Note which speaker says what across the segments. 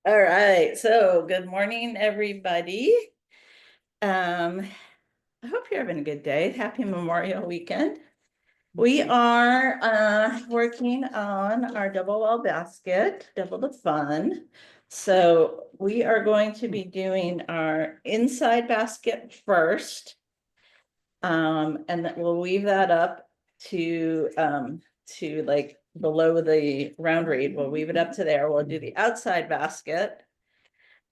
Speaker 1: All right, so good morning, everybody. I hope you're having a good day. Happy Memorial Weekend. We are working on our double wall basket, double the fun. So we are going to be doing our inside basket first. And then we'll weave that up to like below the round reed. We'll weave it up to there. We'll do the outside basket.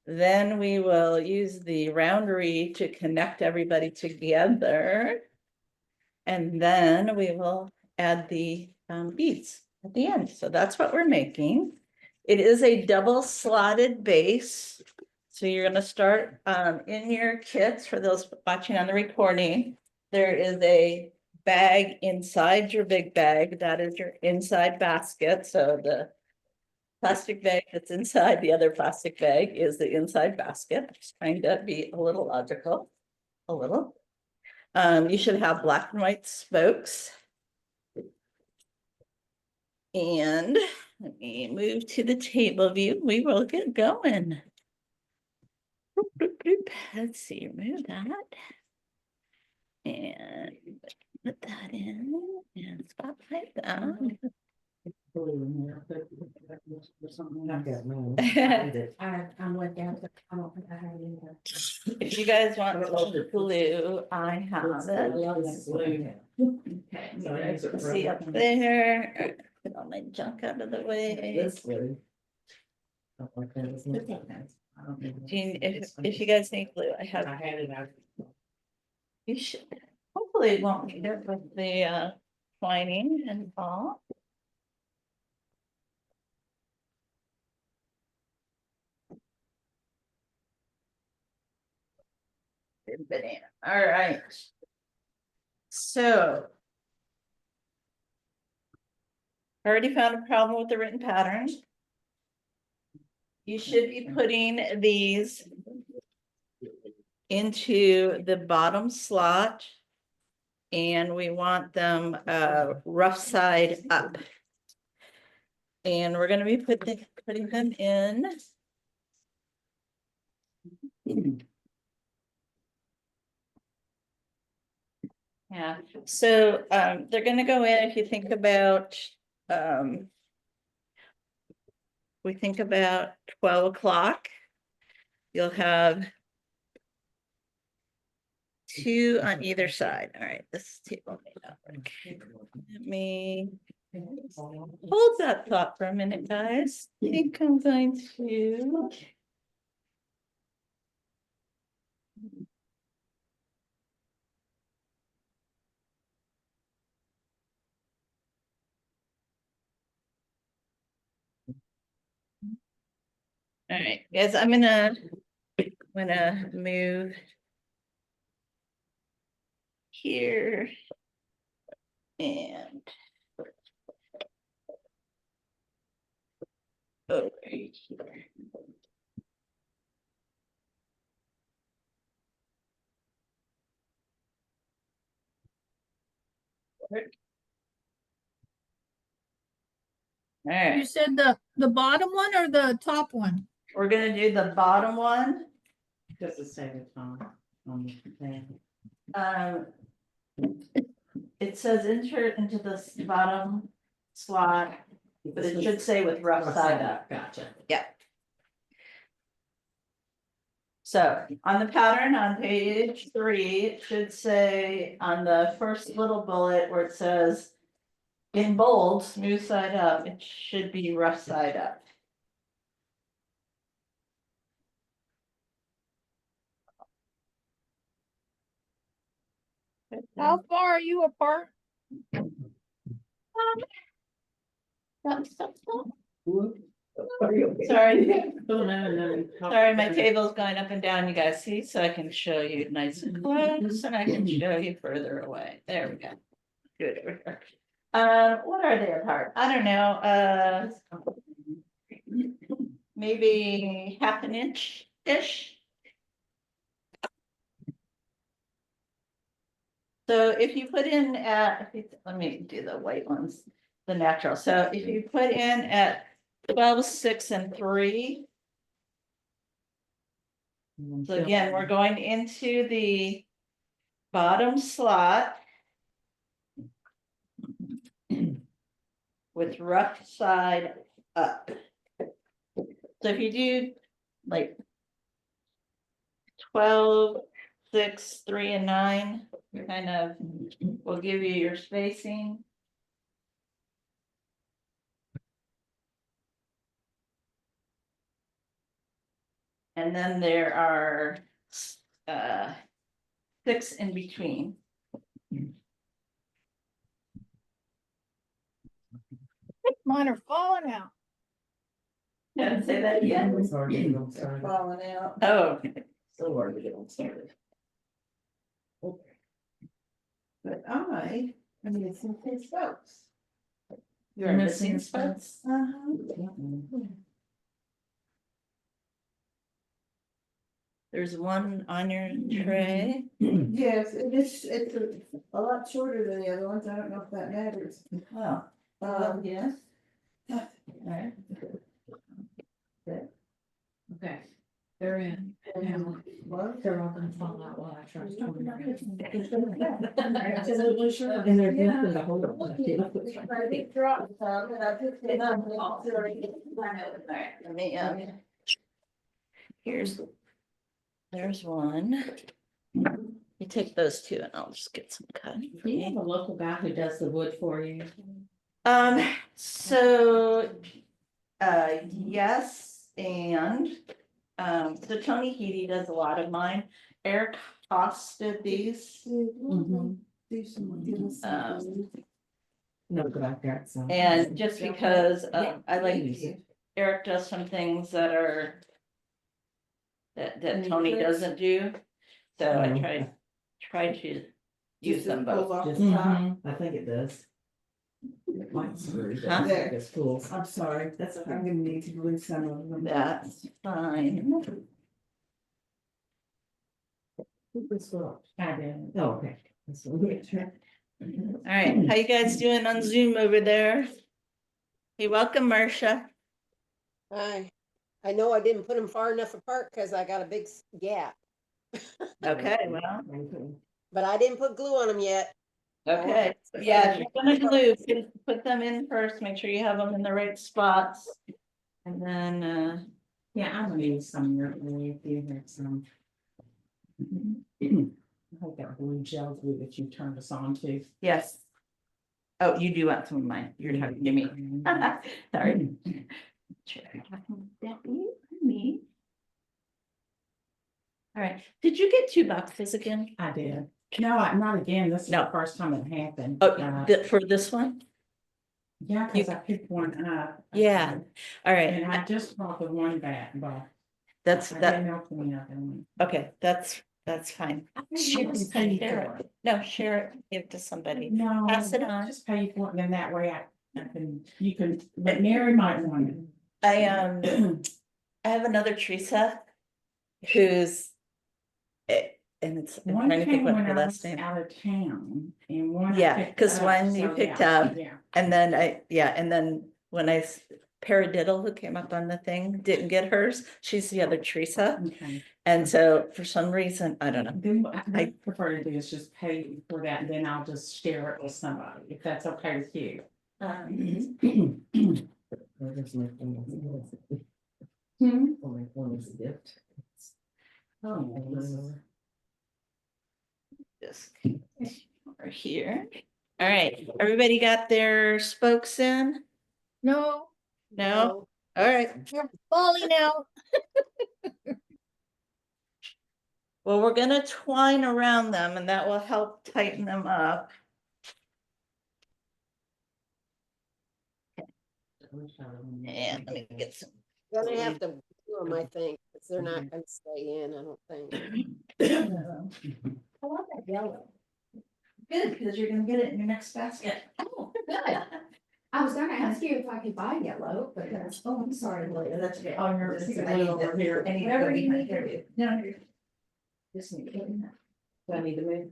Speaker 1: Then we will use the round reed to connect everybody together. And then we will add the beads at the end. So that's what we're making. It is a double slotted base. So you're going to start in your kits for those watching on the recording. There is a bag inside your big bag. That is your inside basket. So the plastic bag that's inside the other plastic bag is the inside basket. Just trying to be a little logical, a little. You should have black and white spokes. And let me move to the table view. We will get going. Let's see, remove that. And put that in and spotlight that. If you guys want glue, I have it. Okay, see up there. Put all my junk out of the way. Jean, if you guys need glue, I have it out. You should. Hopefully, it won't need it with the twining and all. Banana. All right. So I already found a problem with the written pattern. You should be putting these into the bottom slot, and we want them rough side up. And we're going to be putting them in. Yeah, so they're going to go in. If you think about we think about 12 o'clock, you'll have 2 on either side. All right, this table may not work. Let me hold that thought for a minute, guys. I think I'm going to. All right, guys, I'm gonna move here and over here. All right.
Speaker 2: You said the bottom one or the top one?
Speaker 1: We're gonna do the bottom one.
Speaker 3: Just the same time on the thing.
Speaker 1: It says insert into the bottom slot, but it should say with rough side up.
Speaker 3: Gotcha.
Speaker 1: Yeah. So on the pattern on page 3, it should say on the first little bullet where it says in bold, smooth side up, it should be rough side up.
Speaker 2: How far are you apart?
Speaker 1: Sorry.
Speaker 3: Oh, no.
Speaker 1: Sorry, my table's going up and down, you guys see, so I can show you nice and close and I can show you further away. There we go. Good. What are they apart? I don't know, maybe half an inch-ish. So if you put in let me do the white ones, the natural. So if you put in at 12, 6, and 3, So again, we're going into the bottom slot with rough side up. So if you do like 12, 6, 3, and 9, kind of will give you your spacing. And then there are 6 in between.
Speaker 2: Mine are falling out.
Speaker 1: Yeah, say that again.
Speaker 3: Falling out.
Speaker 1: Oh,
Speaker 3: So hard to get them started. But I am missing some spokes.
Speaker 1: you're missing spots. There's one on your tray.
Speaker 3: Yes, it's a lot shorter than the other ones. I don't know if that matters.
Speaker 1: Oh, yes. All right.
Speaker 4: Okay, they're in.
Speaker 3: What?
Speaker 4: They're all gonna fall out while I try to.
Speaker 3: Absolutely sure.
Speaker 4: And they're definitely the whole.
Speaker 3: I did drop some and I picked it up.
Speaker 1: Let me, there's one. You take those two and I'll just get some cut.
Speaker 4: Do you have a local guy who does the wood for you?
Speaker 1: So, yes, and, so Tony Heedy does a lot of mine. Eric Haas did these.
Speaker 4: Mhm.
Speaker 3: Do some, give us some.
Speaker 4: No, but I've got some.
Speaker 1: And just because, I like,
Speaker 4: Use it.
Speaker 1: Eric does some things that are. That Tony doesn't do, so I
Speaker 4: Oh,
Speaker 1: try to use
Speaker 3: Just
Speaker 1: them
Speaker 3: pulls
Speaker 1: both.
Speaker 3: off the
Speaker 4: Mhm,
Speaker 3: top.
Speaker 4: I think it does. It might screw, but
Speaker 1: Huh?
Speaker 4: I think it's cool.
Speaker 3: I'm sorry, that's, I'm gonna need to glue some of them.
Speaker 1: That's fine.
Speaker 4: I did. Oh, okay. That's what we tried.
Speaker 1: All right, how you guys doing on Zoom over there? Hey, welcome, Marcia.
Speaker 5: I know I didn't put them far enough apart because I got a big gap,
Speaker 1: Okay, well,
Speaker 5: but I didn't put glue on them yet.
Speaker 1: okay, yeah, if you're gonna glue, put them in first, make sure you have them in the right spots. And then,
Speaker 4: Yeah, I'm gonna use some here, if you have some. I hope that blue gel glue that you turned us on to.
Speaker 1: yes. Oh, you do want some of mine, you're talking to me. Sorry. Sure, you're talking to Debbie, me. All right, did you get 2 boxes again?
Speaker 4: I did. No, not again. This is
Speaker 1: No.
Speaker 4: the first time it happened.
Speaker 1: Oh, for this one?
Speaker 4: Yeah, cause I picked one up.
Speaker 1: Yeah. All right,
Speaker 4: And I just brought the one back, but
Speaker 1: that's,
Speaker 4: I
Speaker 1: that,
Speaker 4: didn't open the other one.
Speaker 1: okay, that's fine.
Speaker 4: Share it, pay you for it.
Speaker 1: No, share it, give it to somebody.
Speaker 4: No.
Speaker 1: Pass it on.
Speaker 4: Just pay you for it, and then that way I can, you can, but Mary might want it.
Speaker 1: I have another Teresa who's, and it's, I'm
Speaker 4: One
Speaker 1: trying to think
Speaker 4: came
Speaker 1: what
Speaker 4: when
Speaker 1: her
Speaker 4: I
Speaker 1: last
Speaker 4: was
Speaker 1: name.
Speaker 4: out of town, and one. I
Speaker 1: Yeah,
Speaker 4: picked
Speaker 1: 'cause
Speaker 4: up,
Speaker 1: one you
Speaker 4: so
Speaker 1: picked
Speaker 4: yeah,
Speaker 1: up.
Speaker 4: Yeah.
Speaker 1: And then and then when Paradiddle, who came up on the thing, didn't get hers, she's the other Teresa.
Speaker 4: Okay.
Speaker 1: And so for some reason, I don't know.
Speaker 4: Then what I prefer to do is just pay you for that, and then I'll just share it with somebody, if that's okay with you. Hmm?
Speaker 1: Just over here. All right, everybody got their spokes in?
Speaker 2: No,
Speaker 1: No? All right,
Speaker 2: they're falling out.
Speaker 1: well, we're gonna twine around them and that will help tighten them up. And let me get some.
Speaker 5: Gonna have to glue them, I think, because they're not gonna stay in, I don't think.
Speaker 1: I want that yellow. Good, because you're gonna get it in your next basket.
Speaker 6: Oh, good. I was gonna ask you if I could buy yellow, but oh, I'm sorry, Lily.
Speaker 1: That's okay.
Speaker 4: Oh, you're
Speaker 1: This is-
Speaker 4: sitting
Speaker 1: I need
Speaker 4: over
Speaker 1: to-
Speaker 4: here.
Speaker 1: I need to
Speaker 6: Whatever
Speaker 1: go
Speaker 6: you
Speaker 1: behind
Speaker 6: need to
Speaker 1: here.
Speaker 6: do.
Speaker 1: No, you're. Just need to get in there.
Speaker 4: Do I need to move?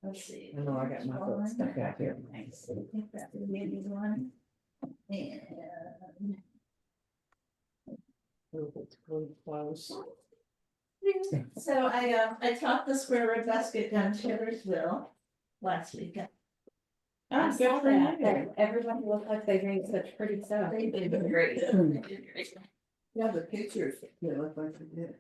Speaker 1: Let's see.
Speaker 4: I know I got my foot stuck out here. Thanks.
Speaker 1: I think that's the maybe one. And.
Speaker 4: Move it to close.
Speaker 1: So I taught the square root basket down Taylorsville last weekend.
Speaker 6: I
Speaker 4: Oh,
Speaker 6: saw
Speaker 4: good for
Speaker 6: that,
Speaker 4: you.
Speaker 6: that everybody looked like they made such pretty stuff.
Speaker 1: They did great. They did great.
Speaker 3: Yeah, the pictures, they look like they did.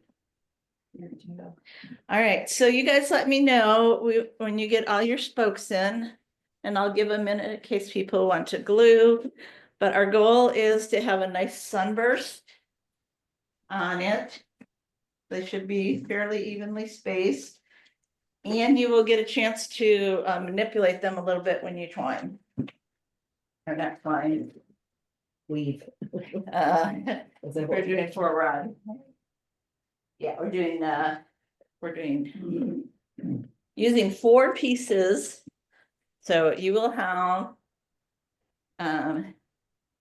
Speaker 1: All right, so you guys let me know when you get all your spokes in, and I'll give a minute in case people want to glue. But our goal is to have a nice sunburst on it. They should be fairly evenly spaced. And you will get a chance to manipulate them a little bit when you twine. Or not twine. Weave. We're doing for a rod. Yeah, we're doing using 4 pieces. So you will have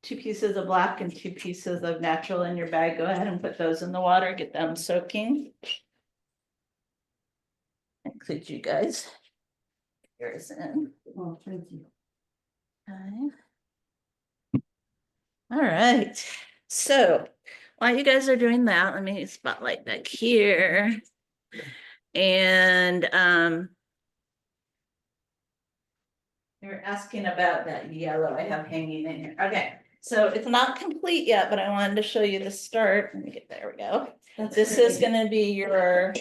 Speaker 1: 2 pieces of black and 2 pieces of natural in your bag. Go ahead and put those in the water, get them soaking. Include you guys. Yours in.
Speaker 3: Oh, thank you.
Speaker 1: Okay. All right, so while you guys are doing that, let me spotlight back here. And you're asking about that yellow I have hanging in here. Okay, so it's not complete yet, but I wanted to show you the start. Let me get, there we go. This is gonna be your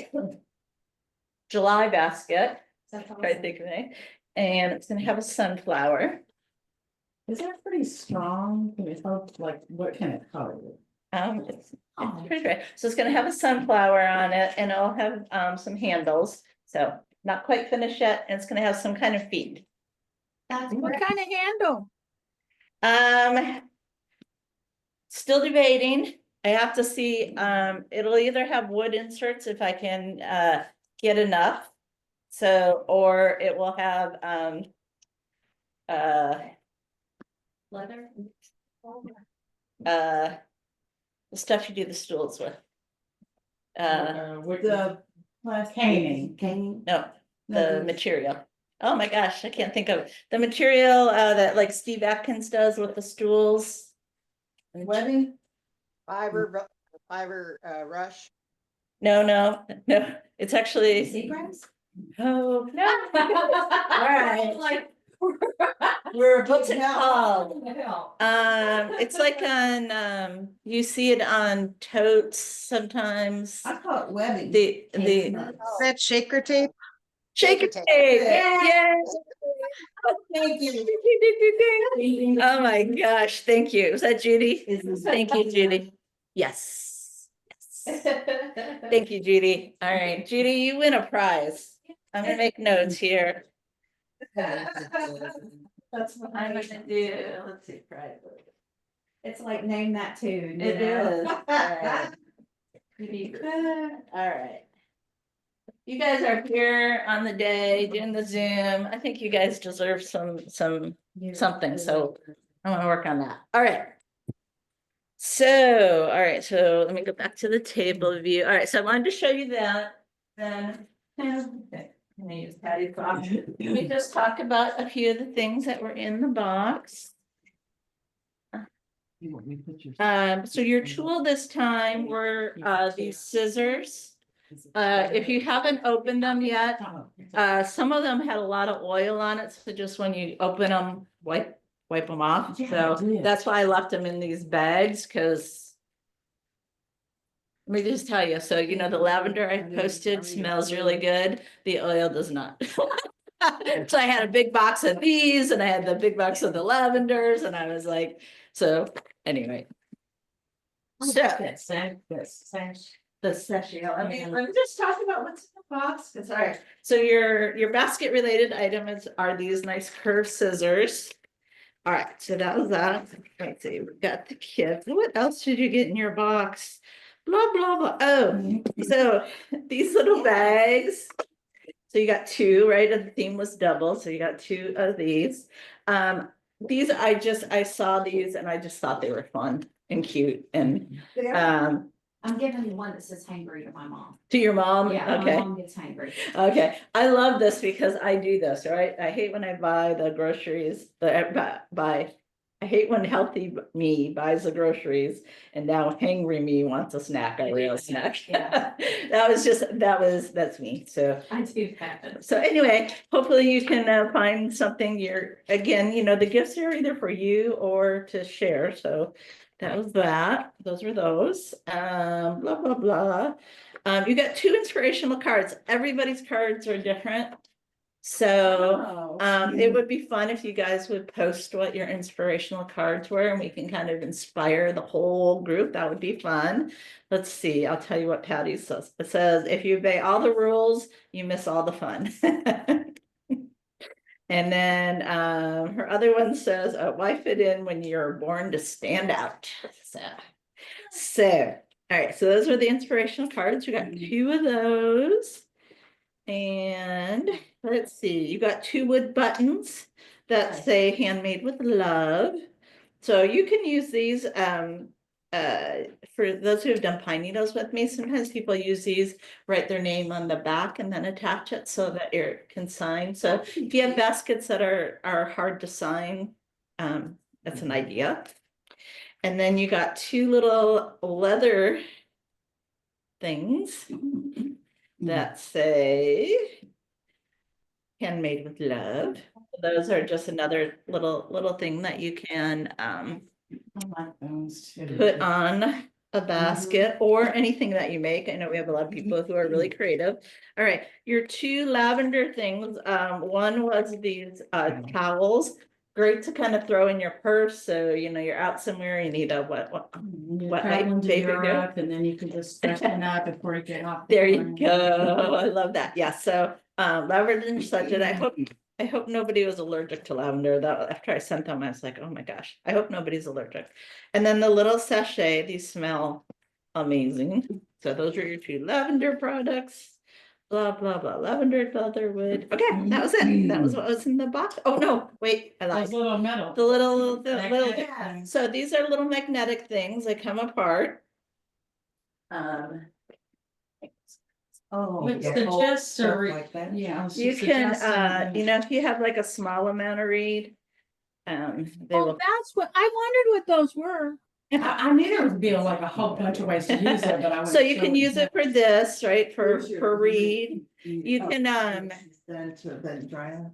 Speaker 1: July basket,
Speaker 6: That's
Speaker 1: I
Speaker 6: awesome.
Speaker 1: think, right? And it's gonna have a sunflower.
Speaker 4: Is that pretty strong? Can you tell, like, what kind of color?
Speaker 1: It's pretty great. So it's gonna have a sunflower on it, and it'll have some handles. So not quite finished yet, and it's gonna have some kind of feet.
Speaker 6: That's
Speaker 2: What
Speaker 6: great.
Speaker 2: kind of handle?
Speaker 1: Still debating. I have to see, it'll either have wood inserts if I can get enough. So, or it will have
Speaker 6: Leather.
Speaker 1: the stuff you do the stools with.
Speaker 4: With
Speaker 3: The plastic.
Speaker 4: Caning.
Speaker 3: Caning.
Speaker 1: No,
Speaker 3: No,
Speaker 1: the material. Oh my gosh, I can't think of the material that like Steve Atkins does with the stools.
Speaker 3: Webbing?
Speaker 5: Fiber rush.
Speaker 1: No, it's actually,
Speaker 6: Seagrass?
Speaker 1: oh, no. All right.
Speaker 6: Like.
Speaker 3: We're.
Speaker 1: What's it called?
Speaker 6: Hell.
Speaker 1: It's like on, you see it on totes sometimes.
Speaker 3: I call it webbing.
Speaker 1: The
Speaker 5: Oh,
Speaker 7: That shaker tape?
Speaker 1: shaker
Speaker 5: tape.
Speaker 1: tape,
Speaker 3: Yeah.
Speaker 1: yes.
Speaker 3: Thank you.
Speaker 1: Oh my gosh, thank you. Was that Judy?
Speaker 3: Is this-
Speaker 1: Thank you, Judy. Yes. Yes. Thank you, Judy. All right, Judy, you win a prize. I'm gonna make notes here.
Speaker 6: That's what
Speaker 1: I'm gonna do, let's see, prize.
Speaker 6: It's like name that tune. you
Speaker 1: It
Speaker 6: know?
Speaker 1: is. All right. Pretty good. All right. You guys are here on the day doing the Zoom. I think you guys deserve something, so I want to work on that. All right. So, all right, so let me go back to the table view. All right, so I wanted to show you that. Then, okay, I'm gonna use Patty's box. Let me just talk about a few of the things that were in the box. So your tool this time were these scissors. If you haven't opened them yet, some of them had a lot of oil on it, so just when you open them, wipe them off. So that's why I left them in these bags, because let me just tell you, so you know, the lavender I posted smells really good, the oil does not. So I had a big box of these, and I had the big box of the lavenders, and I was like, so anyway. So the sachet, let me just talk about what's in the box. It's all right. So your basket related items are these nice curved scissors. All right, so that was that. Let's see, we got the kit. What else did you get in your box? Blah, blah, blah. Oh, so these little bags. So you got 2, right? And the theme was double. So you got 2 of these. These I saw these and I just thought they were fun and cute. And
Speaker 6: I'm giving you one that says hangry to my mom.
Speaker 1: to your mom?
Speaker 6: Yeah, my
Speaker 1: Okay.
Speaker 6: mom gets hangry.
Speaker 1: Okay, I love this because I do this, right? I hate when I buy the groceries, I I hate when healthy me buys the groceries and now hangry me wants a snack, a real snack.
Speaker 4: Yeah.
Speaker 1: That's me, so.
Speaker 4: I do that.
Speaker 1: So anyway, hopefully you can find something again, the gifts are either for you or to share, so. That was that, those were those, blah, blah, blah. You got 2 inspirational cards, everybody's cards are different. So, it would be fun if you guys would post what your inspirational cards were and we can kind of inspire the whole group. That would be fun. Let's see, I'll tell you what Patty says. It says, if you obey all the rules, you miss all the fun. And then, her other one says, why fit in when you're born to stand out? So, all right, so those are the inspirational cards. We got 2 of those. And let's see, you got 2 wood buttons that say handmade with love. So you can use these for those who have done pine needles with me. Sometimes people use these, write their name on the back and then attach it so that it can sign. So if you have baskets that are hard to sign, that's an idea. And then you got 2 little leather things that say handmade with love. Those are just another little thing that you can
Speaker 4: I like those too.
Speaker 1: put on a basket or anything that you make. I know we have a lot of people who are really creative. All right, your 2 lavender things. One was these towels. Great to kind of throw in your purse. So, you're out somewhere, you need a what
Speaker 4: You're
Speaker 1: What
Speaker 4: traveling to
Speaker 1: baby girl?
Speaker 4: Europe and then you can just freshen up before you get off.
Speaker 1: There you go. I love that. Yeah, so lavender and such, and I hope nobody was allergic to lavender. That after I sent them, I was like, oh my gosh, I hope nobody's allergic. And then the little sachet, these smell amazing. So those are your 2 lavender products. Blah, blah, blah, lavender, leatherwood. Okay, that was it. That was what was in the box. Oh, no, wait, I lied.
Speaker 4: Those little metal.
Speaker 1: The little,
Speaker 4: Magnetic things.
Speaker 1: so these are little magnetic things. They come apart.
Speaker 3: Oh.
Speaker 4: What's
Speaker 3: yeah,
Speaker 4: the
Speaker 3: whole
Speaker 4: gist
Speaker 3: stuff
Speaker 4: or,
Speaker 3: like that.
Speaker 4: yeah. it's
Speaker 1: You
Speaker 4: just a
Speaker 1: can,
Speaker 4: gist of the-
Speaker 1: if you have like a small amount of reed, they
Speaker 2: Oh,
Speaker 1: will.
Speaker 2: that's what, I wondered what those were.
Speaker 4: I knew there would be like a whole bunch of ways to use it, but I.
Speaker 1: So you can use it for this, right, for
Speaker 3: Where's your-
Speaker 1: reed. You
Speaker 3: oh,
Speaker 1: can,
Speaker 3: Then to then dry out.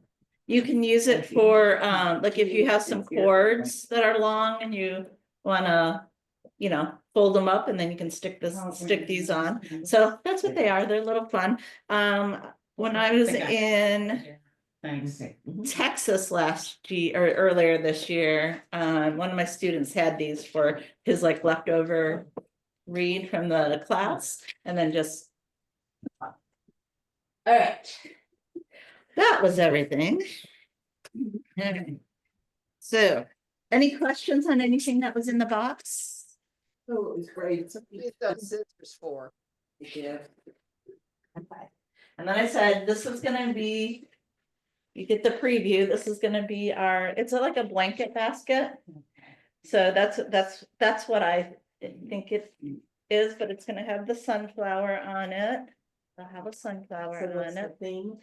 Speaker 1: you can use it for, like if you have some cords that are long and you wanna, fold them up and then you can stick these on. So that's what they are. They're a little fun. When I was in
Speaker 4: Thanks.
Speaker 1: Texas last year or earlier this year, one of my students had these for his like leftover read from the class and then just. All right. That was everything. Okay. So, any questions on anything that was in the box?
Speaker 3: Oh, it was great.
Speaker 5: Use those scissors for.
Speaker 3: Yeah.
Speaker 1: Okay. And then I said, this is gonna be, you get the preview, this is gonna be it's like a blanket basket. So that's what I think it is, but it's gonna have the sunflower on it. I'll have a sunflower
Speaker 3: So what's
Speaker 1: on
Speaker 3: the
Speaker 1: it.
Speaker 3: theme?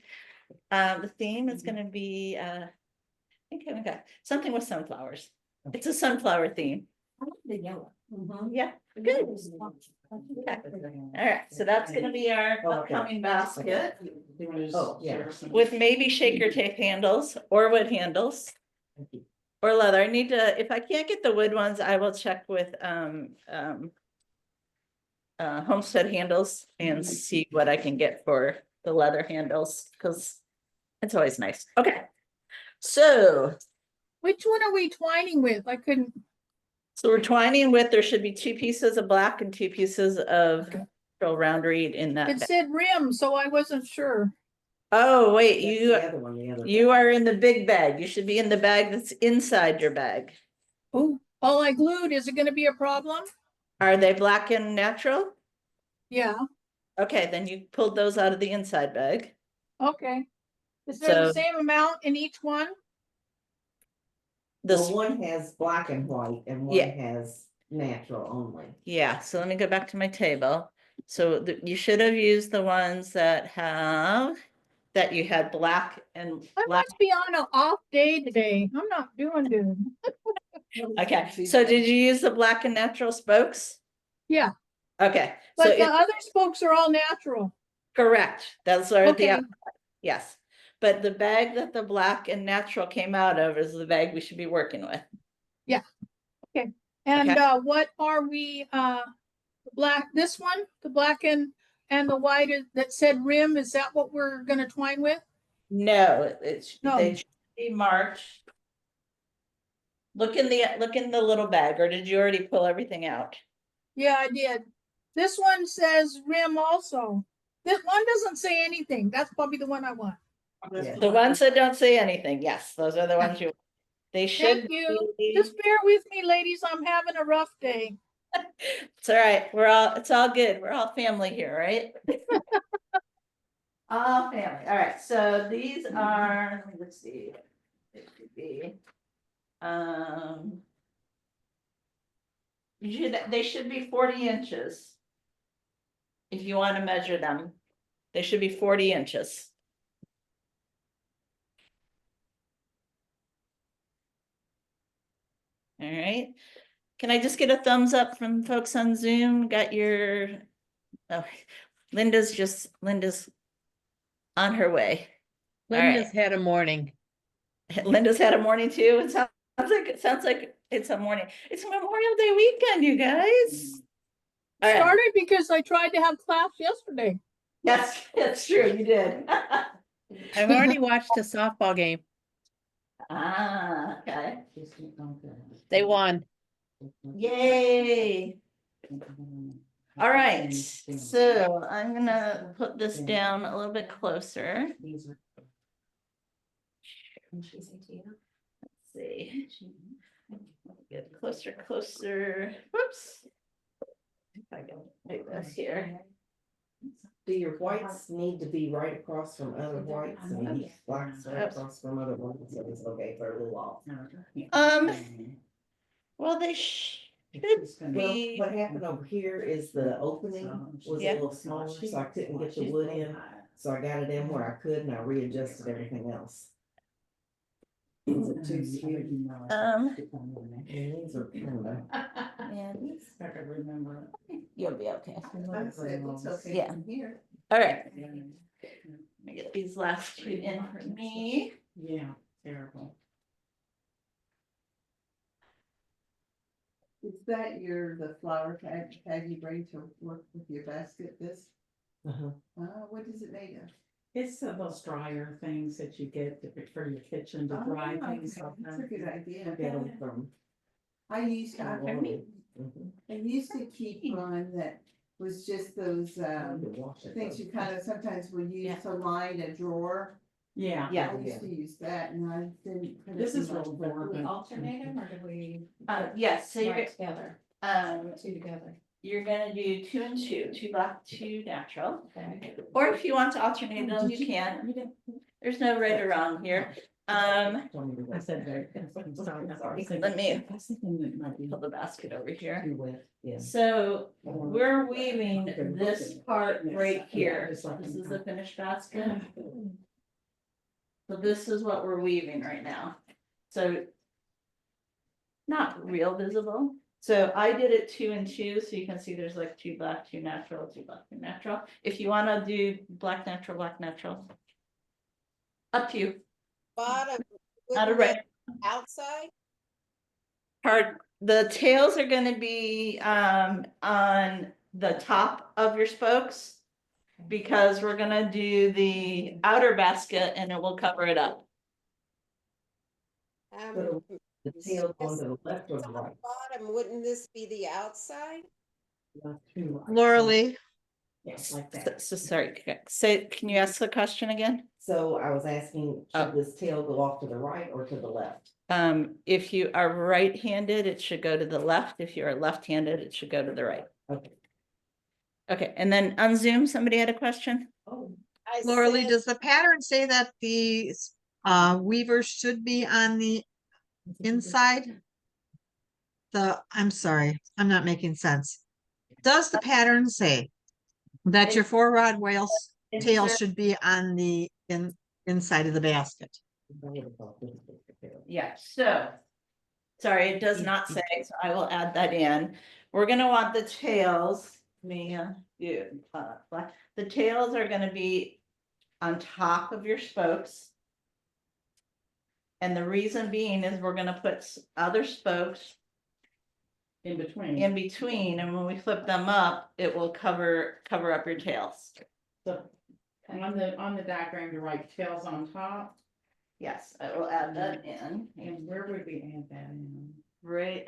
Speaker 1: The theme is gonna be, I think I've got something with sunflowers. It's a sunflower theme.
Speaker 6: I like the yellow.
Speaker 1: Yeah, good. Okay. All right, so that's gonna be our upcoming basket
Speaker 3: Oh, yeah.
Speaker 1: with maybe shaker tape handles or wood handles. Or leather. I need to, if I can't get the wood ones, I will check with Homestead Handles and see what I can get for the leather handles, because it's always nice. Okay. So
Speaker 2: Which one are we twining with? I couldn't,
Speaker 1: we're twining with, there should be 2 pieces of black and 2 pieces of round reed in that.
Speaker 2: it said rim, so I wasn't sure.
Speaker 1: Oh, wait,
Speaker 3: That's
Speaker 1: you
Speaker 3: the other one, the other.
Speaker 1: you are in the big bag. You should be in the bag that's inside your bag.
Speaker 2: Oh, all I glued, is it gonna be a problem?
Speaker 1: Are they black and natural?
Speaker 2: Yeah,
Speaker 1: Okay, then you pulled those out of the inside bag.
Speaker 2: okay. Is there the
Speaker 1: So-
Speaker 2: same amount in each one?
Speaker 1: This,
Speaker 3: Well, one has black and white and one
Speaker 1: Yeah.
Speaker 3: has natural only.
Speaker 1: yeah, so let me go back to my table. So you should have used the ones that you had black and
Speaker 2: I
Speaker 1: black.
Speaker 2: must be on an off day today. I'm not doing good.
Speaker 1: Okay, so did you use the black and natural spokes?
Speaker 2: Yeah,
Speaker 1: Okay, so
Speaker 2: but the
Speaker 1: it,
Speaker 2: other spokes are all natural.
Speaker 1: correct, those are the,
Speaker 2: Okay,
Speaker 1: yes. But the bag that the black and natural came out of is the bag we should be working with.
Speaker 2: and
Speaker 1: Okay.
Speaker 2: what are we, black, this one, the black and the white that said rim, is that what we're gonna twine with?
Speaker 1: No, it's,
Speaker 2: No.
Speaker 1: they should be marked. Look in the little bag, or did you already pull everything out?
Speaker 2: Yeah, I did. This one says rim also. This one doesn't say anything. That's probably the one I want.
Speaker 1: The ones that don't say anything, yes, those are the ones they should
Speaker 2: Thank you.
Speaker 1: be.
Speaker 2: Just bear with me, ladies. I'm having a rough day.
Speaker 1: It's all right, it's all good, we're all family here, right? All family, all right, so these are, let's see. It could be. They should be 40 inches. If you want to measure them, they should be 40 inches. All right, can I just get a thumbs up from folks on Zoom? Got your, oh, Linda's on her way. All right.
Speaker 7: Linda's had a morning.
Speaker 1: Linda's had a morning too. It sounds like it's a morning. It's Memorial Day weekend, you guys. All right.
Speaker 2: Started because I tried to have class yesterday.
Speaker 1: Yes, that's true. You did.
Speaker 7: I've already watched a softball game.
Speaker 1: Ah, okay.
Speaker 7: They won.
Speaker 1: Yay. All right. So I'm gonna put this down a little bit closer. Let's see. Get closer. Whoops. If I can make this here.
Speaker 8: Do your whites need to be right across from other whites and these blacks right across from other whites? So it's okay for a little off.
Speaker 1: Well, they should
Speaker 8: Well,
Speaker 1: be.
Speaker 8: what happened over here is the opening was a
Speaker 1: Yeah.
Speaker 8: little smaller, so I couldn't get the wood in. So I got it in where I could and I readjusted everything else. Is it too skewed? And these are kinda.
Speaker 1: Yeah,
Speaker 4: I could remember.
Speaker 1: you'll be okay.
Speaker 3: I said, it's okay
Speaker 1: Yeah.
Speaker 3: from here.
Speaker 1: All right. Let me get these last two in for me.
Speaker 4: Yeah, terrible.
Speaker 3: Is that the flower tag you bring to work with your basket, this?
Speaker 8: Uh-huh.
Speaker 3: What is it made of?
Speaker 4: It's those dryer things that you get for your kitchen to dry things.
Speaker 3: That's a good idea.
Speaker 8: Get them from.
Speaker 3: I used
Speaker 8: Mhm.
Speaker 3: to keep one that was just those, things you kind of sometimes would use
Speaker 1: Yeah.
Speaker 3: to line a drawer.
Speaker 4: Yeah.
Speaker 1: Yeah.
Speaker 3: I used to use that and I didn't. put it
Speaker 4: This
Speaker 3: in
Speaker 4: is
Speaker 3: my-
Speaker 4: real warm.
Speaker 6: We alternate them or do we
Speaker 1: Yes, so
Speaker 6: write together, two together?
Speaker 1: you're gonna do 2 and 2, 2 black, 2 natural.
Speaker 6: Okay.
Speaker 1: Or if you want to alternate them, you can. There's no right or wrong here.
Speaker 4: I said very.
Speaker 1: Let me pull the basket over here.
Speaker 8: Too wet, yeah.
Speaker 1: So we're weaving this part right here. This is the finished basket. So this is what we're weaving right now. So not real visible. So I did it 2 and 2, so you can see there's like 2 black, 2 natural, 2 black, 2 natural. If you wanna do black natural, up to you.
Speaker 5: Bottom.
Speaker 1: Not a
Speaker 5: wouldn't
Speaker 1: red.
Speaker 5: that Outside,
Speaker 1: Part, the tails are gonna be on the top of your spokes. Because we're gonna do the outer basket and it will cover it up.
Speaker 8: So the tail on the left or the right?
Speaker 5: bottom, wouldn't this be the outside?
Speaker 7: Laura Lee.
Speaker 4: Yes, like
Speaker 1: So,
Speaker 4: that.
Speaker 1: so sorry, can you ask the question again?
Speaker 8: So I was asking,
Speaker 1: Oh.
Speaker 8: should this tail go off to the right or to the left?
Speaker 1: If you are right-handed, it should go to the left. If you are left-handed, it should go to the right.
Speaker 8: Okay.
Speaker 1: Okay, and then on Zoom, somebody had a question?
Speaker 5: I
Speaker 9: Laura Lee,
Speaker 5: said-
Speaker 9: does the pattern say that the weavers should be on the inside? I'm sorry, I'm not making sense. Does the pattern say that your 4-rod whale's tail should be on the inside of the basket?
Speaker 1: Yeah, so Sorry, it does not say, so I will add that in. We're gonna want the tails, the tails are gonna be on top of your spokes. And the reason being is we're gonna put other spokes
Speaker 4: In between.
Speaker 1: in between, and when we flip them up, it will cover up your tails.
Speaker 4: So on the diagram, you're right, tails on top,
Speaker 1: Yes, I will add that in,
Speaker 4: and where would we add that in?
Speaker 1: right,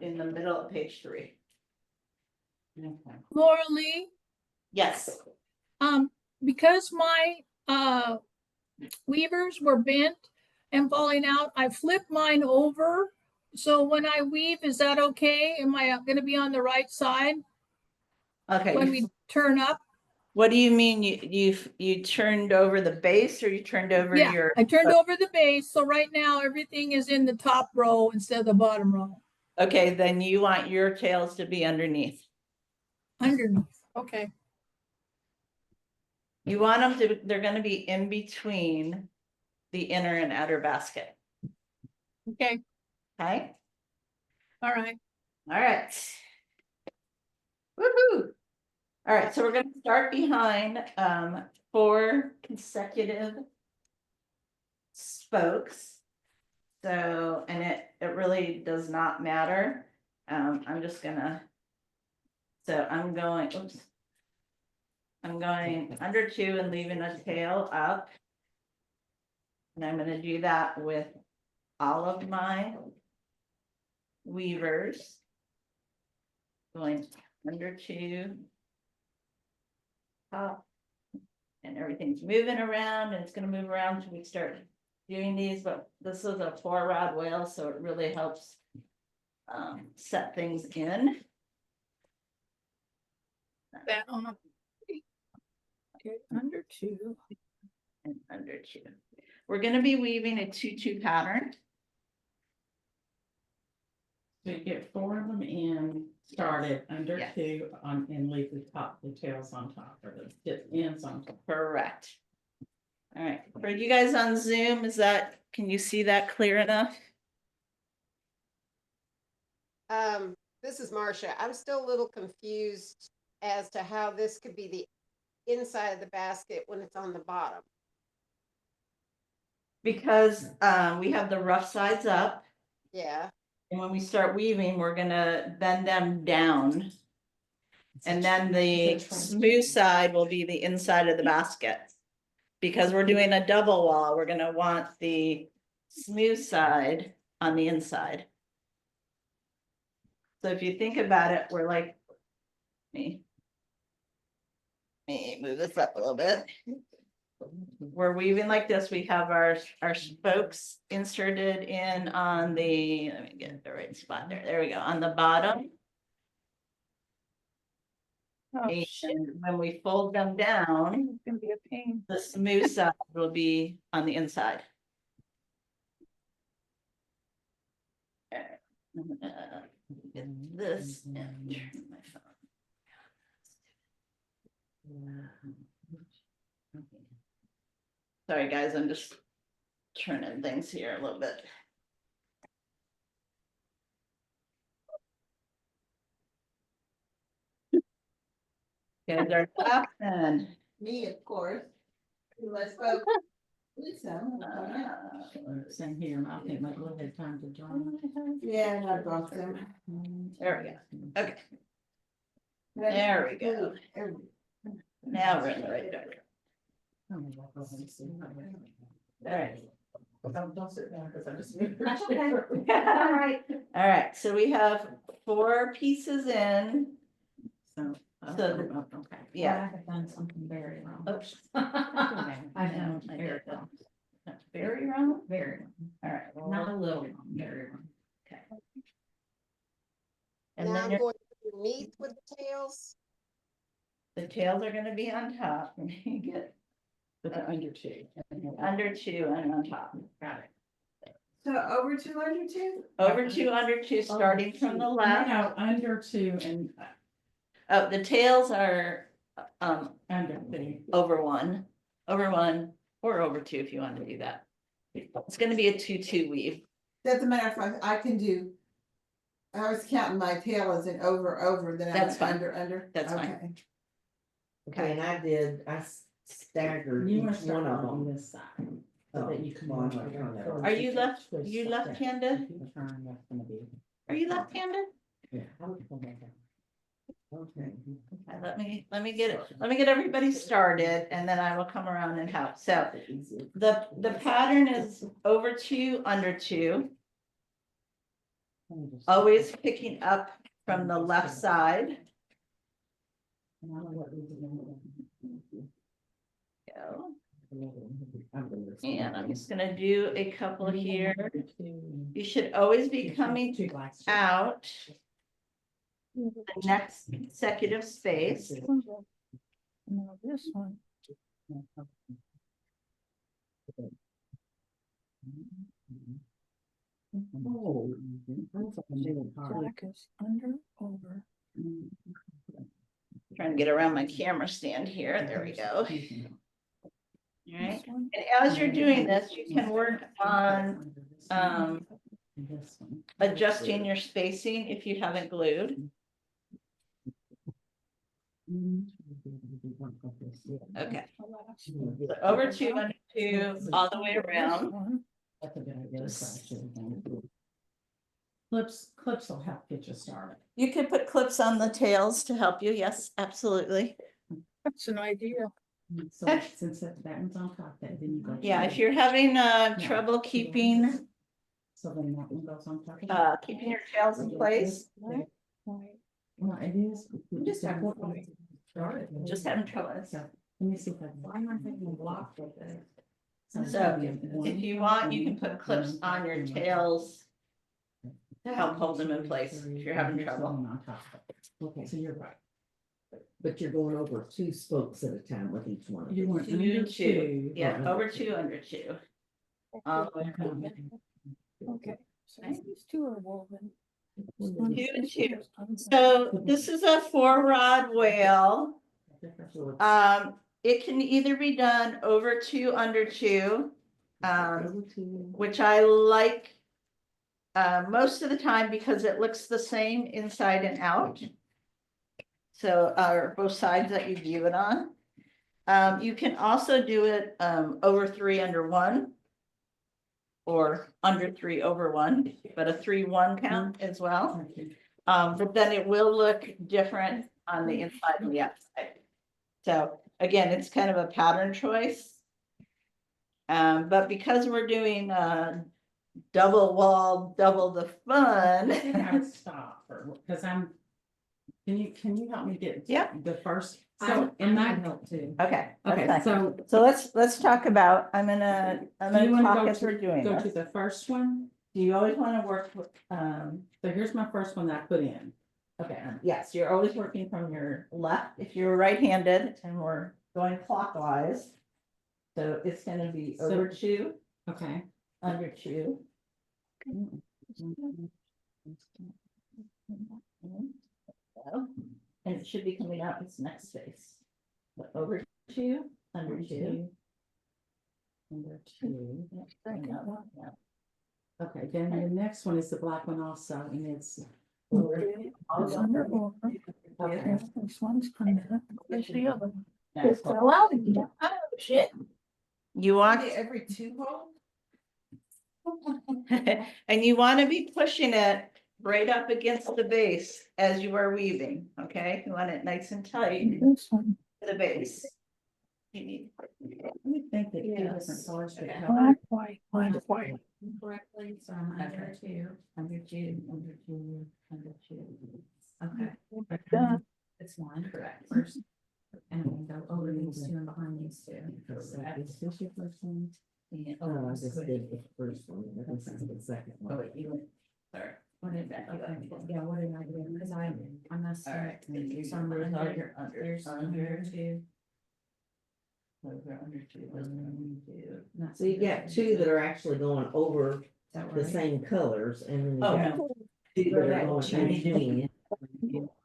Speaker 1: in the middle of page 3.
Speaker 4: Okay.
Speaker 2: Laura Lee,
Speaker 1: Yes,
Speaker 2: because my, weavers were bent and falling out, I flipped mine over. So when I weave, is that okay? Am I gonna be on the right side
Speaker 1: okay.
Speaker 2: when we turn up?
Speaker 1: What do you mean you turned over the base or you turned over
Speaker 2: Yeah,
Speaker 1: your?
Speaker 2: I turned over the base, so right now everything is in the top row instead of the bottom row.
Speaker 1: Okay, then you want your tails to be underneath.
Speaker 2: Underneath, okay.
Speaker 1: You want them to, they're gonna be in between the inner and outer basket,
Speaker 2: Okay,
Speaker 1: okay?
Speaker 2: all right.
Speaker 1: All right. Woohoo! All right, so we're gonna start behind 4 consecutive spokes. So, and it really does not matter. I'm just gonna, so I'm going, oops. I'm going under 2 and leaving a tail up. And I'm gonna do that with all of my weavers. Going under 2. Up. And everything's moving around and it's gonna move around until we start doing these, but this is a 4-rod wheel, so it really helps set things in.
Speaker 2: That on a. Okay, under 2.
Speaker 1: And under 2. We're gonna be weaving a 2-2 pattern.
Speaker 4: So you get 4 of them in, started under
Speaker 1: Yes.
Speaker 4: 2 on, and leave the tails on top, or the ends on top.
Speaker 1: Correct. All right, for you guys on Zoom, can you see that clear enough?
Speaker 5: This is Marcia. I'm still a little confused as to how this could be the inside of the basket when it's on the bottom.
Speaker 1: Because we have the rough sides up,
Speaker 5: Yeah,
Speaker 1: and when we start weaving, we're gonna bend them down. And then the smooth side will be the inside of the basket. Because we're doing a double wall, we're gonna want the smooth side on the inside. So if you think about it, we're like, me move this up a little bit. We're weaving like this. We have our spokes inserted in on the, let me get the right spot there. There we go, on the bottom.
Speaker 2: Oh,
Speaker 1: And when we fold them down,
Speaker 2: It's gonna be a pain.
Speaker 1: the smooth side will be on the inside. Get this and turn my phone. Sorry, guys, I'm just turning things here a little bit. Guys are laughing.
Speaker 3: Me, of course. Let's go. Lisa.
Speaker 4: Same here, I think my little had time to join.
Speaker 3: Yeah, and I brought them.
Speaker 1: There we go. Okay, there we go. Now we're in the right direction. All right.
Speaker 4: Don't sit down, because I just moved.
Speaker 6: That's okay. All right.
Speaker 1: All right, so we have 4 pieces in.
Speaker 4: So,
Speaker 1: okay, yeah.
Speaker 6: I've done something very wrong.
Speaker 1: Oops.
Speaker 6: I've done
Speaker 1: I
Speaker 6: very
Speaker 1: did
Speaker 6: wrong,
Speaker 1: Very wrong.
Speaker 6: very wrong.
Speaker 1: All right. well,
Speaker 6: Not a little wrong, very wrong.
Speaker 1: Okay. And
Speaker 5: now
Speaker 1: then
Speaker 5: I'm going underneath with the tails.
Speaker 1: the tails are gonna be on top. You get
Speaker 4: But they're under 2.
Speaker 1: under 2 and on top.
Speaker 4: Got it.
Speaker 3: So over 202?
Speaker 1: Over 2, under 2, starting from the left.
Speaker 4: No, under 2 and
Speaker 1: Oh, the tails are
Speaker 4: under 2.
Speaker 1: over 1, or over 2 if you want to do that. It's gonna be a 2-2 weave.
Speaker 3: Doesn't matter if I can do. I was counting my tail as an over, then I
Speaker 1: That's
Speaker 3: went
Speaker 1: fine.
Speaker 3: under.
Speaker 1: That's fine.
Speaker 3: Okay.
Speaker 8: Okay, and I staggered
Speaker 4: You
Speaker 8: each
Speaker 4: wanna
Speaker 8: one
Speaker 4: start
Speaker 8: of
Speaker 4: on
Speaker 8: them.
Speaker 4: this side, so that you can.
Speaker 8: Oh,
Speaker 4: watch
Speaker 8: I'm not
Speaker 4: it
Speaker 8: doing that.
Speaker 4: first.
Speaker 1: Are you left-
Speaker 4: Twist
Speaker 1: you
Speaker 4: like that.
Speaker 1: left-handed?
Speaker 4: If you turn, that's gonna be.
Speaker 1: Are you left-handed?
Speaker 4: Yeah. I would pull that down.
Speaker 8: Okay.
Speaker 1: Okay, let me get everybody started and then I will come around and help. So the pattern is over 2, under 2,
Speaker 4: Let me just-
Speaker 1: always picking up from the left side.
Speaker 4: And I don't know what we did in
Speaker 1: Go.
Speaker 4: the-
Speaker 1: And I'm just gonna do a couple here.
Speaker 4: Two,
Speaker 1: You should always be coming
Speaker 4: two blacks.
Speaker 1: out the next consecutive space.
Speaker 2: No, this one.
Speaker 4: Oh.
Speaker 2: Black is under, over.
Speaker 1: Trying to get around my camera stand here. There we go. All right.
Speaker 2: This one.
Speaker 1: And as you're doing this, you can work on adjusting your spacing if you haven't glued. Okay. So over 2, under 2, all the way around.
Speaker 2: One.
Speaker 4: That's a good idea. Clips will help get you started.
Speaker 1: You could put clips on the tails to help you. Yes, absolutely.
Speaker 2: That's an idea.
Speaker 4: So since that one's on top, then you go.
Speaker 1: Yeah, if you're having trouble keeping
Speaker 4: So then that one goes on top.
Speaker 1: keeping your tails in place,
Speaker 2: White.
Speaker 4: Well, it is.
Speaker 1: Just have one. just having trouble.
Speaker 4: So, let me see if I. Why am I thinking block with it?
Speaker 1: So if you want, you can put clips on your tails to help hold them in place if you're having trouble.
Speaker 4: On top. Okay, so you're right.
Speaker 8: But you're going over 2 spokes at a time with each one of
Speaker 4: You
Speaker 8: these.
Speaker 4: want
Speaker 1: 2,
Speaker 4: under
Speaker 1: 2.
Speaker 4: two.
Speaker 1: Yeah, over 2, under 2. All the way around.
Speaker 2: Okay, so these two are woven.
Speaker 1: 2 and 2. So this is a 4-rod whale. It can either be done over 2, under 2, which I like most of the time because it looks the same inside and out. So, both sides that you view it on. You can also do it over 3, under 1. Or under 3, over 1, but a 3-1 count as well. But then it will look different on the inside and the outside. So again, it's kind of a pattern choice. But because we're doing double wall, double the
Speaker 4: I think I
Speaker 1: fun.
Speaker 4: would stop because can you help me get?
Speaker 1: Yeah.
Speaker 4: The first, so in that help too.
Speaker 1: Okay,
Speaker 4: Okay,
Speaker 1: okay.
Speaker 4: so
Speaker 1: So let's talk about, I'm gonna
Speaker 4: do you wanna
Speaker 1: talk
Speaker 4: go
Speaker 1: as we're doing
Speaker 4: go to
Speaker 1: this.
Speaker 4: the first one?
Speaker 1: Do you always want to work with,
Speaker 4: So here's my first one that I put in.
Speaker 1: okay, yes, you're always working from your left, if you're right-handed, and we're going clockwise. So it's gonna be
Speaker 4: So-
Speaker 1: over 2,
Speaker 4: Okay.
Speaker 1: under 2. And it should be coming out this next space. So over 2, under 2.
Speaker 4: Under two.
Speaker 1: Yeah.
Speaker 4: Okay, then the next one is the black one also, and it's.
Speaker 2: It's under, over.
Speaker 4: Okay.
Speaker 2: This one's under, there's the other one.
Speaker 1: Nice.
Speaker 2: It's allowed again. Oh, shit.
Speaker 1: You want,
Speaker 3: Every 2 hole?
Speaker 1: and you want to be pushing it right up against the base as you are weaving, okay? You want it nice and tight
Speaker 2: This one,
Speaker 1: to the base. You need.
Speaker 4: We think that two
Speaker 1: Yes.
Speaker 4: different colors would
Speaker 1: Okay.
Speaker 4: help.
Speaker 2: black, white, white, white.
Speaker 4: Correctly, so I'm under two, under two, under two, under two. Okay.
Speaker 2: Done.
Speaker 4: It's one, correct, first. And then go over these 2 and behind these 2. So that's this your first one? Yeah.
Speaker 8: Oh, I just did the first one, this is the second
Speaker 1: Oh,
Speaker 8: one.
Speaker 1: wait, you went, sorry.
Speaker 4: What did that, okay, yeah, what did I do? Because I messed
Speaker 1: All
Speaker 4: up.
Speaker 1: right.
Speaker 4: So I'm
Speaker 1: There's
Speaker 4: under,
Speaker 1: your under,
Speaker 4: there's
Speaker 1: under,
Speaker 4: under 2.
Speaker 1: over, under 2, over, under 2.
Speaker 4: not
Speaker 8: So you
Speaker 4: under
Speaker 8: got 2 that are actually going over
Speaker 4: Is that
Speaker 8: the
Speaker 4: right?
Speaker 8: same colors and then you
Speaker 1: Oh,
Speaker 8: got
Speaker 1: no.
Speaker 8: 2 that are going
Speaker 1: Two.
Speaker 8: in between.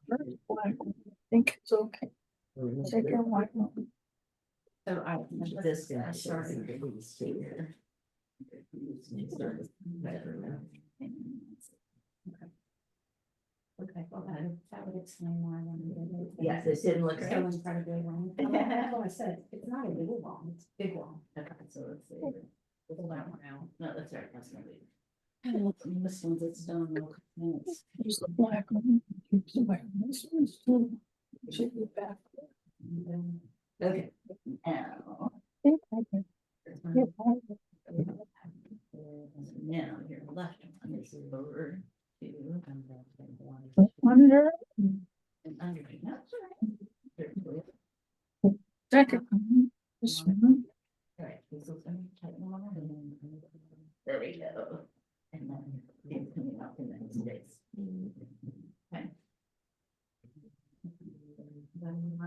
Speaker 2: First black one, I think it's okay. Second white one.
Speaker 4: So I.
Speaker 8: This guy
Speaker 4: I started.
Speaker 8: these 2 here. Start with better now.
Speaker 4: explain why I wanted to do it.
Speaker 8: Yes, it didn't look
Speaker 4: So
Speaker 8: right.
Speaker 4: incredibly long. That's what I said, it's not a little long, it's big long.
Speaker 8: Okay, so let's see.
Speaker 4: Pull that one out.
Speaker 8: No, that's right, that's gonna be.
Speaker 4: This one's, it's done in a couple minutes.
Speaker 2: Use the black one. Use the black one. This one's too. Should be back.
Speaker 8: Okay. Now,
Speaker 2: Think I can get all of it.
Speaker 8: now your left one is over to.
Speaker 2: Under,
Speaker 8: And underneath. That's right.
Speaker 2: second one, this one.
Speaker 8: All right, this is gonna tighten them all, and then. There we go. And then it's coming out in the next space. Okay.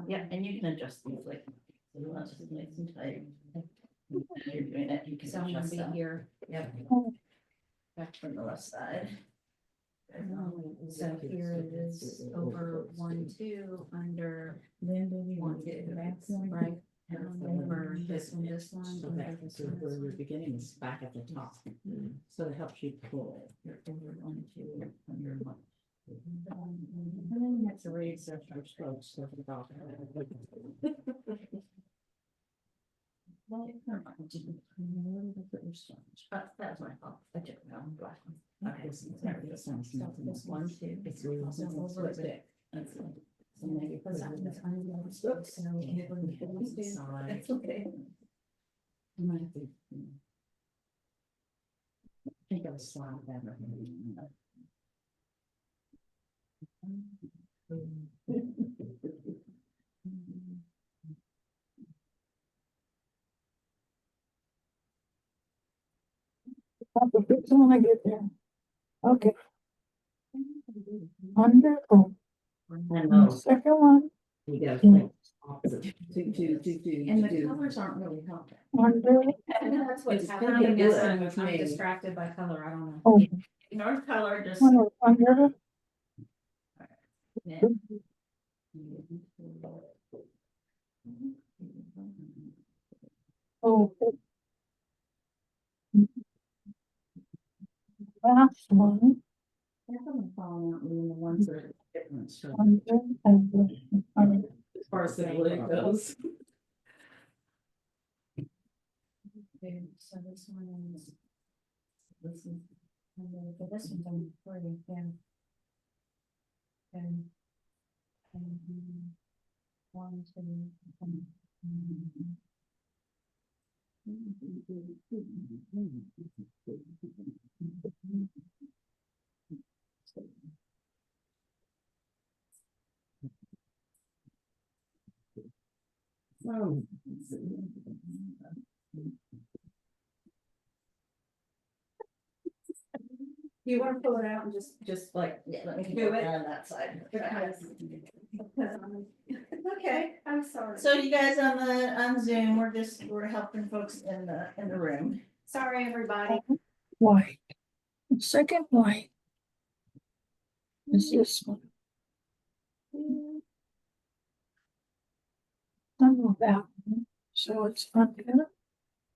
Speaker 8: Yeah, and you can adjust these like, so you want to just nice and tight. You're doing it, you can
Speaker 4: So I'm gonna
Speaker 8: adjust
Speaker 4: be
Speaker 8: them.
Speaker 4: here.
Speaker 8: Yep. Back from the left side.
Speaker 4: So here it is over 1, 2, under 1, 2, right? And over this one,
Speaker 8: So
Speaker 4: under
Speaker 8: that,
Speaker 4: this
Speaker 8: so
Speaker 4: one,
Speaker 8: where
Speaker 4: this
Speaker 8: you're
Speaker 4: one.
Speaker 8: beginning is back at the top. So it helps you pull your finger 1, 2, on your one. And then you have to raise your strokes. So it's about- Well, never mind. That's my fault. I took it on black one. Okay, so this one's not this one. It's really
Speaker 4: So over
Speaker 8: over
Speaker 4: it.
Speaker 8: thick. That's it. So
Speaker 4: So
Speaker 8: now
Speaker 4: maybe
Speaker 8: you
Speaker 4: put
Speaker 8: put
Speaker 4: that
Speaker 8: it
Speaker 4: in the
Speaker 8: in
Speaker 4: front of the
Speaker 8: Oops.
Speaker 4: so it wouldn't
Speaker 8: Sorry.
Speaker 4: It's okay.
Speaker 8: You might have to, I think I was slide better.
Speaker 2: When I get there. Okay, under, oh,
Speaker 8: I know,
Speaker 2: second one,
Speaker 8: you gotta think opposite,
Speaker 4: And the
Speaker 8: two.
Speaker 4: colors aren't really helping.
Speaker 2: under,
Speaker 4: And that's what's
Speaker 8: It's
Speaker 4: happening.
Speaker 8: gonna
Speaker 4: I
Speaker 8: be
Speaker 4: guess
Speaker 8: good
Speaker 4: I'm
Speaker 8: with me.
Speaker 4: distracted by color, I don't know.
Speaker 2: oh,
Speaker 8: North color just.
Speaker 2: under,
Speaker 8: Yeah.
Speaker 2: oh. Last one,
Speaker 8: They're gonna fall out in the ones that are different, so
Speaker 2: under.
Speaker 8: as far as the blue goes.
Speaker 4: Okay, so this one is. This is. And then for this one's on 40, yeah. And. 1, 2. Do you want to pull it out and just like,
Speaker 8: Yeah, let me
Speaker 4: Do
Speaker 8: go
Speaker 4: it.
Speaker 8: down that side.
Speaker 4: okay, I'm sorry.
Speaker 1: So you guys on Zoom, we're helping folks in the room.
Speaker 4: Sorry, everybody.
Speaker 2: White. Second white. Is this one. Some of that one, so it's under,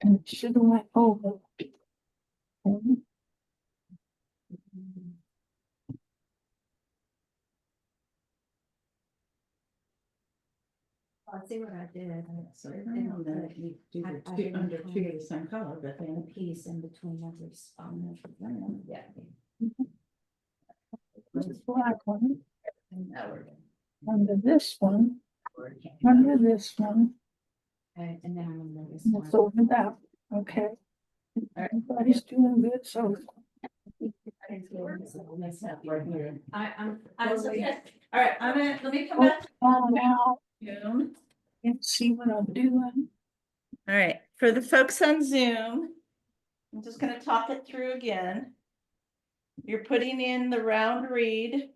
Speaker 2: and it should have went over. Okay.
Speaker 4: Let's see what I did.
Speaker 8: So I don't know that you do
Speaker 4: I-
Speaker 8: the
Speaker 4: I
Speaker 8: two,
Speaker 4: didn't
Speaker 8: under
Speaker 4: find-
Speaker 8: two of the same color, but
Speaker 4: And a
Speaker 8: then.
Speaker 4: piece in between every spot.
Speaker 8: Yeah.
Speaker 2: This black one,
Speaker 8: And now we're done.
Speaker 2: under this one,
Speaker 8: We're done.
Speaker 2: under this one,
Speaker 4: Okay, and then I'm gonna move this
Speaker 2: and
Speaker 4: one.
Speaker 2: it's over that, okay. Everybody's doing good, so.
Speaker 8: Let's have right here.
Speaker 4: I'm.
Speaker 1: That's okay. All right, let me come back.
Speaker 2: On now,
Speaker 1: to Zoom.
Speaker 2: and see what I'm doing.
Speaker 1: All right, for the folks on Zoom, I'm just gonna talk it through again. You're putting in the round reed.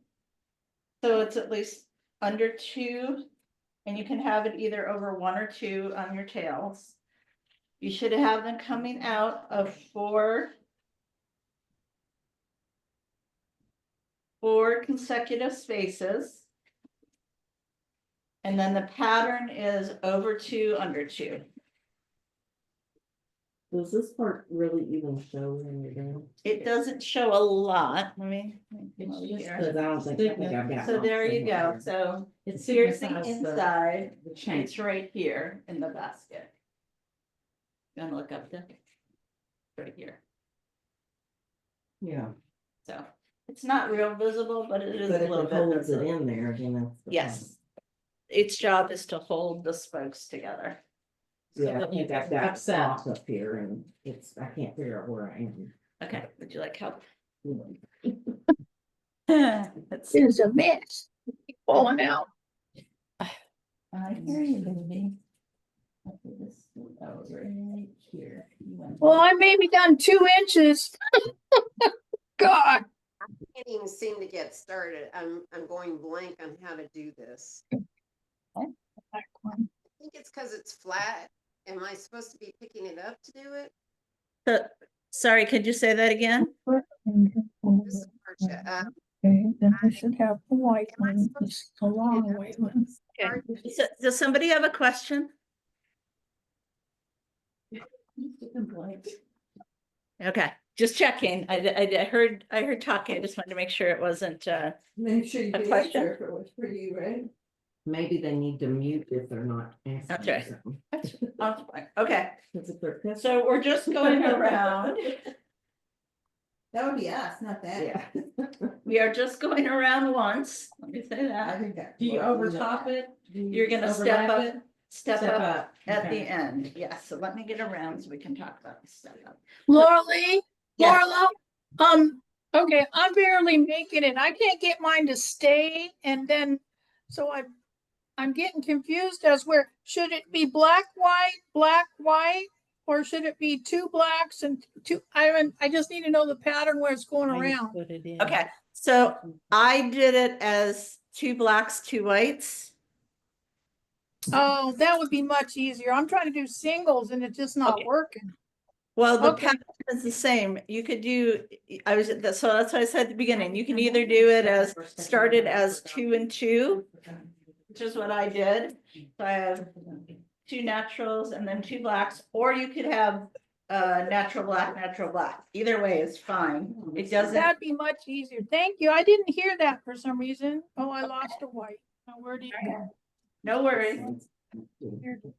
Speaker 1: So it's at least under 2, and you can have it either over 1 or 2 on your tails. You should have them coming out of 4 consecutive spaces. And then the pattern is over 2, under 2.
Speaker 8: Does this part really even show when you're done?
Speaker 1: It doesn't show a lot. Let me come
Speaker 8: It's
Speaker 1: over
Speaker 8: just
Speaker 1: here.
Speaker 8: because I think I've got.
Speaker 1: So there you go.
Speaker 8: most
Speaker 1: So
Speaker 8: It
Speaker 1: here's the
Speaker 8: signifies
Speaker 1: inside.
Speaker 8: The change.
Speaker 1: It's right here in the basket. Gonna look up the. Right here.
Speaker 8: Yeah,
Speaker 1: So it's not real visible, but it is
Speaker 8: but
Speaker 1: a
Speaker 8: if
Speaker 1: little
Speaker 8: it
Speaker 1: bit.
Speaker 8: holds it
Speaker 1: visible.
Speaker 8: in there, then that's. the
Speaker 1: Yes. Its job is to hold the spokes together.
Speaker 8: problem. Yeah, I
Speaker 1: that
Speaker 8: think
Speaker 1: you
Speaker 8: I've
Speaker 1: get
Speaker 8: got
Speaker 1: upset.
Speaker 8: spots up here and I can't figure out where I am.
Speaker 1: Okay, would you like help?
Speaker 2: It
Speaker 1: Let's-
Speaker 2: is a mess. Falling out.
Speaker 1: I hear you, baby. Okay, this goes right here. You went-
Speaker 2: Well, I may be done 2 inches. God.
Speaker 5: Can't even seem to get started. I'm going blank on how to do this. I think it's because it's flat. Am I supposed to be picking it up to do it?
Speaker 1: Sorry, could you say that again?
Speaker 5: This is Marcia.
Speaker 2: Okay, then I should have the white
Speaker 5: Am I
Speaker 2: one,
Speaker 5: supposed
Speaker 2: just a long white one.
Speaker 5: Start
Speaker 1: Does somebody have a question? Okay, just checking. I heard talking. I just wanted to make sure it wasn't,
Speaker 3: Make sure you
Speaker 1: A
Speaker 3: could
Speaker 1: question?
Speaker 3: answer if it was for you, right?
Speaker 8: Maybe they need to mute if they're not answering
Speaker 1: Okay.
Speaker 8: something.
Speaker 1: okay,
Speaker 8: Because if they're pissed-
Speaker 1: so we're just going around.
Speaker 3: That would be us, not that.
Speaker 8: Yeah.
Speaker 1: We are just going around once. Let me say
Speaker 3: I
Speaker 1: that.
Speaker 3: think that.
Speaker 8: Do you overtop
Speaker 3: it?
Speaker 1: You're gonna step up, step
Speaker 8: Step
Speaker 1: up
Speaker 8: up.
Speaker 1: at the
Speaker 8: Okay.
Speaker 1: end. Yes, so let me get around so we can talk about the step up.
Speaker 2: Laura Lee,
Speaker 1: Yes.
Speaker 2: Laura, okay, I'm barely making it. I can't get mine to stay and then, so I'm getting confused as where, should it be black, white? Or should it be 2 blacks and 2, I just need to know the pattern where it's going
Speaker 7: I just
Speaker 2: around.
Speaker 7: put it in.
Speaker 1: Okay, so I did it as 2 blacks, 2 whites.
Speaker 2: Oh, that would be much easier. I'm trying to do singles and it's just not
Speaker 1: Okay.
Speaker 2: working.
Speaker 1: Well, the
Speaker 2: Okay.
Speaker 1: pattern is the same. You could do, so that's what I said at the beginning. You can either do it as, started as 2 and 2, which is what I did. So I have 2 naturals and then 2 blacks, or you could have natural black. Either way is fine. It doesn't,
Speaker 2: That'd be much easier. Thank you. I didn't hear that for some reason. Oh, I lost a white. Now, where do you go?
Speaker 1: no worries.
Speaker 2: Here it is.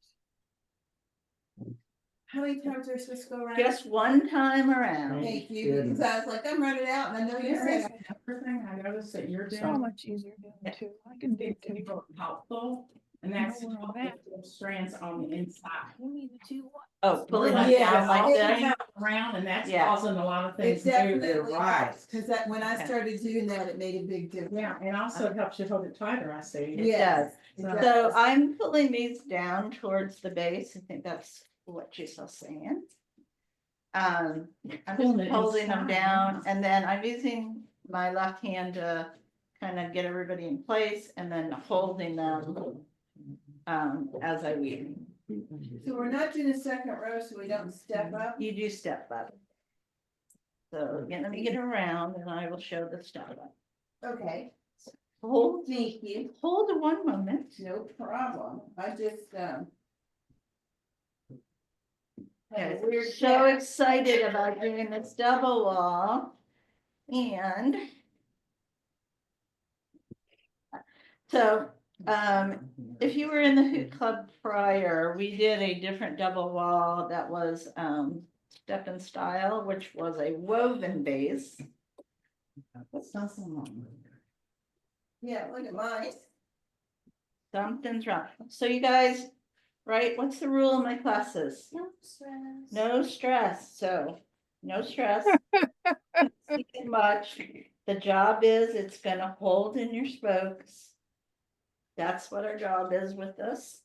Speaker 3: How many times are we supposed to go around?
Speaker 1: Just one time around.
Speaker 3: Thank you, because I was like, I'm running out and I know you said.
Speaker 10: Everything I noticed that you're
Speaker 2: So
Speaker 10: doing,
Speaker 2: much easier doing 2. I can do
Speaker 10: it's
Speaker 2: 2.
Speaker 10: helpful, and that's
Speaker 2: Know where I'm at.
Speaker 10: strands on the inside.
Speaker 2: You mean the 2 what?
Speaker 1: Oh, pulling
Speaker 3: Yeah,
Speaker 1: it down like
Speaker 3: all
Speaker 1: this.
Speaker 10: Around, and that's
Speaker 1: Yeah.
Speaker 10: causing a lot of things
Speaker 3: It
Speaker 10: to move.
Speaker 3: definitely
Speaker 8: right.
Speaker 3: helps, because that, when I
Speaker 1: Okay.
Speaker 3: started doing that, it made a big difference.
Speaker 10: Yeah, and also it helps you hold it tighter, I see.
Speaker 1: It
Speaker 3: Yes,
Speaker 1: does.
Speaker 3: it
Speaker 10: So-
Speaker 1: So
Speaker 3: does.
Speaker 1: I'm pulling these down towards the base. I think that's what Giselle's saying. I'm
Speaker 10: Pulling
Speaker 1: just
Speaker 10: it
Speaker 1: holding them
Speaker 10: inside,
Speaker 1: down and then I'm using my left hand to kind of get everybody in place and then holding them as I weave.
Speaker 3: So we're not doing a second row, so we don't step up.
Speaker 1: You do step up. So again, let me get around and I will show the step up.
Speaker 3: Okay,
Speaker 1: Hold,
Speaker 3: thank you.
Speaker 1: hold one moment.
Speaker 3: No problem. I just,
Speaker 1: Okay,
Speaker 3: Weird
Speaker 1: so
Speaker 3: gap.
Speaker 1: excited about doing this double wall. And so, if you were in the Hoot Club prior, we did a different double wall that was, step and style, which was a woven base.
Speaker 3: yeah, look at mine.
Speaker 1: Something's wrong. So you guys, right, what's the rule in my classes?
Speaker 6: No stress.
Speaker 1: No stress, so no stress. Too much. The job is it's gonna hold in your spokes. That's what our job is with this.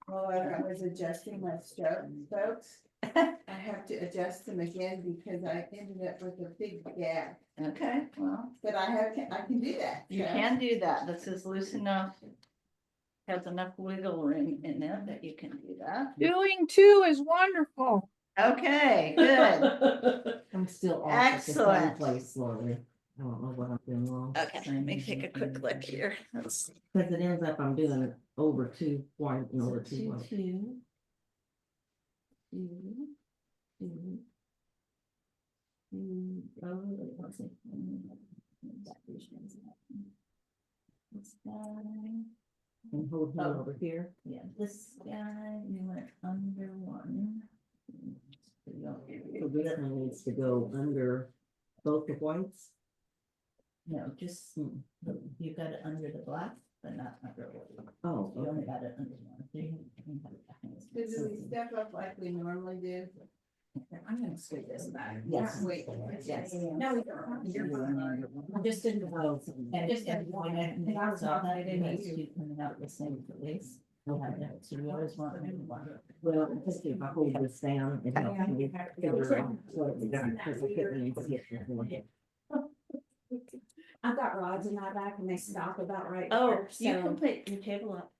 Speaker 3: Well, I was adjusting my spokes. I have to adjust them again because I ended up with a big gap,
Speaker 1: Okay, well,
Speaker 3: but I can do that.
Speaker 1: you
Speaker 3: so.
Speaker 1: can do that. This is loose enough. Has enough wiggle room in it that you can do that.
Speaker 2: Doing 2 is wonderful.
Speaker 1: Okay, good.
Speaker 8: I'm still off at the same
Speaker 1: Excellent.
Speaker 8: place slowly. I don't know what I'm doing wrong.
Speaker 1: Okay, let me take a quick look here. Let's
Speaker 8: Because it ends up I'm doing it over 2 white and over 2 white.
Speaker 1: two. This guy,
Speaker 8: And hold him
Speaker 1: Oh.
Speaker 8: over here.
Speaker 1: yeah, this guy, you went under one.
Speaker 8: So this one needs to go under both the whites.
Speaker 1: No, just, you got it under the black, but not under one.
Speaker 8: Oh,
Speaker 1: You only
Speaker 8: okay.
Speaker 1: got it under one. So you can have it back in this-
Speaker 3: Do we step up like we normally do?
Speaker 4: I'm gonna scoot this back.
Speaker 1: Yes.
Speaker 3: Wait.
Speaker 1: Yes.
Speaker 4: No, you're fine. I just didn't know.
Speaker 1: And
Speaker 4: Just didn't want it.
Speaker 1: and I was all that it is, you coming out the same place. We'll have that, so you always want one.
Speaker 8: Well, just if I hold this down, it helps me figure out what we got, because I couldn't even get it.
Speaker 6: I've got rods in my back and they stop about right
Speaker 1: Oh,
Speaker 6: there,
Speaker 1: you
Speaker 6: so-
Speaker 1: can put your table up.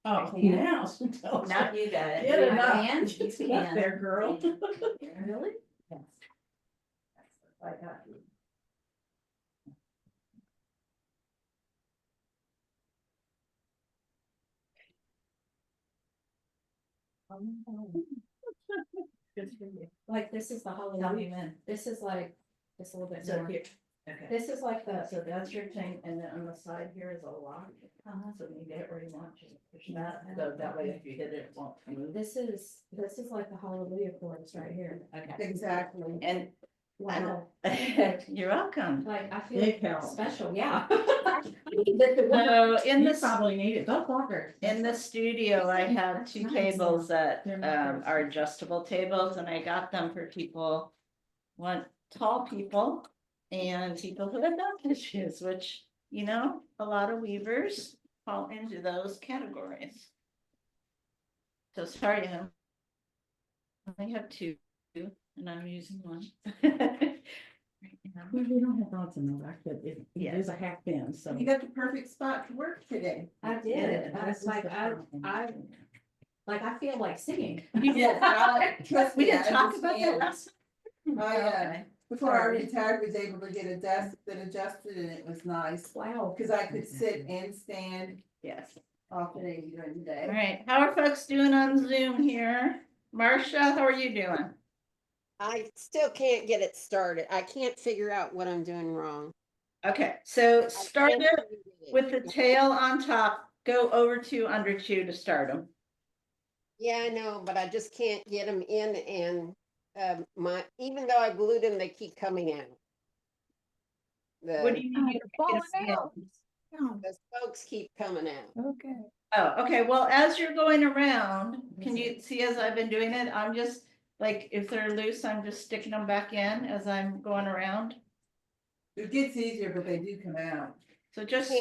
Speaker 10: Oh,
Speaker 6: Yeah.
Speaker 10: now. she tells
Speaker 1: Now
Speaker 10: you.
Speaker 1: you got it.
Speaker 10: Get it
Speaker 1: You
Speaker 10: up.
Speaker 1: can.
Speaker 10: Get
Speaker 1: You
Speaker 10: up
Speaker 1: can.
Speaker 10: there, girl.
Speaker 1: Really? Yes. I got you.
Speaker 10: Good for you.
Speaker 6: Like, this is the
Speaker 1: Tell
Speaker 6: Halloween,
Speaker 1: me when.
Speaker 6: this is like, just a little bit
Speaker 1: So
Speaker 6: more.
Speaker 1: here, okay.
Speaker 6: This is like the,
Speaker 1: So that's your thing, and then on the side here is a lock. So when you get it where you want, just push that, so that way if you hit it, it won't move.
Speaker 6: this is like the Hallelujah chorus right here.
Speaker 1: Okay.
Speaker 3: Exactly.
Speaker 1: And
Speaker 6: Wow,
Speaker 1: you're welcome.
Speaker 6: like, I
Speaker 10: Big
Speaker 6: feel
Speaker 10: help.
Speaker 6: special, yeah.
Speaker 1: So in
Speaker 10: You
Speaker 1: this,
Speaker 10: probably need it. Don't block her.
Speaker 1: in the studio, I have two
Speaker 6: Nice.
Speaker 1: tables that
Speaker 10: They're not
Speaker 1: are adjustable tables, and I got them for people. Want tall people and people who have back issues, which, you know, a lot of weavers fall into those categories. So sorry, I only have two, and I'm using one. Right now.
Speaker 10: We don't have rods in the back, but it
Speaker 1: Yeah.
Speaker 10: is a half bend, so.
Speaker 3: You got the perfect spot to work today.
Speaker 6: I did, I was like, I feel like singing.
Speaker 3: Yes, trust
Speaker 1: We
Speaker 3: me,
Speaker 1: didn't
Speaker 3: I
Speaker 1: talk about that
Speaker 3: understand.
Speaker 1: last.
Speaker 3: I,
Speaker 1: Okay.
Speaker 3: Before I
Speaker 1: Sorry.
Speaker 3: retired, was able to get a desk that adjusted and it was nice,
Speaker 6: Wow.
Speaker 3: cause I could sit and stand
Speaker 1: Yes.
Speaker 3: alternating during the
Speaker 1: All
Speaker 3: day.
Speaker 1: right, how are folks doing on Zoom here? Marcia, how are you doing?
Speaker 5: I still can't get it started. I can't figure out what I'm doing wrong.
Speaker 1: Okay, so
Speaker 5: I
Speaker 1: start
Speaker 5: can't
Speaker 1: it
Speaker 5: find it.
Speaker 1: with the tail on top, go over to under two to start them.
Speaker 5: Yeah, I know, but I just can't get them in and even though I glued them, they keep coming out.
Speaker 1: What do
Speaker 5: The,
Speaker 1: you need?
Speaker 2: Falling out. Oh,
Speaker 5: the spokes keep coming out.
Speaker 2: okay.
Speaker 1: Oh, okay, well, as you're going around, can you see as I've been doing it, I'm just, like, if they're loose, I'm just sticking them back in as I'm going around.
Speaker 3: It gets easier, but they do come out,
Speaker 1: So just,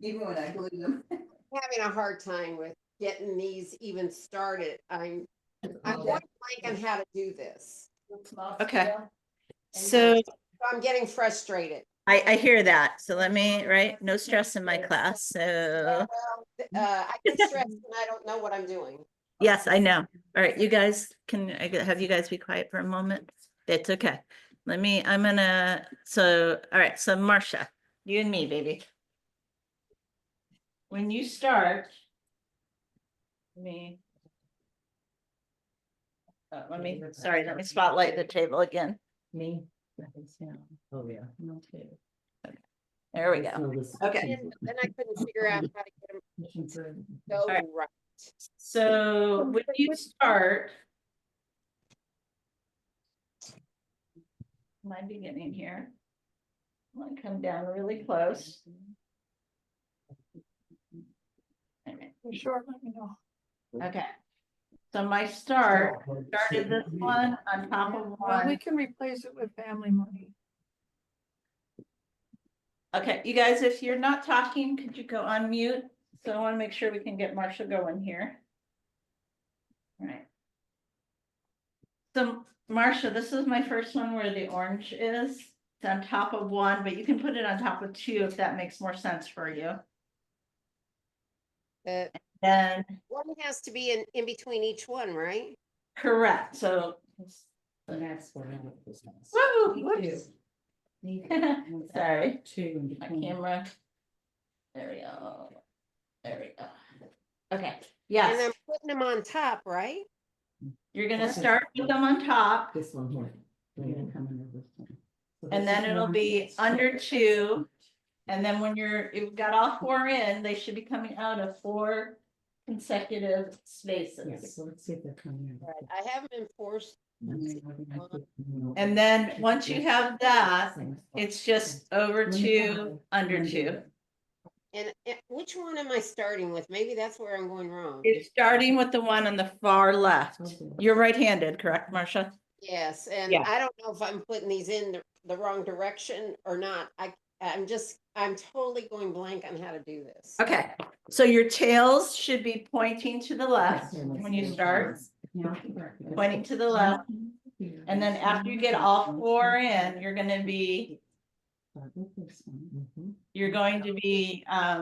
Speaker 3: even when I glue them.
Speaker 5: Having a hard time with getting these even started. I'm going blank on how to do this.
Speaker 1: okay. So
Speaker 5: I'm getting frustrated.
Speaker 1: I hear that, so let me, right, no stress in my class, so.
Speaker 5: I get stressed and I don't know what I'm doing.
Speaker 1: Yes, I know. All right, you guys, can I have you guys be quiet for a moment? It's okay. I'm gonna, so, all right, so Marcia, you and me, baby. When you start. Let me, sorry, let me spotlight the table again.
Speaker 8: Me? Oh, yeah.
Speaker 1: There we go.
Speaker 8: So this-
Speaker 1: Okay.
Speaker 5: And then I couldn't figure out how to get them to go
Speaker 1: right.
Speaker 5: right.
Speaker 1: So when you start. My beginning here. I'm gonna come down really close.
Speaker 2: Sure, let me know.
Speaker 1: Okay. So my started this one on top of
Speaker 2: Well, we
Speaker 1: one.
Speaker 2: can replace it with family money.
Speaker 1: Okay, you guys, if you're not talking, could you go on mute? So I want to make sure we can get Marcia going here. All right. So Marcia, this is my first one where the orange is. It's on top of one, but you can put it on top of two if that makes more sense for you. Then,
Speaker 5: One has to be in between each one, right?
Speaker 1: correct, so.
Speaker 8: And that's what I have this house.
Speaker 1: Woo, whoops. Sorry,
Speaker 10: Two in
Speaker 1: my
Speaker 10: between.
Speaker 1: camera. There we go. There we go. Okay,
Speaker 5: And
Speaker 1: yes,
Speaker 5: I'm putting them on top, right?
Speaker 1: You're gonna start with them on top,
Speaker 8: This one here.
Speaker 1: and then it'll be under 2. And then when you've got all 4 in, they should be coming out of 4 consecutive spaces.
Speaker 10: So let's see if they're coming in.
Speaker 5: Right, I haven't enforced,
Speaker 1: And then once you have that, it's just over 2, under 2.
Speaker 5: and which one am I starting with? Maybe that's where I'm going wrong.
Speaker 1: It's starting with the one on the far left. You're right-handed, correct, Marcia?
Speaker 5: Yes, and
Speaker 1: Yeah.
Speaker 5: I don't know if I'm putting these in the wrong direction or not. I'm totally going blank on how to do this.
Speaker 1: Okay, so your tails should be pointing to the left when you start, pointing to the left. And then after you get all 4 in, you're gonna be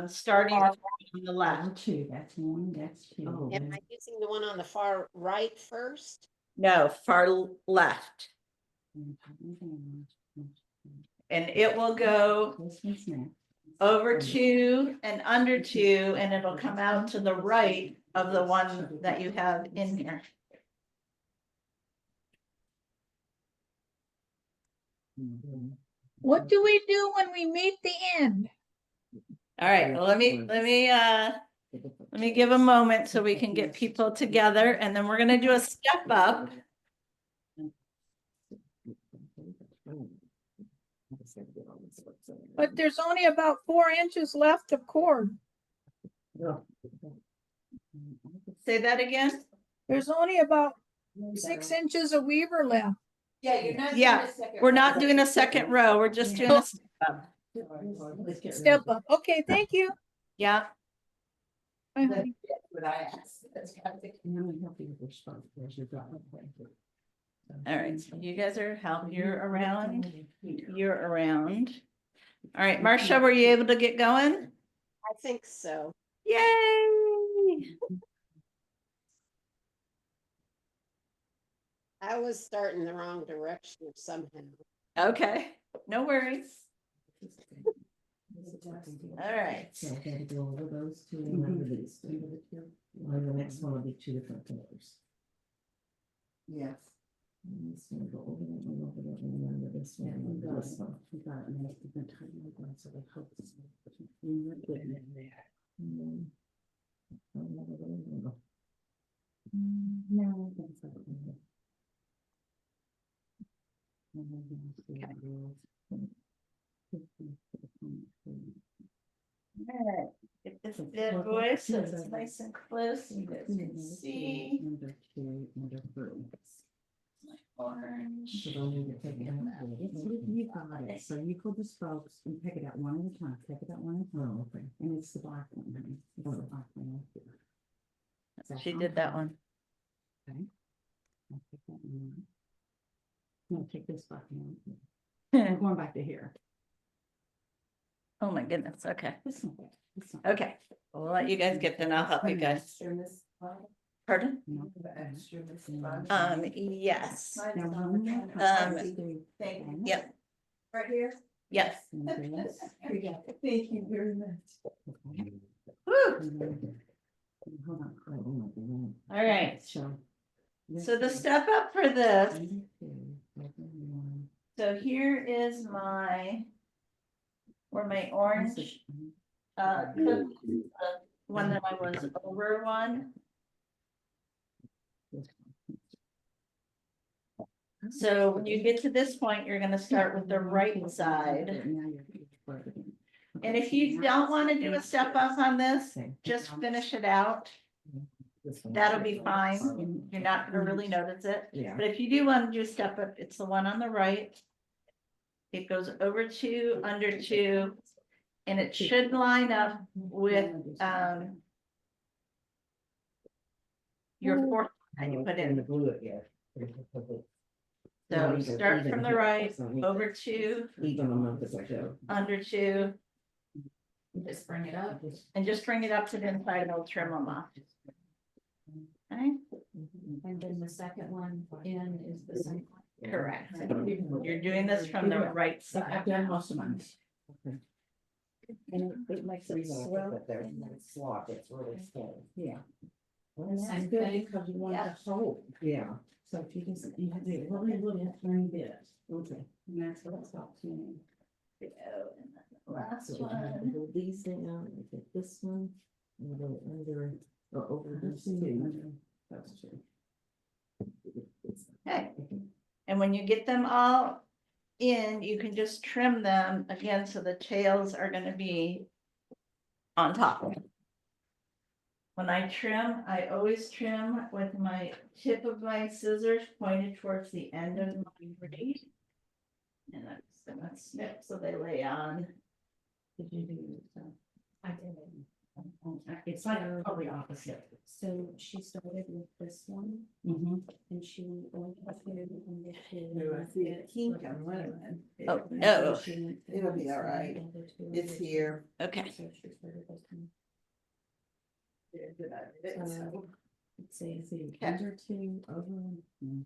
Speaker 1: starting on the left.
Speaker 10: Two, that's one, that's two.
Speaker 5: Am I using the one on the far right first?
Speaker 1: No, far left. And it will go
Speaker 10: This one's next.
Speaker 1: over 2 and under 2, and it'll come out to the right of the one that you have in here.
Speaker 2: What do we do when we meet the end?
Speaker 1: All right, well, let me give a moment so we can get people together, and then we're gonna do a step up.
Speaker 2: But there's only about 4 inches left of cord.
Speaker 1: Say that again?
Speaker 2: There's only about 6 inches of weaver left.
Speaker 3: Yeah, you're not.
Speaker 1: Yeah, we're not doing a second row, we're just doing a step up.
Speaker 2: Step up. Okay, thank you.
Speaker 1: Yeah,
Speaker 3: That's what I asked. That's what I think.
Speaker 10: And then we help you with your spot, there's your drop.
Speaker 1: all right, so you guys are you're around, you're around. All right, Marcia, were you able to get going?
Speaker 5: I think so.
Speaker 1: Yay!
Speaker 5: I was starting the wrong direction somehow.
Speaker 1: Okay, no worries. All right.
Speaker 8: So I gotta go over those two and over these two. And the next one will be 2 different colors.
Speaker 3: Yes.
Speaker 8: And this one will go over that one, over that one, and over this one, and over this one.
Speaker 10: We got it, and that's the time we're going, so they hope it's.
Speaker 8: And then-
Speaker 10: No. that's not good. And then we'll see how it goes.
Speaker 1: All right, get this dead voice so it's nice and close, you guys can see.
Speaker 10: Number 2, number 3.
Speaker 1: Orange.
Speaker 8: So they'll need to take it out.
Speaker 10: You got it, so you pull the spokes and pick it out one at a time, pick it out one at a time.
Speaker 8: Oh, okay.
Speaker 10: And it's the black one, honey. It's the black one.
Speaker 1: She did that one.
Speaker 10: Okay. I'll take that one. No, take this back one. We're going back to here.
Speaker 1: Oh my goodness, okay,
Speaker 10: This one. This one.
Speaker 1: okay, we'll let you guys get, then I'll help you guys.
Speaker 3: Extremist fun.
Speaker 1: Pardon?
Speaker 10: No.
Speaker 3: The extremist fun.
Speaker 1: Yes,
Speaker 10: Now, one more.
Speaker 3: Thank you.
Speaker 1: yep,
Speaker 3: Right here?
Speaker 1: yes.
Speaker 10: And this.
Speaker 3: Thank you very much.
Speaker 10: Okay.
Speaker 1: Woo!
Speaker 10: And then- Hold on. Oh, oh, oh, oh.
Speaker 1: All right,
Speaker 10: So.
Speaker 1: so the step up for this,
Speaker 10: Number 2, number 1.
Speaker 1: so here is where my orange, cooked, one that I was over one. So when you get to this point, you're gonna start with the right side. And if you don't wanna do a step up on this, just finish it out.
Speaker 8: This one.
Speaker 1: That'll be fine. You're not gonna really notice it.
Speaker 8: Yeah.
Speaker 1: But if you do want to do a step up, it's the one on the right. It goes over 2, under 2, and it should line up with your fourth that you put
Speaker 8: In the
Speaker 1: in.
Speaker 8: blue it yet.
Speaker 1: So start from the right, over 2,
Speaker 8: Even among the second.
Speaker 1: under 2,
Speaker 4: Just bring it up.
Speaker 1: and just bring it up to the inside and we'll trim them off. Okay,
Speaker 4: And then the second one in is the same one.
Speaker 1: correct. You're doing this from the right
Speaker 10: So I've
Speaker 1: side.
Speaker 10: done most of mine.
Speaker 1: And it makes it swell.
Speaker 8: But there's no slot, it's really slow.
Speaker 10: Yeah.
Speaker 8: Well,
Speaker 10: And
Speaker 8: that's
Speaker 10: that's
Speaker 4: Same
Speaker 10: good
Speaker 4: thing.
Speaker 10: because you want
Speaker 1: Yeah.
Speaker 10: to hold.
Speaker 8: Yeah,
Speaker 10: So if you just, you have to really little tiny bit.
Speaker 8: okay.
Speaker 10: And that's what it stops me.
Speaker 1: And then the last
Speaker 8: So we have to
Speaker 1: one.
Speaker 8: hold these down, and take this one, and go under, or over these two.
Speaker 10: That's true.
Speaker 1: Okay. And when you get them all in, you can just trim them again, so the tails are gonna be on top. When I trim, I always trim with my tip of my scissors pointed towards the end of my blade. And I'm just gonna snip so they lay on.
Speaker 10: Did you do so?
Speaker 4: I did.
Speaker 10: It's like probably opposite.
Speaker 4: So she started with this one
Speaker 10: Mm-hmm.
Speaker 4: and she went over to and this
Speaker 3: I see a kink on one of them.
Speaker 1: Oh.
Speaker 3: It'll be all right. It's here.
Speaker 1: Okay.
Speaker 4: So she started this one.
Speaker 3: So,
Speaker 4: So
Speaker 10: Let's see,
Speaker 1: Okay.
Speaker 10: under two, over. one.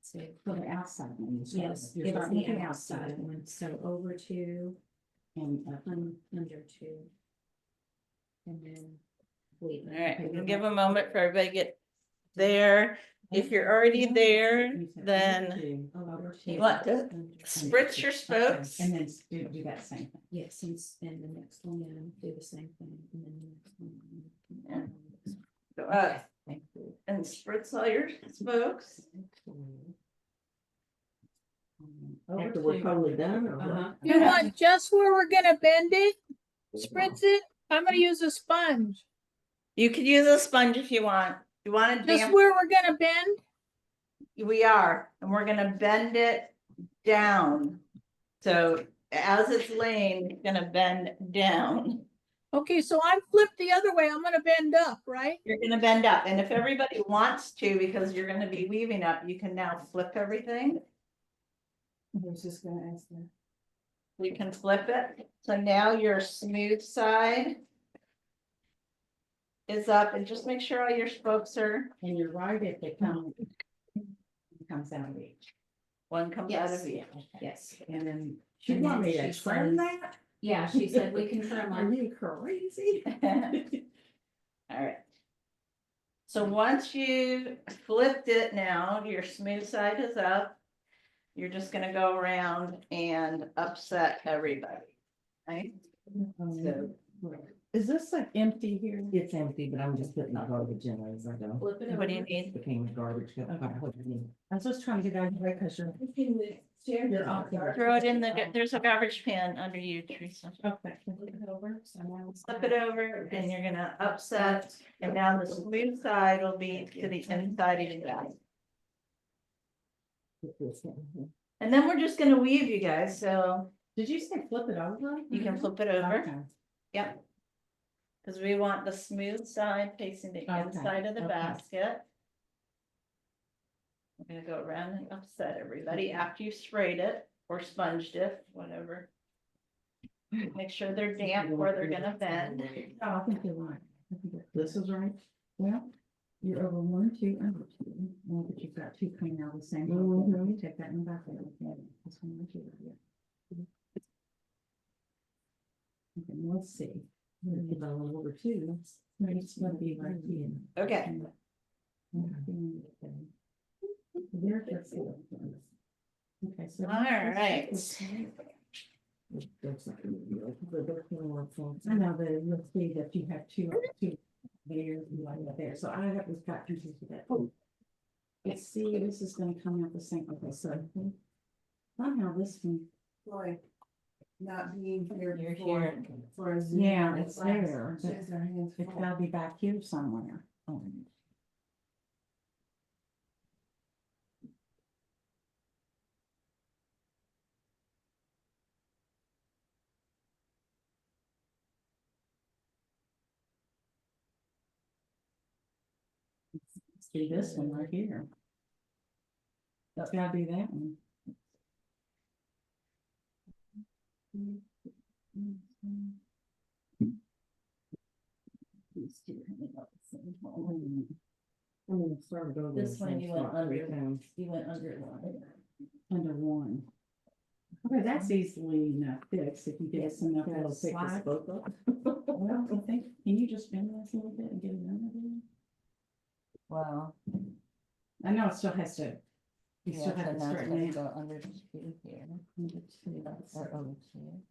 Speaker 4: so
Speaker 10: For the outside one. you start
Speaker 4: yes,
Speaker 10: with. You're
Speaker 4: it's
Speaker 10: starting with
Speaker 4: the outside one. So over two,
Speaker 10: And up.
Speaker 4: under two. And then wait.
Speaker 1: All right, we'll give a moment for everybody to get there. If you're already there, then
Speaker 10: Over
Speaker 1: you
Speaker 10: two.
Speaker 1: want to
Speaker 4: under two.
Speaker 1: spritz your spokes.
Speaker 10: And then do that same thing.
Speaker 4: Yes, and the next one, in, do the same thing, and then the next one. in.
Speaker 1: Go up
Speaker 10: Thank you.
Speaker 1: and spritz all your spokes.
Speaker 8: After we're totally done, or
Speaker 10: Uh-huh.
Speaker 8: what?
Speaker 2: You want just where we're gonna bend it? Spritz it? I'm gonna use a sponge.
Speaker 1: You could use a sponge if you want. You want to
Speaker 2: Just
Speaker 1: damp,
Speaker 2: where we're gonna bend?
Speaker 1: we are, and we're gonna bend it down. So as it's laying, it's gonna bend down.
Speaker 2: Okay, so I'm flipped the other way. I'm gonna bend up, right?
Speaker 1: You're gonna bend up, and if everybody wants to, because you're gonna be weaving up, you can now flip everything.
Speaker 3: I was just gonna ask them.
Speaker 1: You can flip it, so now your smooth side is up, and just make sure all your spokes are,
Speaker 10: And you're right, if they come, it comes out of each.
Speaker 1: one comes out
Speaker 4: Yes.
Speaker 1: of each.
Speaker 4: Yes.
Speaker 10: And then you
Speaker 4: And
Speaker 10: want
Speaker 4: then
Speaker 10: me to
Speaker 4: she
Speaker 10: trim
Speaker 4: says-
Speaker 10: that?
Speaker 4: Yeah, she said we can trim
Speaker 10: Are
Speaker 4: them.
Speaker 10: you crazy?
Speaker 1: All right. So once you've flipped it now, your smooth side is up. You're just gonna go around and upset everybody. Right? So
Speaker 10: Is this like empty here?
Speaker 8: It's empty, but I'm just putting the garbage in as I go.
Speaker 1: what do you need?
Speaker 8: Became garbage.
Speaker 10: I was just trying to get out of the way because you're off.
Speaker 1: Throw it in the, there's a garbage pan under you, Teresa.
Speaker 10: Okay.
Speaker 1: Flip it over and you're gonna upset, and now the smooth side will be to the inside of your bag. And then we're just gonna weave, you guys, so
Speaker 10: Did you say flip it over?
Speaker 1: you can flip it over.
Speaker 10: Okay.
Speaker 1: Yep. Cause we want the smooth side facing the
Speaker 10: Okay,
Speaker 1: inside of the
Speaker 10: okay.
Speaker 1: basket. We're gonna go around and upset everybody after you sprayed it or sponged it, whatever. Make sure they're damp where they're gonna bend.
Speaker 10: Oh, I think you're right. I think this is right. Well, you're over one, two, under two. Well, but you've got two coming out the same. Let me take that one back there. Okay, this one right here, yeah. Okay, let's see. We're gonna get that one over two. It's gonna be right here.
Speaker 1: Okay,
Speaker 10: There, that's it. Okay, so.
Speaker 1: all right.
Speaker 10: I know, but you'll see that you have two layers like there, so I was got confused with that. Oh. Let's see, this is gonna come out the same, okay, so. Somehow this one,
Speaker 3: Boy, not being here
Speaker 1: You're
Speaker 3: before
Speaker 1: here.
Speaker 3: for a Zoom.
Speaker 10: yeah, it's there,
Speaker 3: She
Speaker 10: but
Speaker 3: has her hands
Speaker 10: it's
Speaker 3: full.
Speaker 10: gotta be back here somewhere. Let's do this one right here. That's gotta be that one.
Speaker 1: This one you went under, you went under one.
Speaker 10: Under one. Okay, that's easily enough fixed if you give us enough.
Speaker 8: Can I
Speaker 10: little
Speaker 8: pick this
Speaker 10: slack.
Speaker 8: both up?
Speaker 10: Well, I think, can you just bend this a little bit and get it under there?
Speaker 1: Well.
Speaker 10: I know it still has to. You
Speaker 1: Yeah,
Speaker 10: still have
Speaker 1: so
Speaker 10: to
Speaker 1: now it's
Speaker 10: start
Speaker 1: gonna
Speaker 10: now.
Speaker 1: go under two here, or over two.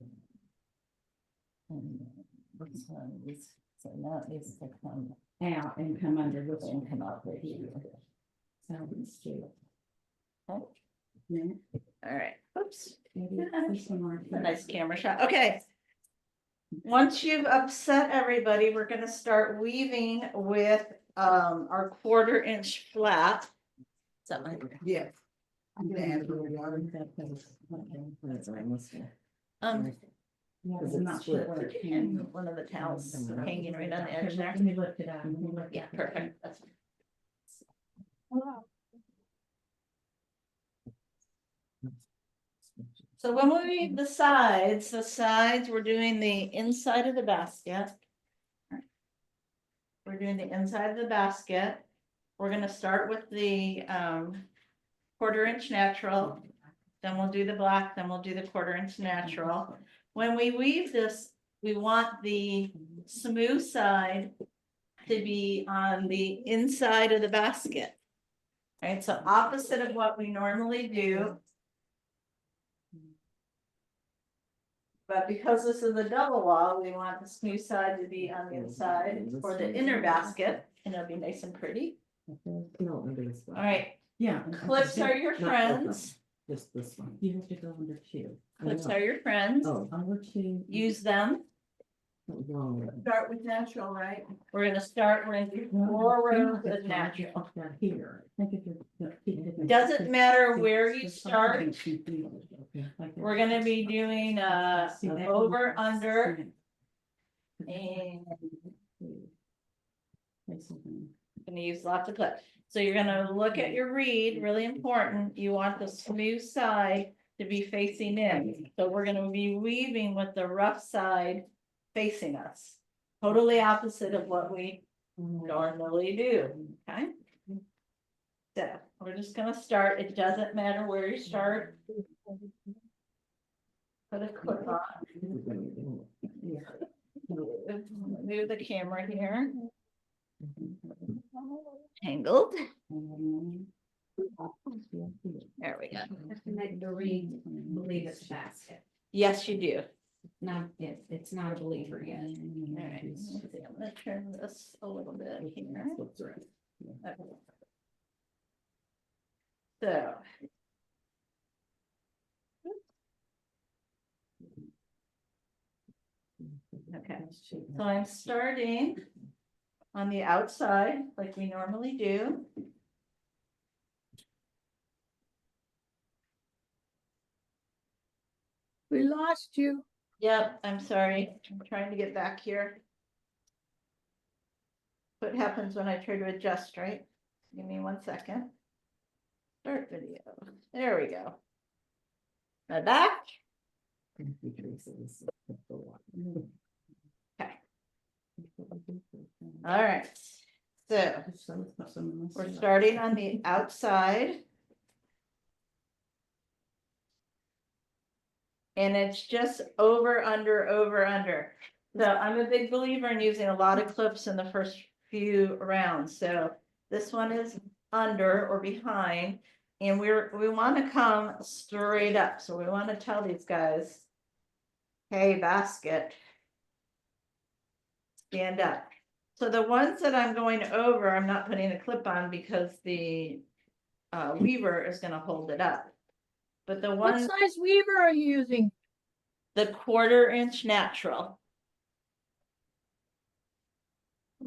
Speaker 1: And this one is, so now it needs to come
Speaker 10: Out and come under this
Speaker 1: and
Speaker 10: one.
Speaker 1: come out right here.
Speaker 10: Sounds good.
Speaker 1: Okay.
Speaker 10: Yeah,
Speaker 1: All right, oops,
Speaker 10: maybe this one right
Speaker 1: a
Speaker 10: here.
Speaker 1: nice camera shot, okay. Once you've upset everybody, we're gonna start weaving with our 1/4 inch flat. Is that mine?
Speaker 3: Yes. I'm gonna add a little water.
Speaker 8: That's what I must have.
Speaker 10: Yeah,
Speaker 8: Is
Speaker 10: I'm
Speaker 8: it
Speaker 10: not sure
Speaker 8: split?
Speaker 10: where it
Speaker 1: And
Speaker 10: came.
Speaker 1: one of the towels hanging right on the edge there.
Speaker 10: Let me lift it out. Let me lift it
Speaker 1: Yeah,
Speaker 10: out.
Speaker 1: perfect, that's fine.
Speaker 2: Wow.
Speaker 1: So when we weave the sides, we're doing the inside of the basket. We're doing the inside of the basket. We're gonna start with the 1/4 inch natural. Then we'll do the black, then we'll do the 1/4 inch natural. When we weave this, we want the smooth side to be on the inside of the basket. Right, so opposite of what we normally do. But because this is a double wall, we want the smooth side to be on the inside for the inner basket, and it'll be nice and pretty.
Speaker 8: No, under this one.
Speaker 1: All right,
Speaker 10: Yeah.
Speaker 1: clips are your
Speaker 8: Not both of
Speaker 1: friends.
Speaker 8: Just this one.
Speaker 10: You have to go under two.
Speaker 1: Clips are your friends.
Speaker 8: Oh,
Speaker 10: Under two.
Speaker 1: Use them.
Speaker 8: what was wrong with it?
Speaker 3: Start with natural, right?
Speaker 1: We're gonna do 4 rows of natural.
Speaker 10: Down here. Think if you're.
Speaker 1: Doesn't matter where you start. We're gonna be doing over, under, and gonna use lots of clips. So you're gonna look at your reed, really important. You want the smooth side to be facing in. So we're gonna be weaving with the rough side facing us. Totally opposite of what we normally do, okay? So we're just gonna start. It doesn't matter where you start. Put a clip on. Move the camera here. Angled. There we go.
Speaker 6: Have to make the reed believe it's a basket.
Speaker 1: Yes, you do.
Speaker 6: Not, it's not a believer yet.
Speaker 1: All right, let's see, I'm gonna turn this a little bit here. Okay. So. Okay, so I'm starting on the outside like we normally do.
Speaker 2: We lost you.
Speaker 1: Yep, I'm sorry, I'm trying to get back here. What happens when I try to adjust, right? Give me 1 second. Start video, there we go. Now back. Okay. All right, so we're starting on the outside. And it's just over, under, over, under. So I'm a big believer in using a lot of clips in the first few rounds. So this one is under or behind. And we want to come straight up. So we want to tell these guys, hey, basket, stand up. So the ones that I'm going over, I'm not putting a clip on because the weaver is going to hold it up. But the
Speaker 2: What
Speaker 1: one,
Speaker 2: size weaver are you using?
Speaker 1: the 1/4 inch natural.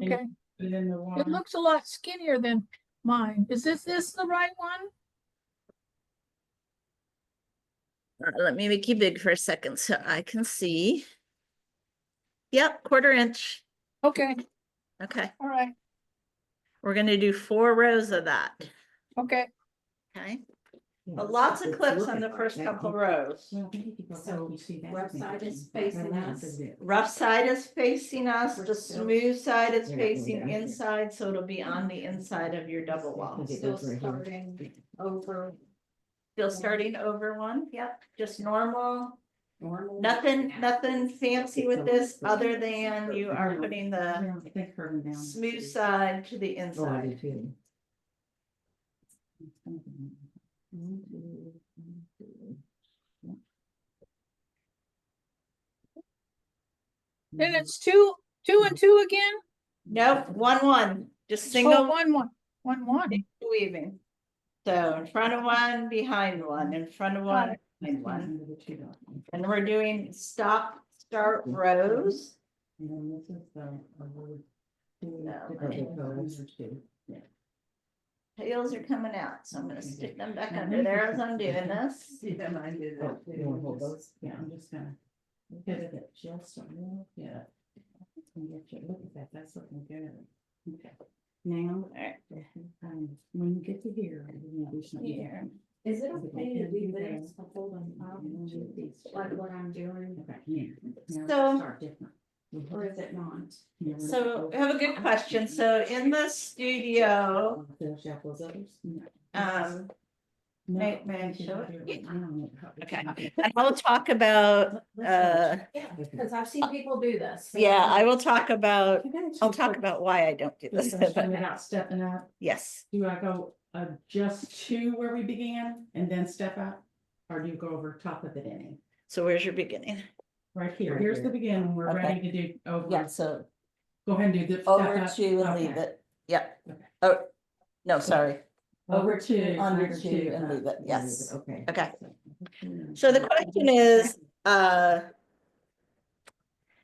Speaker 2: Okay,
Speaker 10: In the
Speaker 2: it
Speaker 10: water.
Speaker 2: looks a lot skinnier than mine. Is this the right one?
Speaker 1: Let me make you big for a second so I can see. Yep, 1/4 inch.
Speaker 2: Okay,
Speaker 1: Okay,
Speaker 2: all right,
Speaker 1: we're gonna do 4 rows of that.
Speaker 2: okay.
Speaker 1: Okay, lots of clips on the first couple rows.
Speaker 10: Well, I think if you go
Speaker 6: So,
Speaker 10: back, you see that.
Speaker 6: rough side is facing us.
Speaker 1: Rough side is facing us, the smooth side is
Speaker 8: You're not gonna
Speaker 1: facing
Speaker 8: get it.
Speaker 1: inside, so it'll be on the inside of your double wall.
Speaker 8: Okay,
Speaker 6: Still
Speaker 8: that's right here.
Speaker 6: starting over.
Speaker 1: Still starting over one, yep, just normal. Nothing fancy with this, other than you are putting the smooth side to the
Speaker 8: Oh, I do
Speaker 1: inside.
Speaker 8: too.
Speaker 2: And it's two and two again?
Speaker 1: Nope, one, just
Speaker 2: Oh,
Speaker 1: single
Speaker 2: one.
Speaker 1: weaving. So in front of one, behind one, in front of one, behind one. And we're doing start rows. Tails are coming out, so I'm gonna stick them back under there as I'm doing this.
Speaker 3: Yeah, mine did
Speaker 8: Oh,
Speaker 3: that
Speaker 8: you wanna hold
Speaker 3: too.
Speaker 8: those?
Speaker 10: Yeah, I'm just gonna. Look at it just a little bit. And get you, look at that, that's looking good. Okay. Now, when you get to here, we're gonna do something
Speaker 1: Here.
Speaker 10: different.
Speaker 6: Is it okay to do
Speaker 10: Okay.
Speaker 6: this? I'll hold them up, like what I'm doing,
Speaker 10: Okay, here. Now
Speaker 1: So-
Speaker 10: start different.
Speaker 6: or is it not?
Speaker 10: Here, we're
Speaker 1: So
Speaker 10: gonna-
Speaker 1: I have a good question. So in the studio,
Speaker 8: Finish out those others?
Speaker 1: um,
Speaker 10: No,
Speaker 1: may I
Speaker 10: you can
Speaker 1: show
Speaker 10: do
Speaker 1: it?
Speaker 10: now.
Speaker 1: okay, and I'll talk about,
Speaker 6: Yeah, because I've seen people do this.
Speaker 1: yeah, I will talk about,
Speaker 10: You guys
Speaker 1: I'll
Speaker 10: just
Speaker 1: talk
Speaker 10: put
Speaker 1: about why I don't do
Speaker 10: this
Speaker 1: this.
Speaker 10: section
Speaker 1: but
Speaker 10: without stepping up.
Speaker 1: Yes,
Speaker 10: Do I go just to where we began and then step out? Or do you go over top of it any?
Speaker 1: so where's your beginning?
Speaker 10: Right here,
Speaker 8: Right
Speaker 10: here's
Speaker 8: here.
Speaker 10: the beginning, we're
Speaker 1: Okay.
Speaker 10: ready to do over.
Speaker 1: Yeah, so
Speaker 10: Go ahead and do the. step
Speaker 1: over
Speaker 10: up.
Speaker 1: two and leave
Speaker 10: Okay.
Speaker 1: it. Yep.
Speaker 10: Okay.
Speaker 1: Oh, no, sorry.
Speaker 10: Over two.
Speaker 1: Under two and leave it. Yes.
Speaker 8: Okay.
Speaker 1: Okay. So the question is,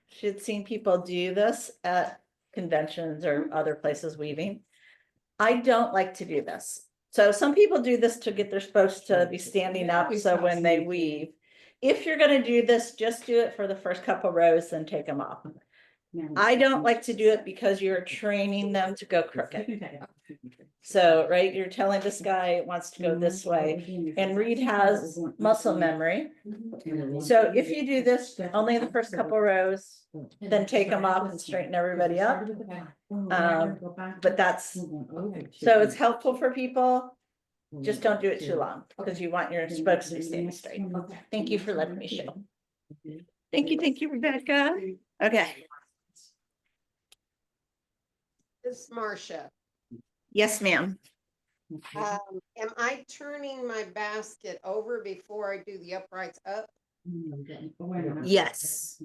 Speaker 1: should seen people do this at conventions or other places weaving? I don't like to do this. So some people do this to get, they're supposed to be standing up, so when they weave. If you're gonna do this, just do it for the first couple rows, then take them off. I don't like to do it because you're training them to go crooked. So, right, you're telling this guy it wants to go this way, and Reed has muscle memory. So if you do this only in the first couple rows, then take them off and straighten everybody up. But that's, so it's helpful for people, just don't do it too long, because you want your spokes to be standing straight. Thank you for letting me show. Thank you, Rebecca. Okay,
Speaker 5: This is Marcia.
Speaker 1: yes, ma'am.
Speaker 5: Am I turning my basket over before I do the uprights up?
Speaker 1: Yes,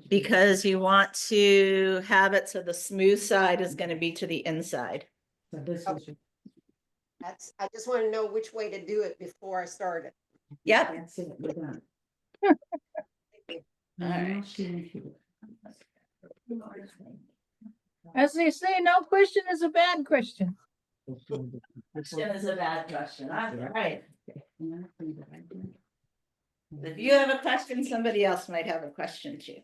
Speaker 1: because you want to have it so the smooth side is gonna be to the inside.
Speaker 10: So this is.
Speaker 5: I just want to know which way to do it before I start it.
Speaker 1: Yep.
Speaker 10: That's it, we're done.
Speaker 1: All right.
Speaker 2: As they say, no question is a bad question.
Speaker 1: Question is a bad question, all right. If you have a question, somebody else might have a question too.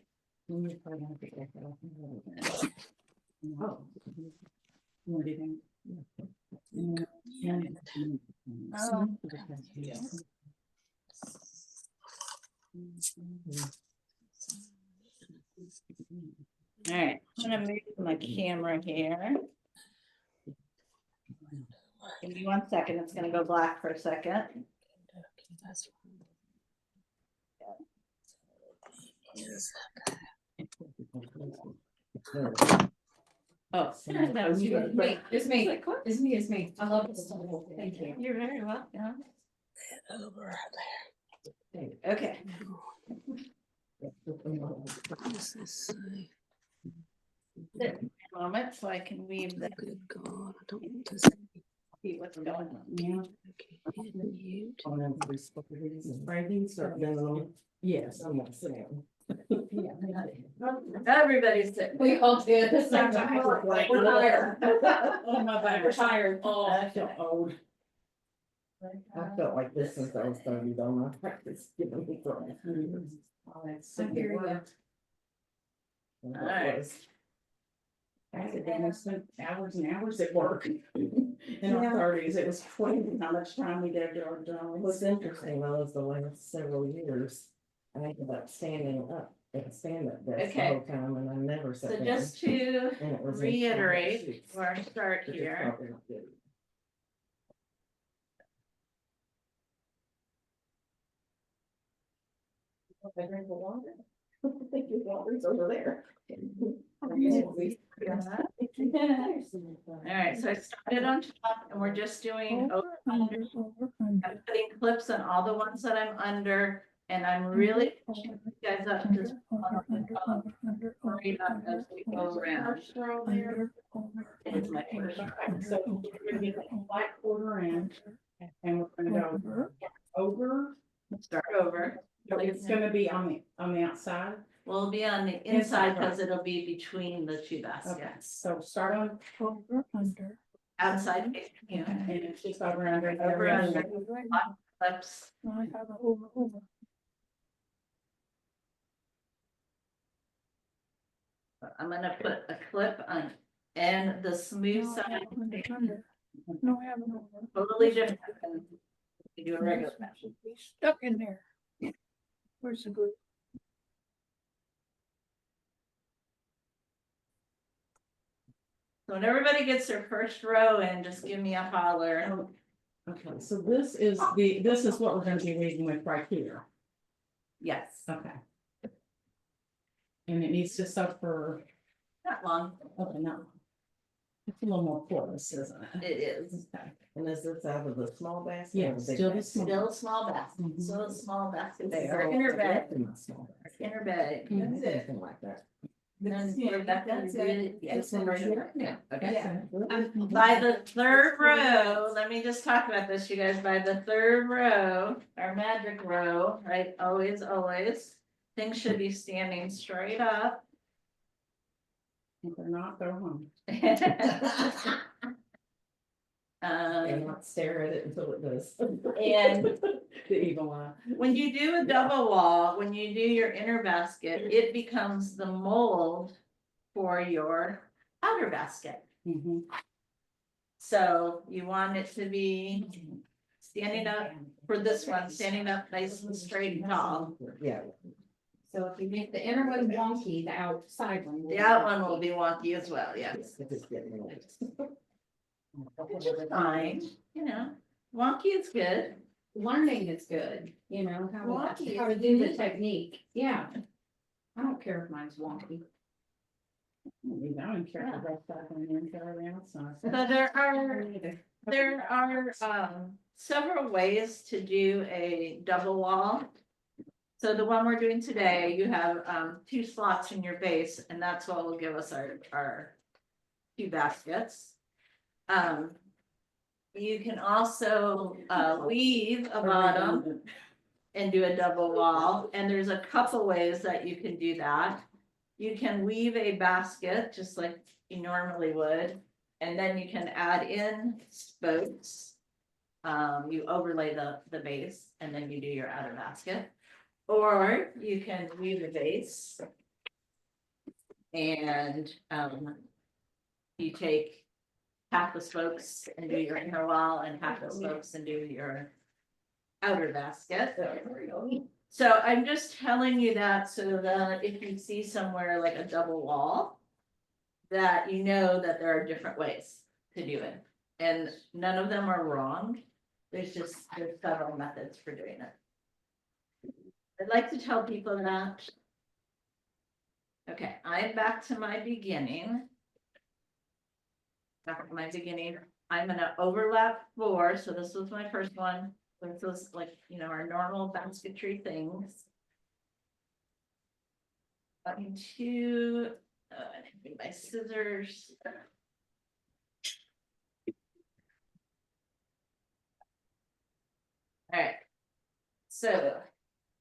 Speaker 1: All right, I'm gonna move my camera here. Give me 1 second, it's gonna go black for a second. Oh, that was you.
Speaker 6: Wait, it's me, it's me, I love this. Thank you.
Speaker 1: You're very welcome. Okay. Moment, so I can weave the. See what's going on.
Speaker 10: Yes.
Speaker 8: I'm not saying.
Speaker 1: Everybody's sick.
Speaker 6: We all did.
Speaker 1: We're tired.
Speaker 10: Oh, my back.
Speaker 6: We're tired.
Speaker 10: Oh, I feel old.
Speaker 8: I felt like this since I was 30, though, my practice giving me from.
Speaker 6: I hear you.
Speaker 1: Alright.
Speaker 10: I spent hours and hours at work. In our thirties, it was crazy how much time we did to our drawings.
Speaker 8: What's interesting though is the last several years, I ended up standing up at stand-up desk the
Speaker 1: Okay.
Speaker 8: whole time and I never sat
Speaker 1: So
Speaker 8: down.
Speaker 1: just to
Speaker 8: And it was in
Speaker 1: reiterate
Speaker 8: front
Speaker 1: where I start
Speaker 8: of the
Speaker 1: here.
Speaker 8: probably not good.
Speaker 10: I drink the water. I think your water's over there.
Speaker 1: All right, so I started on top and we're just doing over, under. I'm putting clips on all the ones that I'm under, and I'm really pushing you guys up to hurry up as we go around. It's my first try.
Speaker 10: So we're gonna get a flat quarter inch and we're gonna go over.
Speaker 1: Start over.
Speaker 10: It's gonna be on the outside.
Speaker 1: We'll be on the inside because it'll be between the two
Speaker 10: Okay,
Speaker 1: baskets.
Speaker 10: so start on.
Speaker 2: Over, under.
Speaker 1: Outside, you
Speaker 10: And
Speaker 1: know,
Speaker 10: it's just over under.
Speaker 1: over, under, clips.
Speaker 2: I have a over.
Speaker 1: I'm gonna put a clip on, and the smooth
Speaker 2: No, I
Speaker 1: side,
Speaker 2: have under. No, I have an over.
Speaker 1: totally different than you do a regular.
Speaker 2: This one should be stuck in there. Where's the glue?
Speaker 1: So when everybody gets their first row in, just give me a holler.
Speaker 10: Okay, so this is what we're gonna be reading with right here.
Speaker 1: Yes,
Speaker 10: Okay. And it needs to suffer,
Speaker 1: not long,
Speaker 10: okay, no. It's a little more porous, isn't it?
Speaker 1: it is.
Speaker 10: Okay.
Speaker 8: And is this out of the small basket?
Speaker 10: Yeah,
Speaker 8: or the big
Speaker 10: still the
Speaker 8: basket?
Speaker 10: small.
Speaker 1: Still a small basket,
Speaker 10: Mhm.
Speaker 1: still a small basket, they
Speaker 8: So
Speaker 1: are inner bag,
Speaker 8: that's not small basket.
Speaker 1: inner bag.
Speaker 10: Mhm.
Speaker 8: Anything like that.
Speaker 1: Then
Speaker 3: Yeah,
Speaker 1: Rebecca,
Speaker 3: that's
Speaker 1: you
Speaker 3: it.
Speaker 1: read it? Yes,
Speaker 3: That's
Speaker 1: right
Speaker 3: it.
Speaker 1: here. Yeah, okay.
Speaker 3: Yeah.
Speaker 1: By the third row, let me just talk about this, you guys, by the third row, our magic row, right, always, things should be standing straight up.
Speaker 10: If they're not, go home.
Speaker 8: And
Speaker 1: Um,
Speaker 8: not stare at it until it does.
Speaker 1: and
Speaker 10: The evil eye.
Speaker 1: when you do a double wall, when you do your inner basket, it becomes the mold for your outer basket.
Speaker 10: Mhm.
Speaker 1: So you want it to be standing up, for this one, standing up nice and straight and tall.
Speaker 8: Yeah.
Speaker 6: So if you make the inner one wonky, the outside one.
Speaker 1: The out one will be wonky as well, yes.
Speaker 8: If it's getting late.
Speaker 1: Which is fine, you know, wonky is good.
Speaker 6: Learning is good, you know,
Speaker 1: Wonky
Speaker 6: how to
Speaker 1: is
Speaker 6: do the
Speaker 1: good.
Speaker 6: technique, yeah. I don't care if mine's wonky.
Speaker 10: You know, I'm careful about that on the inside or the outside.
Speaker 1: So there are several ways to do a double wall. So the one we're doing today, you have 2 slots in your base, and that's what will give us our 2 baskets. You can also weave a bottom and do a double wall, and there's a couple ways that you can do that. You can weave a basket just like you normally would, and then you can add in spokes. You overlay the base and then you do your outer basket. Or you can weave a base. And you take half the spokes and do your inner wall and half the spokes and do your outer basket. So I'm just telling you that so that if you see somewhere like a double wall, that you know that there are different ways to do it. And none of them are wrong. There's several methods for doing it. I'd like to tell people that. Okay, I'm back to my beginning. Back to my beginning, I'm gonna overlap 4, so this was my first one. This was like, you know, our normal basketry things. 1, 2, I need my scissors. All right, so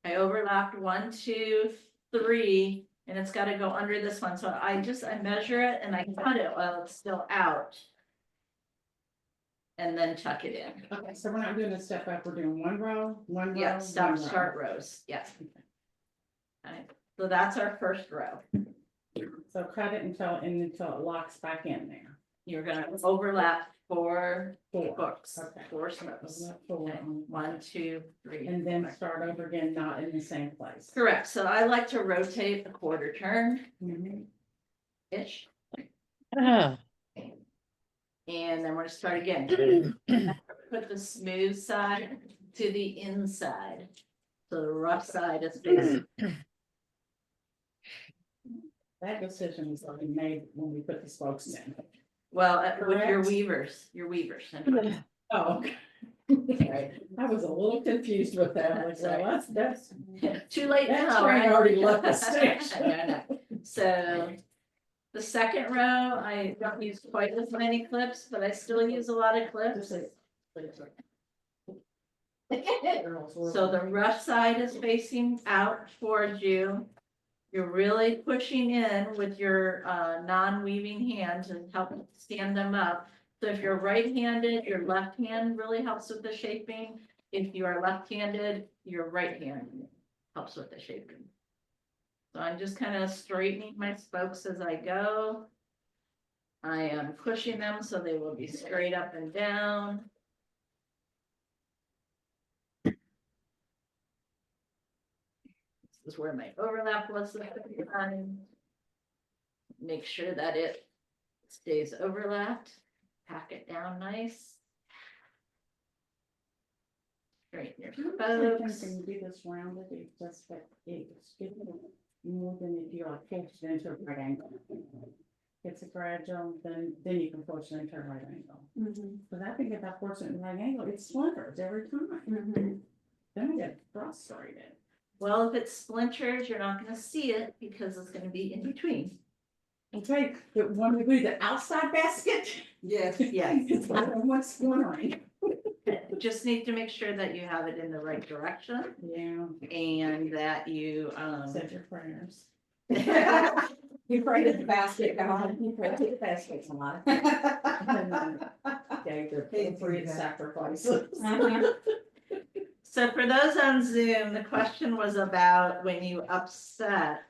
Speaker 1: I overlapped 1, 2, 3, and it's got to go under this one. So I measure it and I cut it while it's still out. And then tuck it in.
Speaker 10: Okay, so we're not doing a step up, we're doing one row.
Speaker 1: Yeah,
Speaker 10: one row.
Speaker 1: start rows, yeah. Alright, so that's our first row.
Speaker 10: So cut it until it locks back in there.
Speaker 1: You're gonna overlap 4
Speaker 10: 4.
Speaker 1: books,
Speaker 10: Okay.
Speaker 1: 4 rows.
Speaker 10: Overlap 4.
Speaker 1: Okay, 1, 2, 3.
Speaker 10: And then start over again, not in the same place.
Speaker 1: Correct, so I like to rotate a quarter turn
Speaker 10: Mhm.
Speaker 1: ish,
Speaker 7: Ah,
Speaker 1: and then we're gonna start again. Put the smooth side to the inside. So the rough side is facing,
Speaker 10: That decision was already made when we put the spokes in.
Speaker 1: well, with your
Speaker 10: Correct.
Speaker 1: weavers.
Speaker 10: Oh, okay. Right. I was a little confused with that. I was like, well, that's.
Speaker 1: Too late
Speaker 10: That
Speaker 1: now,
Speaker 10: train
Speaker 1: right?
Speaker 10: already left the station.
Speaker 1: No, no. So the second row, I don't use quite as many clips, but I still use a lot of clips. So the rough side is facing out towards you. You're really pushing in with your non-weaving hand to help stand them up. So if you're right-handed, your left hand really helps with the shaping. If you are left-handed, your right hand helps with the shaping. So I'm just kind of straightening my spokes as I go. I am pushing them so they will be straight up and down. This is where my overlap was the second time. Make sure that it stays overlapped. Pack it down nice. Straighten your spokes.
Speaker 10: When you do this rounded, it just, it's more than if you like push it into a right angle. It's a gradual, then you can push it into a right angle. But I think if I force it in right angle, it splinters every time. Then I get frustrated.
Speaker 1: Well, if it splinters, you're not gonna see it because it's gonna be in between.
Speaker 10: Okay, but when we do the outside basket.
Speaker 3: Yes.
Speaker 1: Yes.
Speaker 10: It's like, what's splintering?
Speaker 1: Just need to make sure that you have it in the right direction
Speaker 10: Yeah,
Speaker 1: and that you,
Speaker 10: said your prayers.
Speaker 6: You prayed at the basket, God, you prayed at the basket a lot.
Speaker 10: Gave their appropriate sacrifices.
Speaker 1: So for those on Zoom, the question was about when you upset.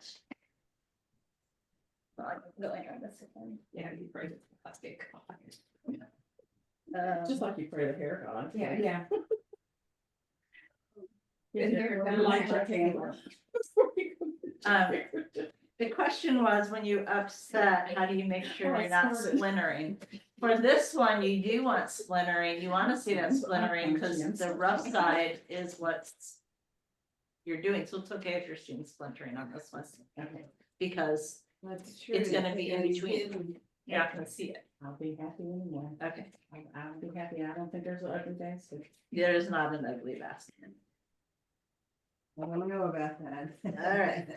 Speaker 6: Yeah, you prayed at the basket.
Speaker 10: Just like you pray to hair God.
Speaker 6: Yeah.
Speaker 10: Light your candle.
Speaker 1: The question was, when you upset, how do you make sure you're not splintering? For this one, you do want splintering. You want to see that splintering because the rough side is what's you're doing. So it's okay if you're seeing splintering on this one.
Speaker 10: Okay.
Speaker 1: Because it's gonna be in between. You're not gonna see it.
Speaker 10: I'll be happy anyway.
Speaker 1: Okay.
Speaker 10: I'll be happy. I don't think there's an ugly basket.
Speaker 1: There is not an ugly basket.
Speaker 3: I don't know about that.
Speaker 1: All right.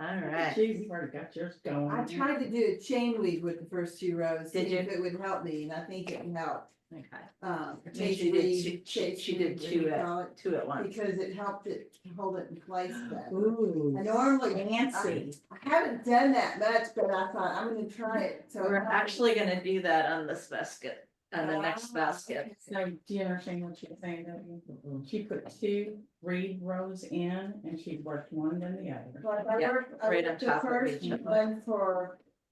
Speaker 1: All right.
Speaker 10: She's already got yours going.
Speaker 3: I tried to do a chain weave with the first 2 rows,
Speaker 1: Did
Speaker 3: see if
Speaker 1: you?
Speaker 3: it would help me, and I think it helped.
Speaker 1: Okay.
Speaker 3: Chase
Speaker 1: She
Speaker 3: weave,
Speaker 1: did
Speaker 3: chase
Speaker 1: she did
Speaker 3: weave, what do you call it?
Speaker 1: two at once.
Speaker 3: Because it helped it to hold it in place better.
Speaker 10: Ooh.
Speaker 3: I normally,
Speaker 10: Fancy.
Speaker 3: I haven't done that much, but I thought I'm gonna try it, so.
Speaker 1: We're actually gonna do that on this basket, on the next
Speaker 3: Ah,
Speaker 1: basket.
Speaker 10: So do you understand what she's saying? Don't you? She put 2 reed rows in and she worked one then the other.
Speaker 3: But I
Speaker 1: Yeah,
Speaker 3: worked,
Speaker 1: right on
Speaker 3: the
Speaker 1: top of
Speaker 3: first
Speaker 1: each other.
Speaker 3: one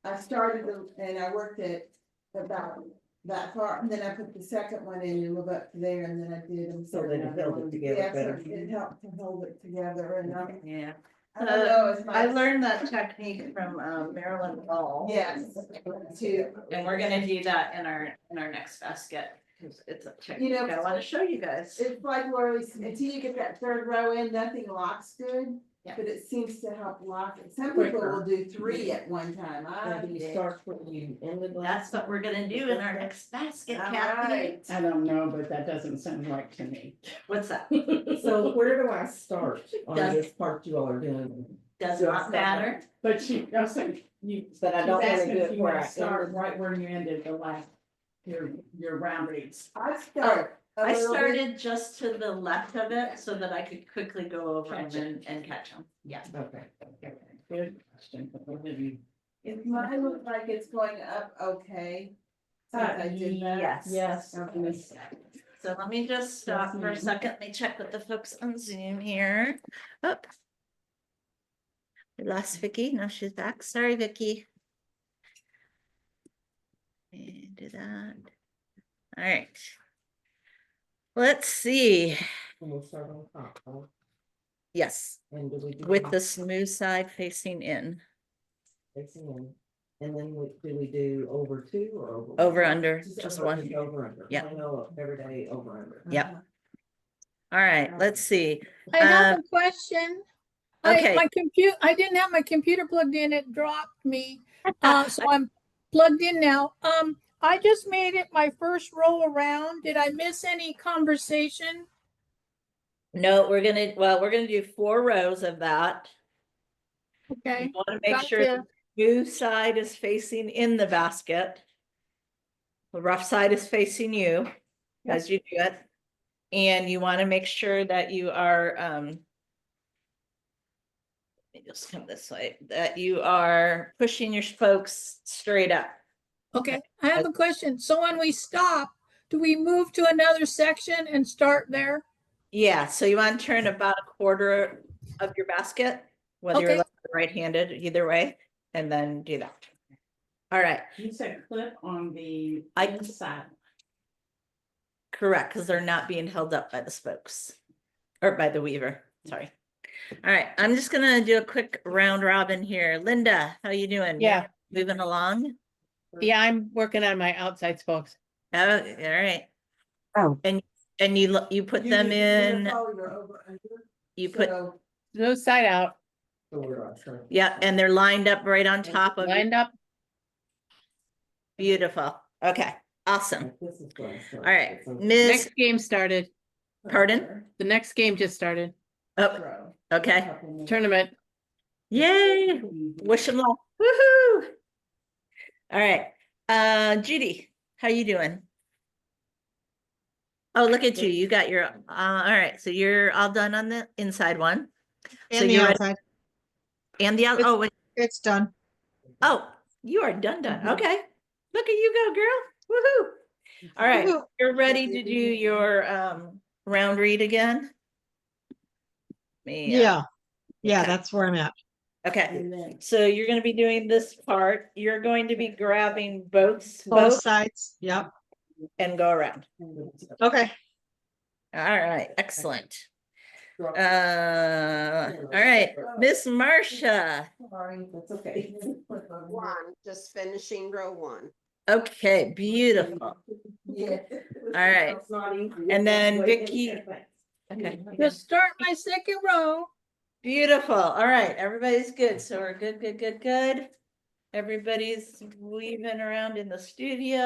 Speaker 3: I started and I worked it about that far, and then I put the second one in and move up to there, and then I did them.
Speaker 8: So then it held it together
Speaker 3: Yeah, so
Speaker 8: better.
Speaker 3: it helped to hold it together, and
Speaker 1: Yeah.
Speaker 3: I don't know if
Speaker 1: I learned that technique from Marilyn Ball.
Speaker 3: Yes, too.
Speaker 1: And we're gonna do that in our next basket, because it's a technique
Speaker 3: You know,
Speaker 1: I wanna show you guys.
Speaker 3: It's like Lori said, until you get that 3rd row in, nothing locks good.
Speaker 1: Yeah.
Speaker 3: But it seems to help lock it. Some people
Speaker 10: Quicker.
Speaker 3: will do 3 at one time. I
Speaker 8: Maybe
Speaker 3: did.
Speaker 8: start where you ended
Speaker 1: That's
Speaker 8: last.
Speaker 1: what we're gonna do in our next basket,
Speaker 3: All
Speaker 1: Kathy.
Speaker 3: right.
Speaker 10: I don't know, but that doesn't sound right to me.
Speaker 1: What's that?
Speaker 8: So where do I start on
Speaker 1: Does-
Speaker 8: this part you all are doing?
Speaker 1: Does not matter.
Speaker 10: But I was saying,
Speaker 8: But I
Speaker 10: she's
Speaker 8: don't wanna
Speaker 10: asking
Speaker 8: do
Speaker 10: if
Speaker 8: it
Speaker 10: you
Speaker 8: where
Speaker 10: wanna
Speaker 8: I
Speaker 10: start
Speaker 8: ended.
Speaker 10: right where you ended the last, your round reeds.
Speaker 3: I start. a
Speaker 1: I
Speaker 3: little bit-
Speaker 1: started just to the left of it so that I could quickly go over
Speaker 10: Catch
Speaker 1: them and catch them. Yeah.
Speaker 8: Okay.
Speaker 10: Good question. But what have you-
Speaker 3: If mine looks like it's going up okay. Since I did that.
Speaker 1: Yes.
Speaker 10: Yes.
Speaker 3: Okay.
Speaker 1: So let me just stop for a
Speaker 10: Yes,
Speaker 1: second. Let me check with the folks on Zoom here. Up. We lost Vicky. No, she's back. Sorry, Vicky. And do that. All right. Let's see.
Speaker 8: And we'll start on top, huh?
Speaker 1: Yes,
Speaker 8: And do we do?
Speaker 1: with the smooth side facing in.
Speaker 8: Facing in. And then do we do over 2 or over?
Speaker 1: Over, under,
Speaker 8: Just
Speaker 1: just
Speaker 8: over,
Speaker 1: one.
Speaker 8: Over under.
Speaker 1: Yeah.
Speaker 8: I know every day over under.
Speaker 1: Yep. All right, let's see.
Speaker 2: I have a question.
Speaker 1: okay.
Speaker 2: I didn't have my computer plugged in, it dropped me. So I'm plugged in now. I just made it my first roll around. Did I miss any conversation?
Speaker 1: No, we're gonna do 4 rows of that.
Speaker 2: Okay,
Speaker 1: You want to make sure
Speaker 2: gotcha.
Speaker 1: the smooth side is facing in the basket. The rough side is facing you as you do it. And you want to make sure that you are, let me just come this way, that you are pushing your spokes straight up.
Speaker 2: Okay, I have a question. So when we stop, do we move to another section and start there?
Speaker 1: Yeah, so you want to turn about a quarter of your basket, whether you're
Speaker 2: Okay.
Speaker 1: left or right-handed, either way, and then do that. All right,
Speaker 10: You said clip on the
Speaker 1: I-
Speaker 10: inside.
Speaker 1: correct, because they're not being held up by the spokes or by the weaver, sorry. All right, I'm just gonna do a quick round robin here. Linda, how you doing?
Speaker 7: Yeah.
Speaker 1: Moving along?
Speaker 7: Yeah, I'm working on my outside spokes.
Speaker 1: Oh, all right.
Speaker 8: Oh.
Speaker 1: And you put them in, you put,
Speaker 7: No side out,
Speaker 1: yeah, and they're lined up right on top of you.
Speaker 7: lined up.
Speaker 1: Beautiful. Okay, awesome.
Speaker 8: All
Speaker 1: right, Miss,
Speaker 7: Next game started.
Speaker 1: pardon?
Speaker 7: The next game just started.
Speaker 1: Oh, okay.
Speaker 7: Tournament.
Speaker 1: Yay. Wish them luck. Woohoo. All right. Judy, how you doing? Oh, look at you. You got your, all right. So you're all done on the inside one. So
Speaker 9: And the
Speaker 1: you're ready-
Speaker 9: outside,
Speaker 1: And the other, oh, wait.
Speaker 9: it's done.
Speaker 1: Oh, you are done. Okay. Look at you go, girl. Woohoo. All right.
Speaker 9: Woohoo.
Speaker 1: You're ready to do your round read again?
Speaker 9: Yeah, yeah,
Speaker 1: Okay.
Speaker 9: that's where I'm at.
Speaker 1: Okay. So you're going to be doing this part. You're going to be grabbing both
Speaker 9: Both sides, yep,
Speaker 1: and go around.
Speaker 9: okay.
Speaker 1: All right. Excellent. All right, Miss Marcia.
Speaker 3: Sorry, that's okay.
Speaker 5: One, just finishing row 1.
Speaker 1: Okay, beautiful.
Speaker 3: Yeah.
Speaker 1: All right. And then Vicky. Okay.
Speaker 2: Just start my second row.
Speaker 1: Beautiful. All right, everybody's good. So we're good, good, good, good. Everybody's weaving around in the studio.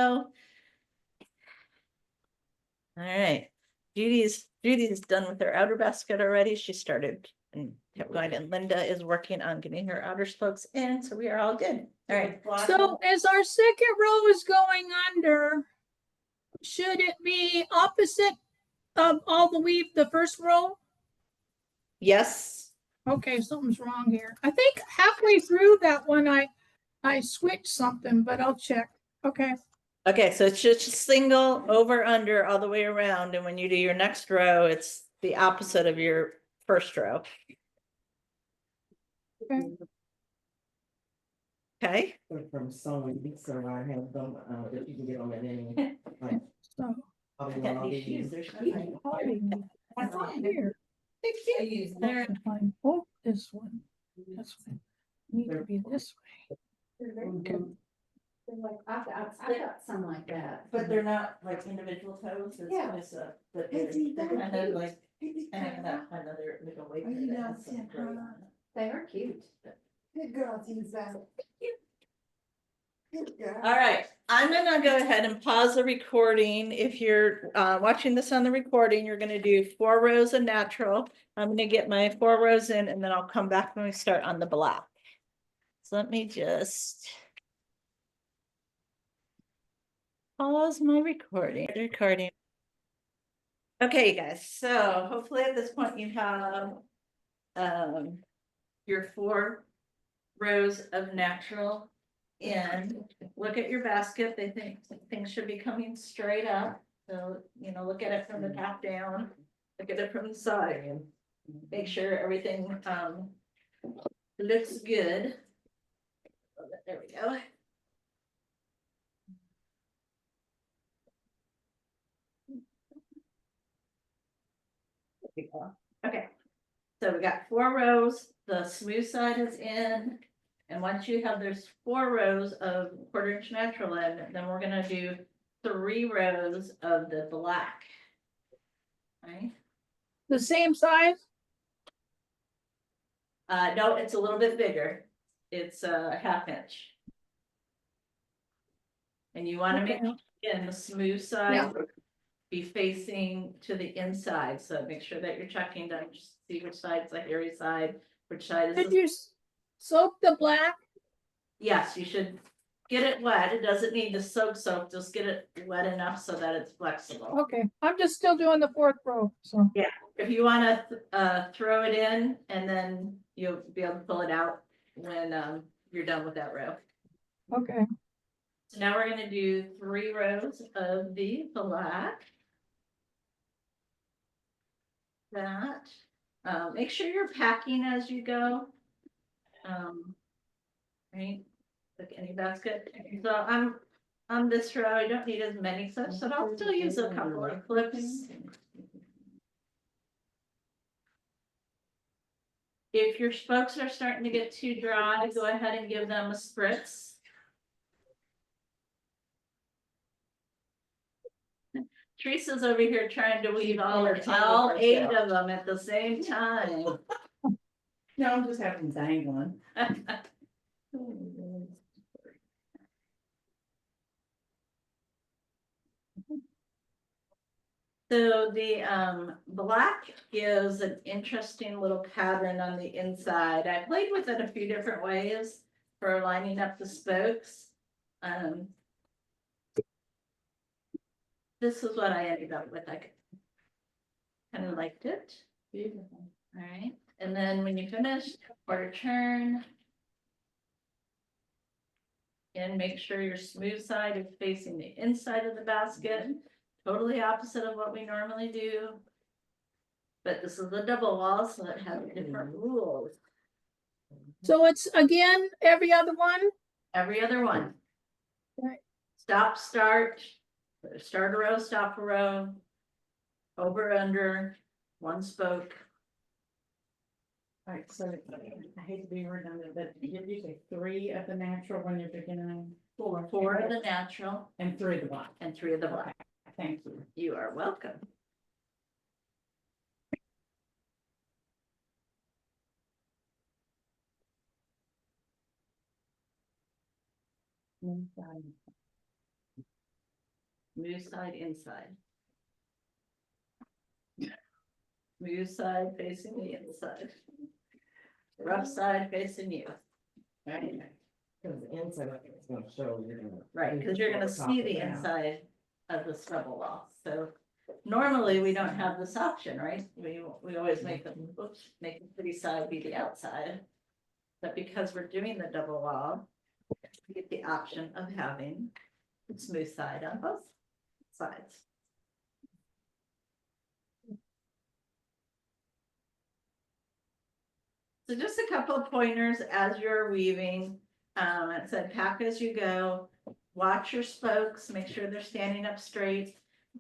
Speaker 1: All right. Judy's done with her outer basket already. She started and kept going, and Linda is working on getting her outer spokes in, so we are all good. All right.
Speaker 2: So as our second row is going under, should it be opposite of all the first row?
Speaker 1: Yes.
Speaker 2: Okay, something's wrong here. I think halfway through that one, I switched something, but I'll check. Okay,
Speaker 1: Okay, so it's just a single over under all the way around, and when you do your next row, it's the opposite of your first row.
Speaker 2: okay.
Speaker 1: Okay.
Speaker 8: From sewing, so I have them, that you can get on it any. Like,
Speaker 2: So
Speaker 8: I'll be on all these.
Speaker 2: I thought here. There, find both this one. This one. Need to be this way. Okay.
Speaker 6: I've got some like that.
Speaker 1: But they're not like individual toes, it's
Speaker 6: Yeah.
Speaker 1: just but they're kind of like, and that another little way.
Speaker 3: Are you not seeing her?
Speaker 6: They are cute.
Speaker 3: Good girl, Tifa. Good girl.
Speaker 1: All right, I'm gonna go ahead and pause the recording. If you're watching this on the recording, you're gonna do 4 rows of natural. I'm gonna get my 4 rows in, and then I'll come back when we start on the black. So let me just pause my recording. Okay, you guys, so hopefully at this point you have your 4 rows of natural. And look at your basket. They think things should be coming straight up. So, you know, look at it from the top down, look at it from the side. Make sure everything looks good. There we go. There we go. Okay, so we got 4 rows, the smooth side is in. And once you have those 4 rows of 1/4 inch natural in, then we're gonna do 3 rows of the black. Right?
Speaker 2: The same size?
Speaker 1: No, it's a little bit bigger. It's a 1/2 inch. And you wanna make,
Speaker 2: Okay.
Speaker 1: again, the smooth side be facing to the inside, so make sure that you're checking to see which side's the hairy side, which side is
Speaker 2: Did
Speaker 1: the.
Speaker 2: you soak the black?
Speaker 1: Yes, you should get it wet. It doesn't need to soak, just get it wet enough so that it's flexible.
Speaker 2: Okay, I'm just still doing the 4th row, so.
Speaker 1: If you wanna, throw it in and then you'll be able to pull it out when, you're done with that row.
Speaker 2: Okay,
Speaker 1: So now we're gonna do 3 rows of the black. That, make sure you're packing as you go. Right, like any basket. So on this row, I don't need as many clips, but I'll still use a couple of clips. If your spokes are starting to get too dry, go ahead and give them a spritz. Teresa's over here trying to weave all 8 of them at the same time.
Speaker 10: No, I'm just having dangling.
Speaker 1: So the black gives an interesting little pattern on the inside. I played with it a few different ways for lining up the spokes. This is what I ended up with. I kind of liked it.
Speaker 10: Beautiful.
Speaker 1: All right, and then when you finish, quarter turn. And make sure your smooth side is facing the inside of the basket. Totally opposite of what we normally do. But this is a double wall, so it has different rules.
Speaker 2: so it's again, every other one?
Speaker 1: Every other one.
Speaker 2: Right.
Speaker 1: Stop, start a row, stop a row. Over, under, 1 spoke.
Speaker 10: Alright, so I hate to be redundant, but did you say 3 of the natural when you're beginning? 4.
Speaker 1: 4 of the natural
Speaker 10: And 3 of the black.
Speaker 1: and 3 of the black.
Speaker 10: Thank you.
Speaker 1: You are welcome. Move side inside. Move side facing the inside. Rough side facing you. Right,
Speaker 8: Cause the inside of it's gonna show you're gonna.
Speaker 1: right, because you're gonna see the inside of the stubble wall, so. Normally, we don't have this option, right? We always make the, make the pretty side be the outside. But because we're doing the double wall, we get the option of having the smooth side on both sides. So just a couple of pointers as you're weaving. It said pack as you go, watch your spokes, make sure they're standing up straight.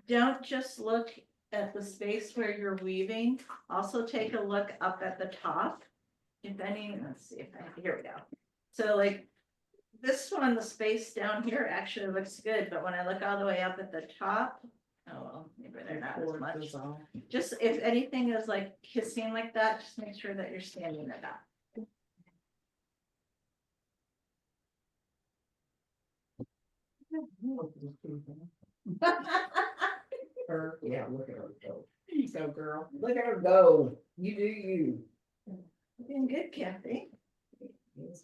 Speaker 1: Don't just look at the space where you're weaving, also take a look up at the top. If any, let's see if here we go. So like this one, the space down here actually looks good, but when I look all the way up at the top, oh well, maybe they're not as much. Just if anything is like kissing like that, just make sure that you're standing it up.
Speaker 8: Yeah, look at her go.
Speaker 10: There you go, girl.
Speaker 8: Look at her go. You do you.
Speaker 1: Doing good, Kathy.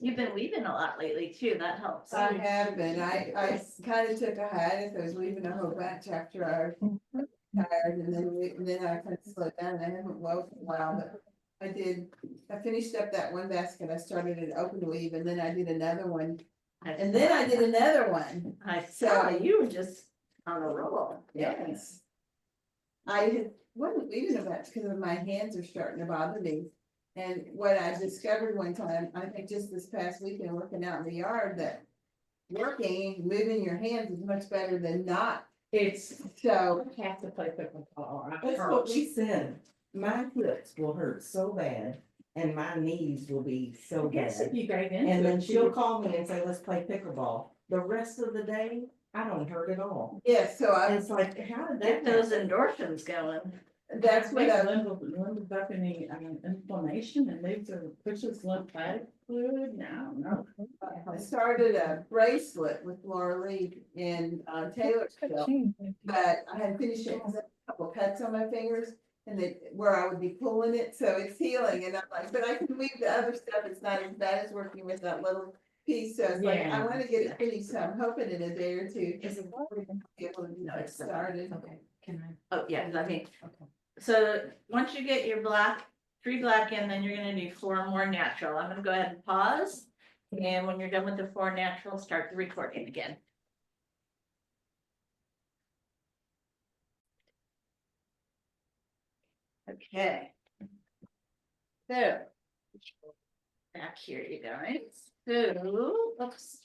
Speaker 1: You've been weaving a lot lately too, that helps.
Speaker 3: I have been, I kind of took a hiatus, I was leaving a whole bunch after I was tired, and then I kind of slowed down, and I haven't wove in a while, but I finished up that one basket, I started an open weave, and then I did another one, and then I did another one.
Speaker 1: I saw you were just on a roll.
Speaker 3: Yes. Wasn't weaving about because of my hands are starting to bother me. And what I discovered one time, I think just this past weekend working out in the yard, that moving your hands is much better than not.
Speaker 10: It's,
Speaker 3: So,
Speaker 10: I have to play pickleball.
Speaker 8: That's what we said. My hips will hurt so bad and my knees will be so
Speaker 10: I guess
Speaker 8: bad.
Speaker 10: if you gave in.
Speaker 8: And then she'll call me and say, let's play pickleball. The rest of the day, I don't hurt at all.
Speaker 3: yes, so
Speaker 8: And it's like, how did that
Speaker 1: Get those
Speaker 8: happen?
Speaker 1: endorphins going.
Speaker 3: That's what I,
Speaker 10: Linda's up in the, inflammation and these are, which is lymphatic fluid now, no.
Speaker 3: I started a bracelet with Laura Lee in Taylorsville, but I had finished it because I had a couple cuts on my fingers. And where I would be pulling it, so it's healing, and I'm like, but I can leave the other stuff, it's not as bad as working with that little piece, so it's like, I
Speaker 10: Yeah.
Speaker 3: wanna get it finished, so I'm hoping in a day or two.
Speaker 6: Is it?
Speaker 3: Be able to
Speaker 1: No,
Speaker 3: get
Speaker 1: it's not.
Speaker 3: started.
Speaker 6: Okay, can
Speaker 1: Oh, yeah, let me,
Speaker 6: I? Okay.
Speaker 1: so once you get your three black in, then you're gonna do 4 more natural. I'm gonna go ahead and pause. And when you're done with the 4 natural, start the recording again. Okay. So. Back here, you guys. So, oops.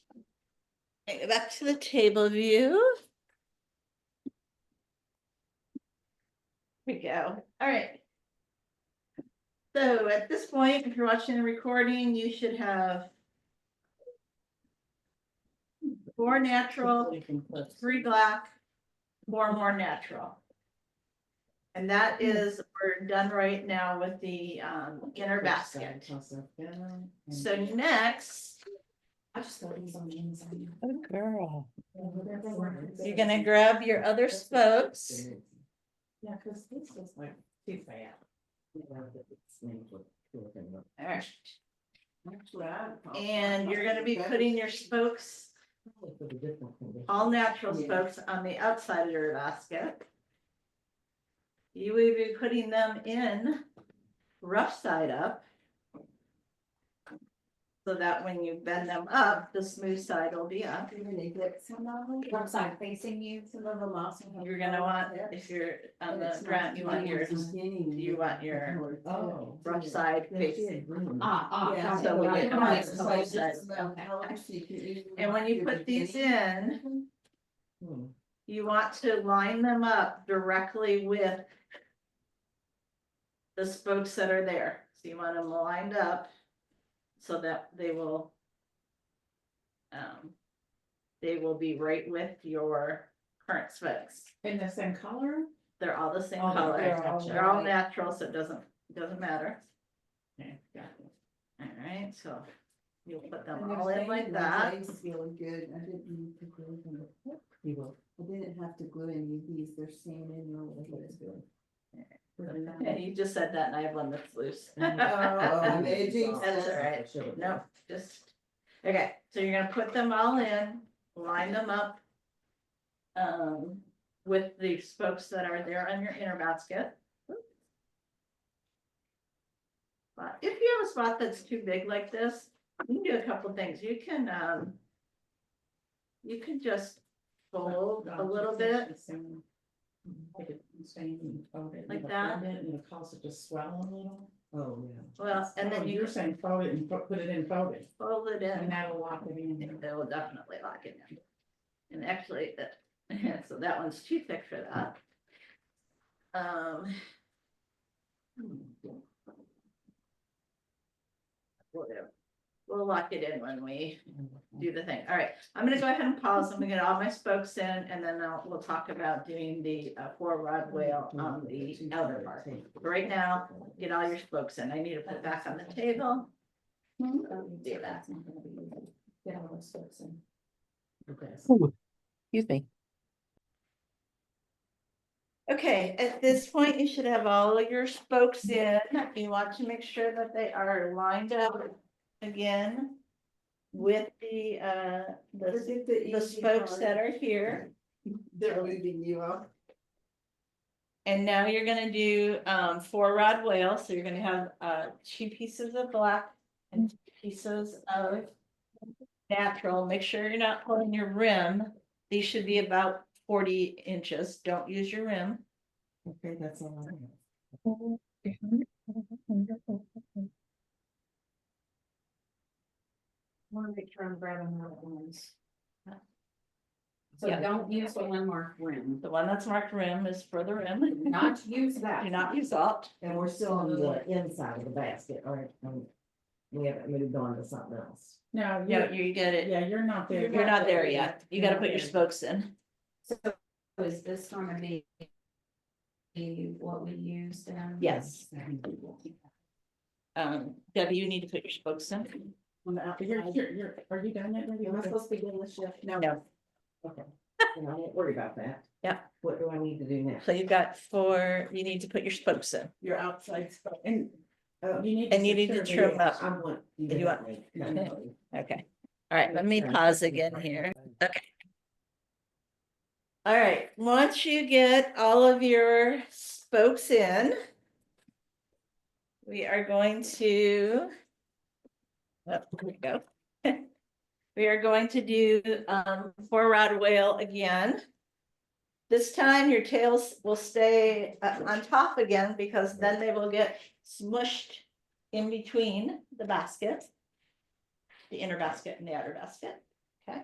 Speaker 1: Okay, back to the table view. Here we go. All right. So at this point, if you're watching the recording, you should have 4 natural, 3 black, 4 more natural. And that is, we're done right now with the inner basket. So next,
Speaker 10: I just thought it was on the inside.
Speaker 7: Oh, girl.
Speaker 1: you're gonna grab your other spokes.
Speaker 10: Yeah, cause this is like too fat.
Speaker 1: All right.
Speaker 3: That's what I thought.
Speaker 1: And you're gonna be putting your spokes, all natural spokes, on the outside of your basket. You will be putting them in rough side up. So that when you bend them up, the smooth side will be up.
Speaker 3: You're gonna get some of them.
Speaker 6: One side facing you, some of them also. have-
Speaker 1: You're gonna want, if you're on the ground, you want your
Speaker 3: Oh.
Speaker 1: rough side facing.
Speaker 3: Yeah,
Speaker 1: so we get
Speaker 3: right,
Speaker 1: them
Speaker 3: so
Speaker 1: on
Speaker 3: it's
Speaker 1: both
Speaker 3: just
Speaker 1: sides.
Speaker 3: about how much you can use
Speaker 1: And when you
Speaker 3: your
Speaker 1: put these
Speaker 3: beginning.
Speaker 1: in, you want to line them up directly with the spokes that are there. So you want them lined up so that they will be right with your current spokes.
Speaker 10: In the same color?
Speaker 1: They're all the same
Speaker 10: Oh,
Speaker 1: color.
Speaker 10: they're all
Speaker 1: natural, so it doesn't matter.
Speaker 10: Okay, got it.
Speaker 1: All right, so you'll put them
Speaker 3: And they're
Speaker 1: all in
Speaker 3: staying
Speaker 1: like
Speaker 3: in my
Speaker 1: that.
Speaker 3: days feeling good. I didn't need to glue them. I didn't have to glue any of these. They're staying in really good.
Speaker 1: Yeah, you just said that and I have one that's loose.
Speaker 3: Oh, they jinxed
Speaker 1: That's
Speaker 3: us.
Speaker 1: all right. No, just, okay, so you're gonna put them all in, line them up. With the spokes that are there on your inner basket. But if you have a spot that's too big like this, you can do a couple things. You can just fold a little bit. Like that.
Speaker 10: And it causes it to swell a little.
Speaker 8: Oh, yeah.
Speaker 1: Well, and then
Speaker 10: You're
Speaker 1: you
Speaker 10: saying fold it and put it in folded,
Speaker 1: fold it
Speaker 10: and
Speaker 1: in.
Speaker 10: that'll lock it in.
Speaker 1: They will definitely lock it in. And actually, so that one's too thick for that. Whatever. We'll lock it in when we do the thing. All right, I'm gonna go ahead and pause. I'm gonna get all my spokes in and then we'll talk about doing the 4 rod whale on the outer part. Right now, get all your spokes in. I need to put back on the table. Do that.
Speaker 6: Get all those folks in.
Speaker 7: Excuse me.
Speaker 1: Okay, at this point, you should have all of your spokes in. You want to make sure that they are lined up again with the
Speaker 3: Forget the easy
Speaker 1: spokes
Speaker 3: part.
Speaker 1: that are here.
Speaker 3: They're moving you off.
Speaker 1: And now you're gonna do 4 rod whale, so you're gonna have 2 pieces of black and 2 pieces of natural. Make sure you're not pulling your rim. These should be about 40 inches. Don't use your rim.
Speaker 8: Okay, that's all I have.
Speaker 6: Want to make sure I'm grabbing the right ones. So
Speaker 1: Yeah.
Speaker 6: don't use the landmark rim,
Speaker 1: The one that's marked rim is for the rim.
Speaker 6: not to use that.
Speaker 1: Do not use that.
Speaker 8: And we're still on the inside of the basket, right? We haven't moved on to something else.
Speaker 10: No,
Speaker 1: No, you get it.
Speaker 10: yeah, you're not there.
Speaker 1: You're not there yet. You gotta put your spokes in.
Speaker 6: So is this gonna be
Speaker 4: be what we used.
Speaker 1: Yes. Debbie, you need to put your spokes in.
Speaker 10: Are you done yet?
Speaker 8: Am I supposed to be doing this shift?
Speaker 1: No.
Speaker 8: Okay. And I won't worry about that.
Speaker 1: Yeah.
Speaker 8: What do I need to do next?
Speaker 1: So you've got you need to put your spokes in.
Speaker 10: Your outside stuff, and
Speaker 1: And you need to trim up.
Speaker 8: I want.
Speaker 1: You want- Okay, all right, let me pause again here. Okay. All right, once you get all of your spokes in, we are going to. Oh, here we go. We are going to do four rod whale again. This time your tails will stay on top again because then they will get smushed in between the basket. The inner basket and the outer basket, okay?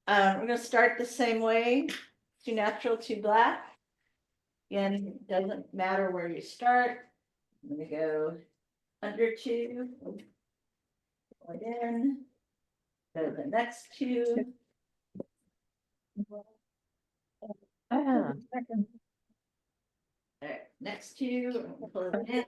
Speaker 1: We're gonna start the same way, two natural, two black. Again, doesn't matter where you start. I'm gonna go under two. Right in. Go to the next two. All right, next two, pull it in.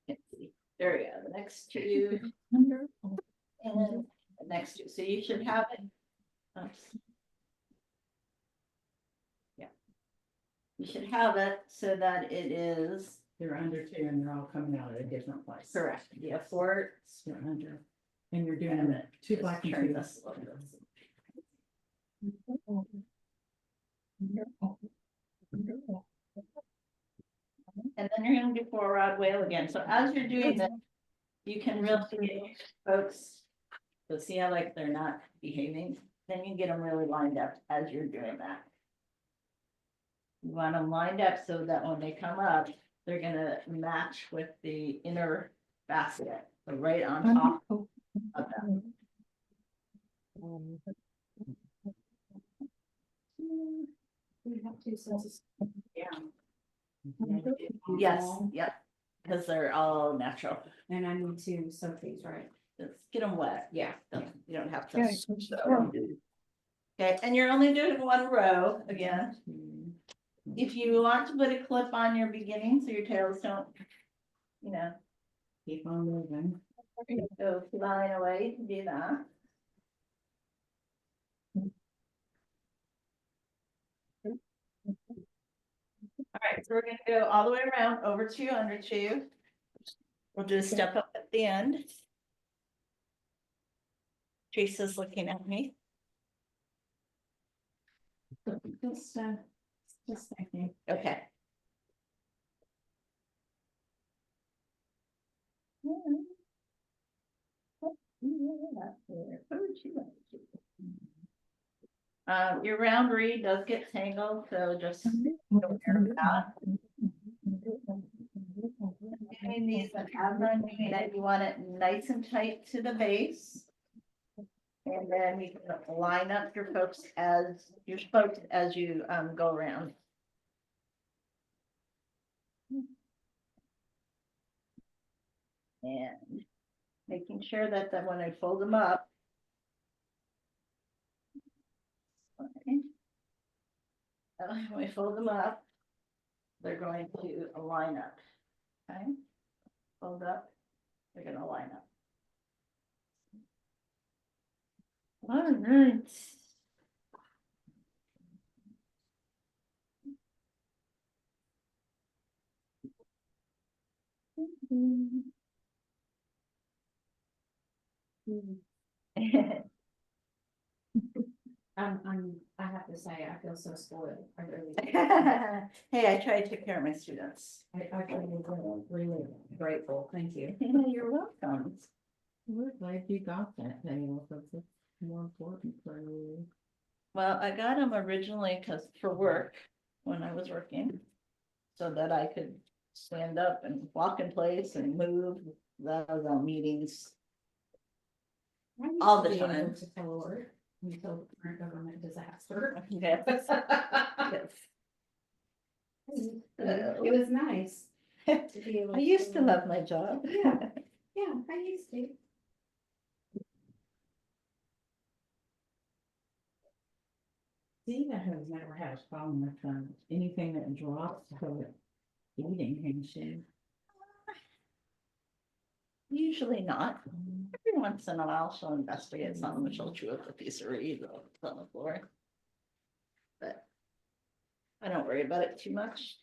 Speaker 1: Let's see. There we go, the next two. And the next two, so you should have it. Oops. Yeah. You should have it so that it is
Speaker 10: they're under two and they're all coming out at a different place.
Speaker 1: correct. Yeah, four.
Speaker 10: You're under, and you're doing
Speaker 1: And
Speaker 10: two
Speaker 1: just
Speaker 10: black and
Speaker 1: turn
Speaker 10: two.
Speaker 1: this a little bit. And then you're gonna do four rod whale again. So as you're doing that, you can really, folks, so see how like they're not behaving, then you get them really lined up as you're doing that. You want them lined up so that when they come up, they're gonna match with the inner basket, so right on top of them.
Speaker 6: We have two sets of.
Speaker 1: Yeah. Yes, yep, because they're all natural.
Speaker 6: And I need to soak these, right?
Speaker 1: Just get them wet.
Speaker 6: Yeah.
Speaker 1: You don't have to. Okay, and you're only doing one row again. If you want to put a clip on your beginning so your tails don't, you know,
Speaker 10: Keep on moving.
Speaker 1: go flying away, you can do that. All right, so we're gonna go all the way around, over two, under two. We'll do a step up at the end. Teresa's looking at me.
Speaker 10: Just thinking.
Speaker 1: Okay. Your round reed does get tangled, so just don't worry about it. Doing these, and as I'm doing it, you want it nice and tight to the base. And then you can line up your spokes as you go around. And making sure that when I fold them up. Okay. When I fold them up, they're going to line up. Okay. Fold up, they're gonna line up. All right.
Speaker 6: I have to say, I feel so spoiled. I really.
Speaker 1: Hey, I try to take care of my students.
Speaker 6: I really grateful. Thank you.
Speaker 1: You're welcome.
Speaker 10: We're glad you got that thing, because it's more important for you.
Speaker 1: Well, I got them originally for work, when I was working, so that I could stand up and walk in place and move. That was on meetings.
Speaker 6: I used
Speaker 1: All
Speaker 6: to
Speaker 1: the
Speaker 6: be able
Speaker 1: time.
Speaker 6: to forward until the current government disaster.
Speaker 1: Yes.
Speaker 6: It was nice. to be able
Speaker 1: I used to
Speaker 6: to-
Speaker 1: love my job.
Speaker 6: Yeah. Yeah, I used to.
Speaker 10: Steve has never had a problem with anything that drops for eating and shit.
Speaker 1: Usually not. Every once in a while she'll investigate something, she'll chew up a piece of reed on the floor. But I don't worry about it too much.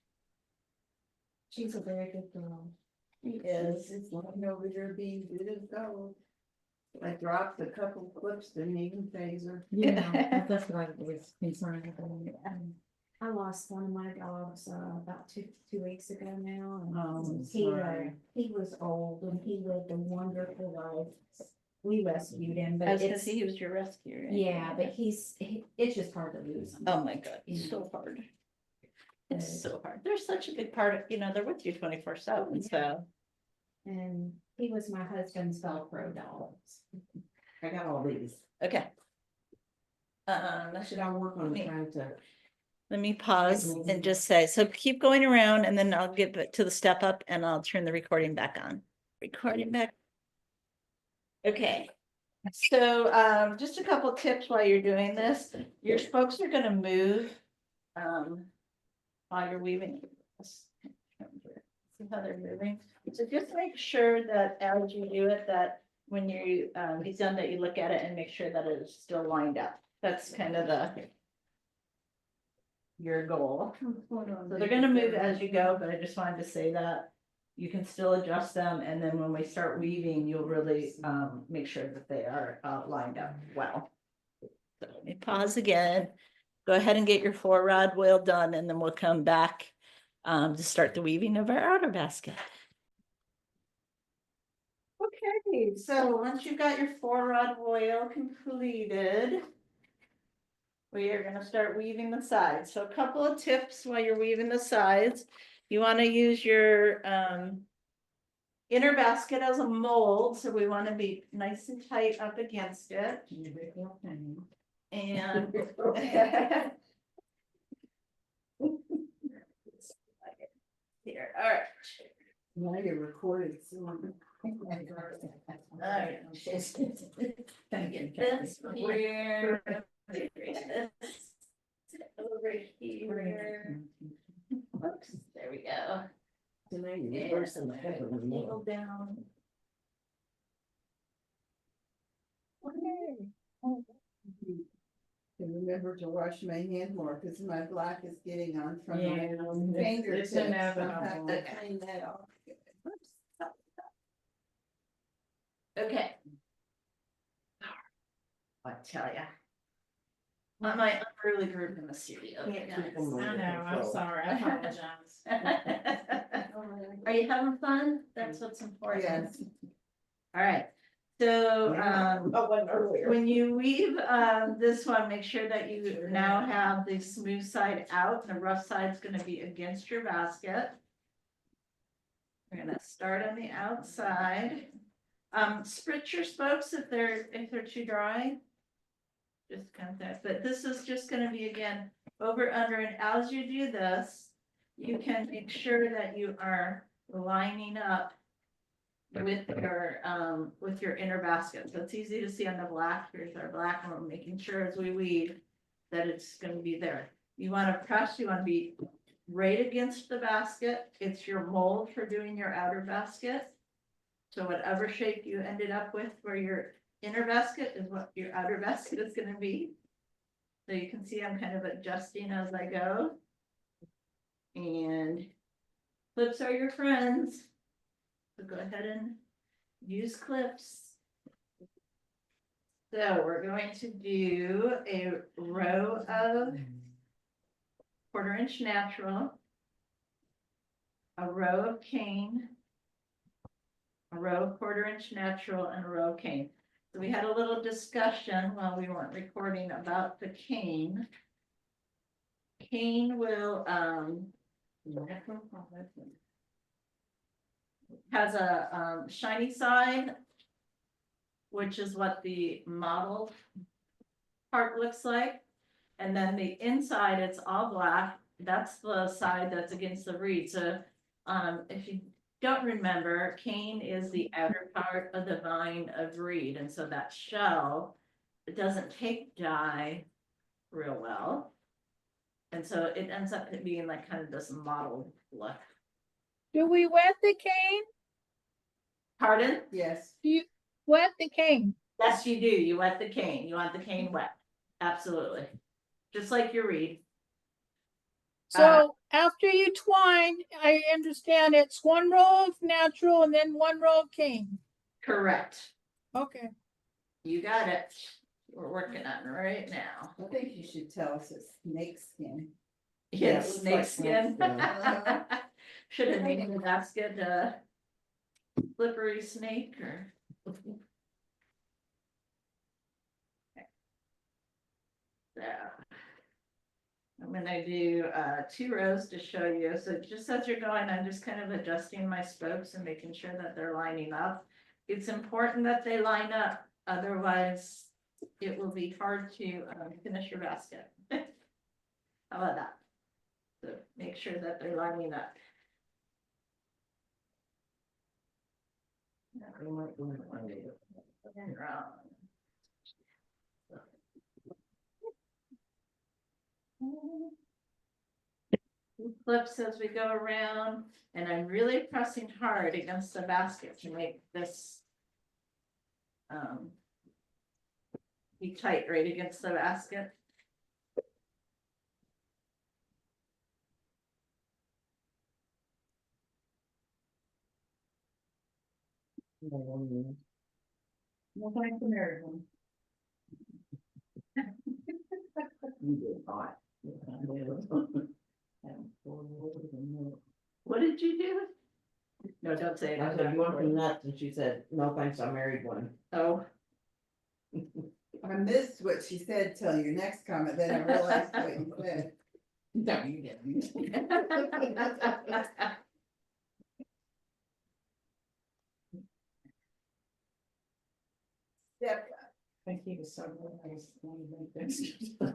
Speaker 6: She's a very good girl.
Speaker 1: She is.
Speaker 3: It's lying over there being good as gold. I dropped a couple clips, didn't even phase her.
Speaker 10: Yeah, that's what I was concerned about.
Speaker 6: I lost one of my dogs, about two weeks ago now. And
Speaker 10: Oh, I'm
Speaker 6: he,
Speaker 10: sorry.
Speaker 6: he was old and he lived a wonderful life. We rescued him, but
Speaker 1: That's because
Speaker 6: it's,
Speaker 1: he was your rescue, right?
Speaker 6: yeah, but it's just hard to lose him.
Speaker 1: Oh my God, it's so hard. It's so hard. They're such a big part of, they're with you 24/7, so.
Speaker 6: And he was my husband's Velcro dog.
Speaker 8: I got all these.
Speaker 1: Okay.
Speaker 8: Should I work on
Speaker 1: Me.
Speaker 8: trying to?
Speaker 1: Let me pause and just say, so keep going around and then I'll get back to the step up and I'll turn the recording back on. Recording back. Okay. So just a couple tips while you're doing this. Your spokes are gonna move while you're weaving. See how they're moving? So just make sure that as you do it, that when you he's done that, you look at it and make sure that it is still lined up. That's kind of your goal. So they're gonna move as you go, but I just wanted to say that you can still adjust them, and then when we start weaving, you'll really make sure that they are lined up well. So let me pause again. Go ahead and get your 4-rod wheel done, and then we'll come back to start the weaving of our outer basket. Okay, so once you've got your 4-rod wheel completed, we are gonna start weaving the sides. So a couple of tips while you're weaving the sides. You wanna use your inner basket as a mold, so we wanna be nice and tight up against it. And here, all right.
Speaker 3: Now you're recorded, so.
Speaker 1: All right. This here. Over here. Oops, there we go.
Speaker 8: So now you're reversing the head of the
Speaker 1: Pull
Speaker 8: nail.
Speaker 1: down.
Speaker 3: And remember to wash my hand more, cause my black is getting on from
Speaker 10: Yeah,
Speaker 3: my
Speaker 10: it's
Speaker 3: fingertips. I'll have
Speaker 10: inevitable.
Speaker 3: to clean that off.
Speaker 1: Okay. I tell ya. I'm my unruly group in the studio.
Speaker 8: Can't keep them
Speaker 10: I
Speaker 8: under
Speaker 10: know, I'm
Speaker 8: control.
Speaker 10: sorry, I apologize.
Speaker 1: Are you having fun? That's what's important.
Speaker 3: Yes.
Speaker 1: All right, so,
Speaker 8: Oh, one earlier.
Speaker 1: when you weave, this one, make sure that you now have the smooth side out, the rough side's gonna be against your basket. We're gonna start on the outside. Spritz your spokes if they're too dry. Just kind of that, but this is just gonna be again, over, under, and as you do this, you can make sure that you are lining up with your inner basket. So it's easy to see on the black. Here's our black, and we're making sure as we weave that it's gonna be there. You wanna press, you wanna be right against the basket. It's your mold for doing your outer basket. So whatever shape you ended up with for your inner basket is what your outer basket is gonna be. So you can see I'm kind of adjusting as I go. And clips are your friends. So go ahead and use clips. So we're going to do a row of 1/4 inch natural, a row of cane, a row of 1/4 inch natural, and a row of cane. So we had a little discussion while we weren't recording about the cane. Cane will, has a shiny side, which is what the model part looks like. And then the inside, it's all black. That's the side that's against the reed. So if you don't remember, cane is the outer part of the vine of reed. And so that shell, it doesn't take dye real well. And so it ends up being like kind of this mottled look.
Speaker 2: Do we wet the cane?
Speaker 1: Pardon?
Speaker 3: Yes.
Speaker 2: Do you wet the cane?
Speaker 1: Yes, you do. You wet the cane. You want the cane wet. Absolutely. Just like your reed.
Speaker 2: So after you twine, I understand it's one row of natural and then one row of cane.
Speaker 1: Correct.
Speaker 2: Okay.
Speaker 1: You got it. We're working on it right now.
Speaker 3: I think you should tell us it's snake skin.
Speaker 8: Yeah,
Speaker 1: Yes,
Speaker 8: it looks
Speaker 1: snake
Speaker 8: like
Speaker 1: skin.
Speaker 8: snake
Speaker 1: Should have named the basket, slippery snake or. There. I'm gonna do 2 rows to show you. So just as you're going, I'm just kind of adjusting my spokes and making sure that they're lining up. It's important that they line up, otherwise it will be hard to finish your basket. How about that? So make sure that they're lining up. Clips as we go around, and I'm really pressing hard against the basket to make this be tight right against the basket.
Speaker 10: Well, thank the married one.
Speaker 8: You did hot.
Speaker 1: What did you do? No, don't say it.
Speaker 8: I said, you want me nuts? And she said, no, thanks, I married one.
Speaker 1: Oh.
Speaker 3: I missed what she said till your next comment, then I realized what you said.
Speaker 1: No, you didn't.
Speaker 3: Step,
Speaker 10: I think he was so nice when he made this. I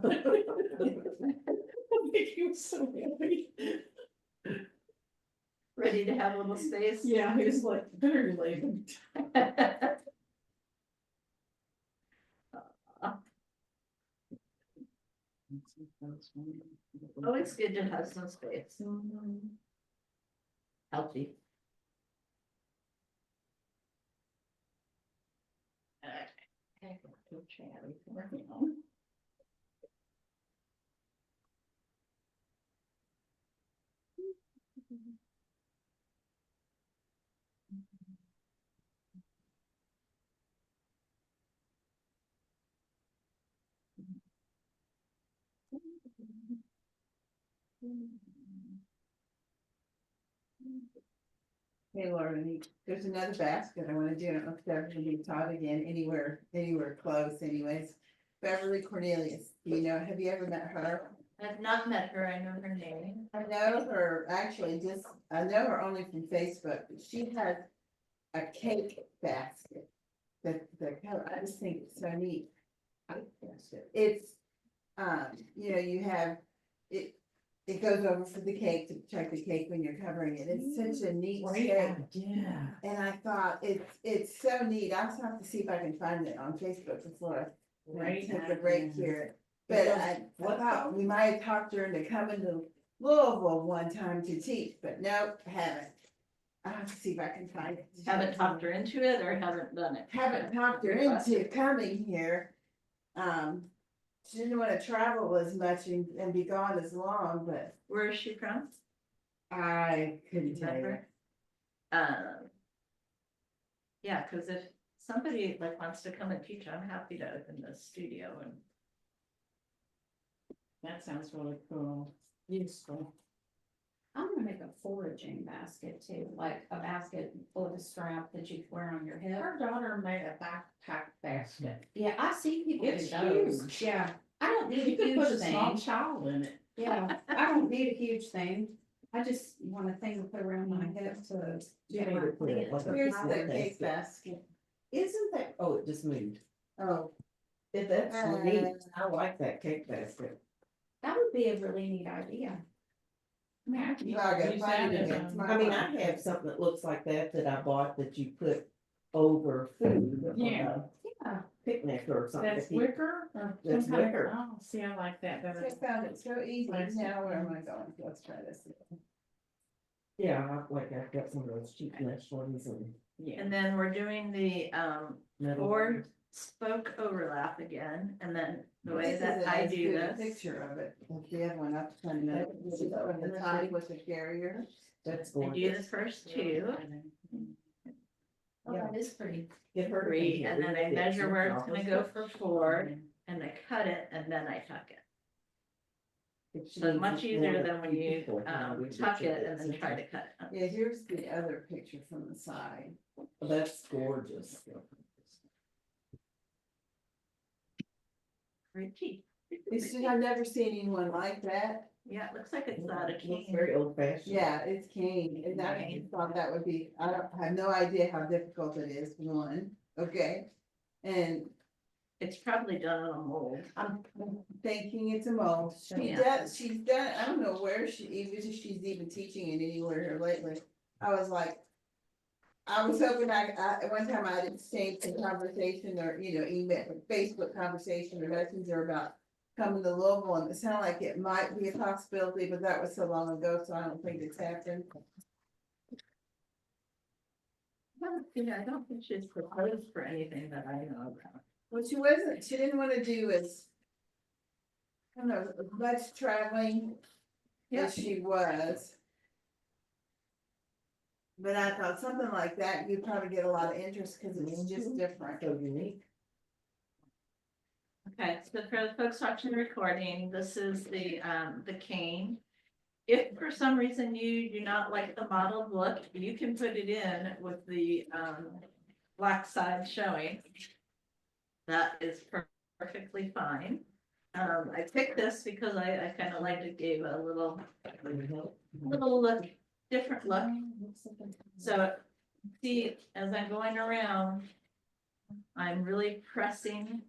Speaker 10: think he was so happy.
Speaker 1: Ready to have a little space?
Speaker 10: Yeah, he was like, very late.
Speaker 1: Oh, it's good to have some space. Healthy. Okay.
Speaker 3: hey Laura, there's another basket I wanna do, I don't know if that's gonna be taught again, anywhere close anyways. Beverly Cornelius, you know, have you ever met her?
Speaker 1: I've not met her, I know her name.
Speaker 3: I know her, actually, I know her only from Facebook, but she has a cake basket. The color, I just think it's so neat. It's, you know, you have, it goes over for the cake to protect the cake when you're covering it. It's such a neat shape.
Speaker 8: Yeah.
Speaker 3: And I thought, it's so neat. I'll just have to see if I can find it on Facebook before I take a break here. But I thought we might have talked her into coming to Louisville one time to teach, but nope, haven't. I'll have to see if I can find it.
Speaker 1: Haven't talked her into it or haven't done it?
Speaker 3: Haven't talked her into coming here. She didn't want to travel as much and be gone as long, but
Speaker 1: Where is she from?
Speaker 3: I couldn't tell you.
Speaker 1: Remember? Yeah, cause if somebody like wants to come and teach, I'm happy to open the studio and.
Speaker 10: That sounds really cool, useful.
Speaker 6: I'm gonna make a foraging basket too, like a basket full of a strap that you wear on your hip.
Speaker 10: Our daughter made a backpack basket.
Speaker 6: Yeah, I see people do
Speaker 10: It's
Speaker 6: those.
Speaker 10: huge.
Speaker 6: Yeah, I don't need
Speaker 10: You
Speaker 6: a
Speaker 10: could
Speaker 6: huge
Speaker 10: put a small
Speaker 6: thing.
Speaker 10: child in it.
Speaker 6: Yeah, I don't need a huge thing. I just want a thing to put around my hip to.
Speaker 8: You
Speaker 6: get
Speaker 8: need
Speaker 6: my
Speaker 8: to put it
Speaker 6: plants.
Speaker 8: like a
Speaker 3: Here's
Speaker 8: flower
Speaker 3: the cake
Speaker 8: basket.
Speaker 3: basket.
Speaker 8: Isn't that, oh, it just moved.
Speaker 3: Oh,
Speaker 8: If that's neat, I like that cake basket.
Speaker 6: That would be a really neat idea.
Speaker 3: I gotta find it again.
Speaker 8: I mean, I have something that looks like that I bought that you put over food.
Speaker 10: Yeah.
Speaker 6: Yeah,
Speaker 8: picnic or something.
Speaker 10: That's
Speaker 8: to keep-
Speaker 10: wicker or
Speaker 8: That's
Speaker 10: some kind of,
Speaker 8: wicker.
Speaker 10: oh, see, I like that
Speaker 3: I
Speaker 10: better.
Speaker 3: found it so easy.
Speaker 10: Nice.
Speaker 3: Now where am I going? Let's try this.
Speaker 8: Yeah, I've got some of those cheap mesh ones and.
Speaker 10: Yeah.
Speaker 1: And then we're doing the
Speaker 8: metal
Speaker 1: four
Speaker 8: ones.
Speaker 1: spoke overlap again, and then the way
Speaker 3: This
Speaker 1: that
Speaker 3: isn't
Speaker 1: I
Speaker 3: as
Speaker 1: do
Speaker 3: good a
Speaker 1: this.
Speaker 3: Picture of it, like the other one up from the top with the carrier.
Speaker 8: That's
Speaker 1: I do the
Speaker 8: gorgeous.
Speaker 1: first two,
Speaker 6: Oh, that is pretty.
Speaker 8: Get her to
Speaker 1: three,
Speaker 8: come here.
Speaker 1: and then
Speaker 8: We
Speaker 1: I
Speaker 8: will get
Speaker 1: measure
Speaker 8: some
Speaker 1: where it's
Speaker 8: chocolate
Speaker 1: gonna go
Speaker 8: stuff.
Speaker 1: for four, and I cut it, and then I tuck it.
Speaker 8: If she
Speaker 1: So it's
Speaker 8: needs
Speaker 1: much
Speaker 8: it
Speaker 1: easier
Speaker 8: more
Speaker 1: than when
Speaker 8: few
Speaker 1: you
Speaker 8: people, we just
Speaker 1: tuck
Speaker 8: get
Speaker 1: it and then
Speaker 8: some.
Speaker 1: try to cut it.
Speaker 3: Yeah, here's the other picture from the side.
Speaker 8: Oh, that's gorgeous.
Speaker 1: Pretty.
Speaker 3: It's just, I've never seen anyone like that.
Speaker 1: Yeah, it looks like it's not a
Speaker 8: Looks
Speaker 1: cane.
Speaker 8: very old fashioned.
Speaker 3: Yeah, it's cane, and I
Speaker 1: Cane.
Speaker 3: thought that would be, I have no idea how difficult it is, one, okay? And
Speaker 1: It's probably done on a mold.
Speaker 3: I'm thinking it's a mold.
Speaker 1: Yeah.
Speaker 3: She's done, I don't know where she, even if she's even teaching it anywhere here lately. I was like, I was hoping at one time I'd exchange some conversation or, email, Facebook conversation or messenger about coming to Louisville, and it sounded like it might be a possibility, but that was so long ago, so I don't think it's happened.
Speaker 1: I don't think she's proposed for anything that I know about.
Speaker 3: What she didn't wanna do is, I don't know, as much traveling
Speaker 1: Yeah.
Speaker 3: as she was. But I thought something like that, you'd probably get a lot of interest, cause it's just different.
Speaker 8: So unique.
Speaker 1: Okay, so for the folks watching the recording, this is the cane. If for some reason you do not like the modeled look, you can put it in with the black side showing. That is perfectly fine. I picked this because I kind of liked it, gave a little look, different look. So see, as I'm going around, I'm really pressing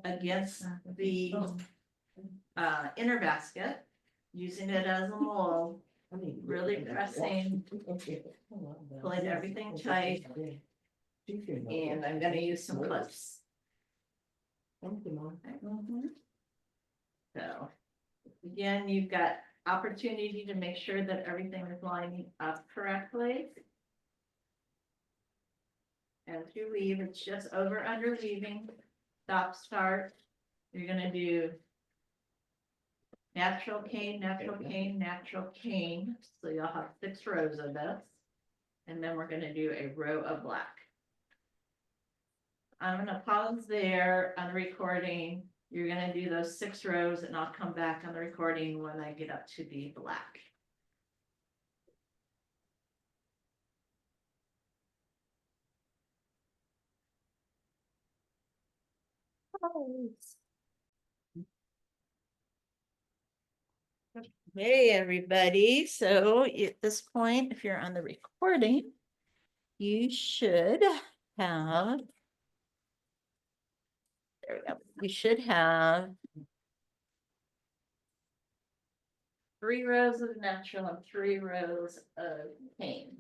Speaker 1: against the inner basket, using it as a mold, really pressing, pulling everything tight, and I'm gonna use some clips. So, again, you've got opportunity to make sure that everything is lining up correctly. As you weave, it's just over under weaving, stop, start. You're gonna do natural cane, natural cane, natural cane, so you'll have 6 rows of this. And then we're gonna do a row of black. I'm gonna pause there on the recording. You're gonna do those 6 rows and I'll come back on the recording when I get up to the black. Hey, everybody. So at this point, if you're on the recording, you should have. There we go. You should have 3 rows of natural and 3 rows of cane.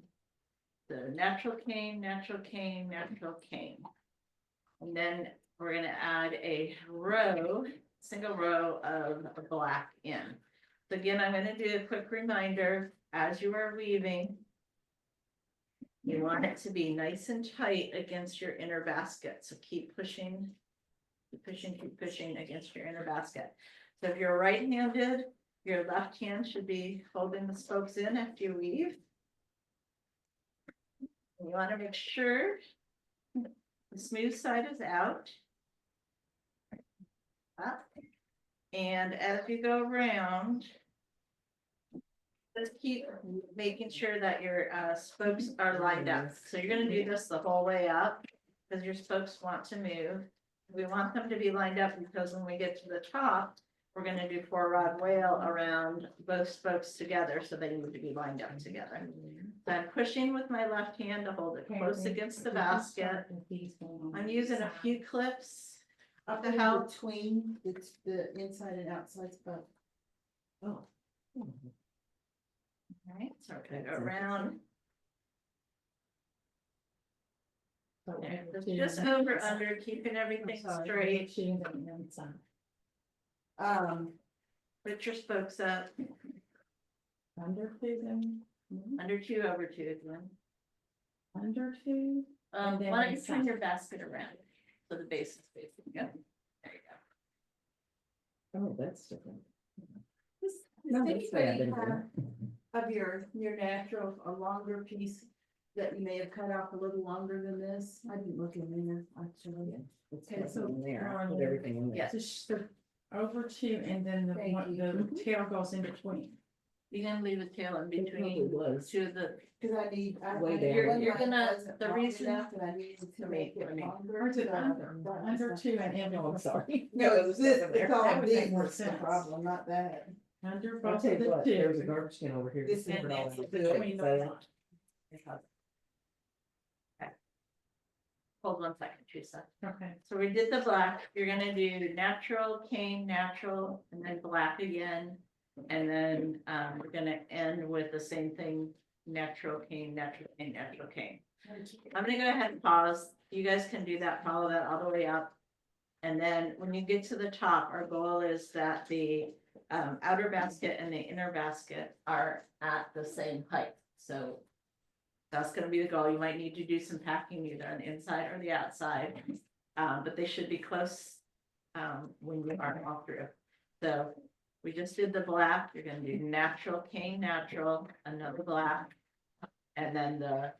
Speaker 1: So natural cane, natural cane, natural cane. And then we're gonna add a row, single row of black in. So again, I'm gonna do a quick reminder, as you are weaving, you want it to be nice and tight against your inner basket, so keep pushing, keep pushing against your inner basket. So if you're right-handed, your left hand should be holding the spokes in after you weave. You want to make sure the smooth side is out. Up. And as you go around, just keep making sure that your spokes are lined up. So you're gonna do this the whole way up, because your spokes want to move. We want them to be lined up because when we get to the top, we're gonna do 4-rod whale around both spokes together, so they need to be lined up together. So I'm pushing with my left hand to hold it close against the basket. I'm using a few clips
Speaker 3: Up
Speaker 1: to
Speaker 3: in
Speaker 1: help.
Speaker 3: between, it's the inside and outside spot.
Speaker 8: Oh.
Speaker 1: Right, so we're gonna go around. There, so just over, under, keeping everything straight. Put your spokes up,
Speaker 10: Under two, then,
Speaker 1: under 2, over 2 again.
Speaker 10: under two. And then
Speaker 1: Why don't you
Speaker 10: inside.
Speaker 1: turn your basket around? So the base is facing, yeah. There you go.
Speaker 8: Oh, that's different.
Speaker 3: Does
Speaker 8: No, that's the way I've
Speaker 3: anybody
Speaker 8: been doing
Speaker 3: have
Speaker 8: it.
Speaker 3: of your natural, a longer piece that you may have cut off a little longer than this? I didn't look in there, actually.
Speaker 8: It's
Speaker 3: Okay,
Speaker 8: got
Speaker 3: so
Speaker 8: some in there, I put
Speaker 10: Marla,
Speaker 8: everything in there.
Speaker 1: Yeah.
Speaker 10: Just the over two, and then the
Speaker 3: Thank
Speaker 10: one,
Speaker 3: you.
Speaker 10: the tail goes in between.
Speaker 1: You're gonna leave a tail in
Speaker 8: It probably
Speaker 1: between
Speaker 8: was.
Speaker 1: 2 of the,
Speaker 3: Cause I need,
Speaker 8: Way down.
Speaker 1: You're gonna- the
Speaker 3: the
Speaker 1: reason-
Speaker 3: reason. And I needed to make it longer.
Speaker 10: Or is it
Speaker 3: so I
Speaker 10: under,
Speaker 3: brought
Speaker 10: under
Speaker 3: myself-
Speaker 10: two and in,
Speaker 8: I'm sorry.
Speaker 3: No, it's this,
Speaker 8: Over there.
Speaker 3: it's all
Speaker 10: That would make
Speaker 3: big,
Speaker 10: more
Speaker 3: that's the
Speaker 10: sense.
Speaker 3: problem, not that.
Speaker 10: under
Speaker 8: I'll
Speaker 10: both
Speaker 8: tell
Speaker 10: of
Speaker 8: you
Speaker 10: the
Speaker 8: what, there's a
Speaker 10: two.
Speaker 8: garbage can over here.
Speaker 3: This
Speaker 8: Just
Speaker 3: is
Speaker 8: put it all in the
Speaker 10: between the
Speaker 8: thing,
Speaker 10: front.
Speaker 1: hold 1 second, Teresa.
Speaker 10: Okay.
Speaker 1: So we did the black, you're gonna do natural, cane, natural, and then black again. And then, we're gonna end with the same thing, natural cane, natural cane, natural cane. I'm gonna go ahead and pause. You guys can do that, follow that all the way up. And then when you get to the top, our goal is that the outer basket and the inner basket are at the same height. So that's gonna be the goal. You might need to do some packing either on the inside or the outside. But they should be close when you are all through. So we just did the black. You're gonna do natural cane, natural, another black. And then the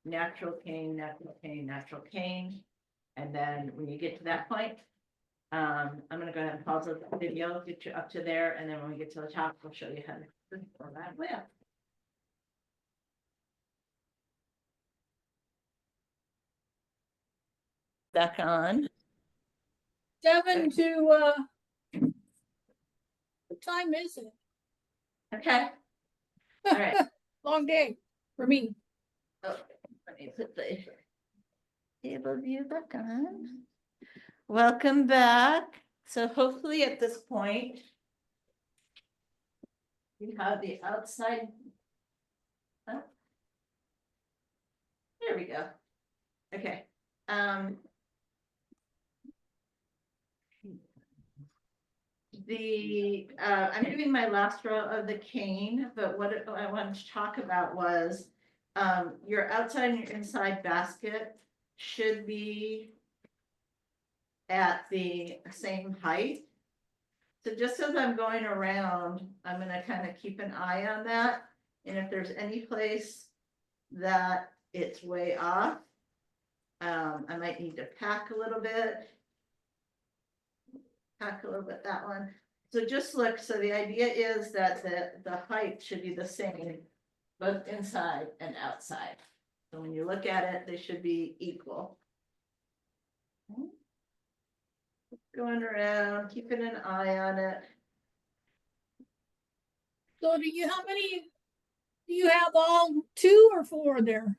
Speaker 1: natural cane, natural cane, natural cane. And then when you get to that point, I'm gonna go ahead and pause the video, get you up to there, and then when we get to the top, we'll show you how to perform that wheel. Back on.
Speaker 2: 7 to, what time is it?
Speaker 1: Okay. All right.
Speaker 2: Long day for me.
Speaker 1: Oh, let me put the table view back on. Welcome back. So hopefully at this point, you have the outside. Oh. There we go. Okay. I'm doing my last row of the cane, but what I wanted to talk about was your outside and your inside basket should be at the same height. So just as I'm going around, I'm gonna kind of keep an eye on that. And if there's any place that it's way off, I might need to pack a little bit. Pack a little bit that one. So just look, so the idea is that the height should be the same, both inside and outside. So when you look at it, they should be equal. Okay. Going around, keeping an eye on it.
Speaker 2: So how many, do you have all 2 or 4 there?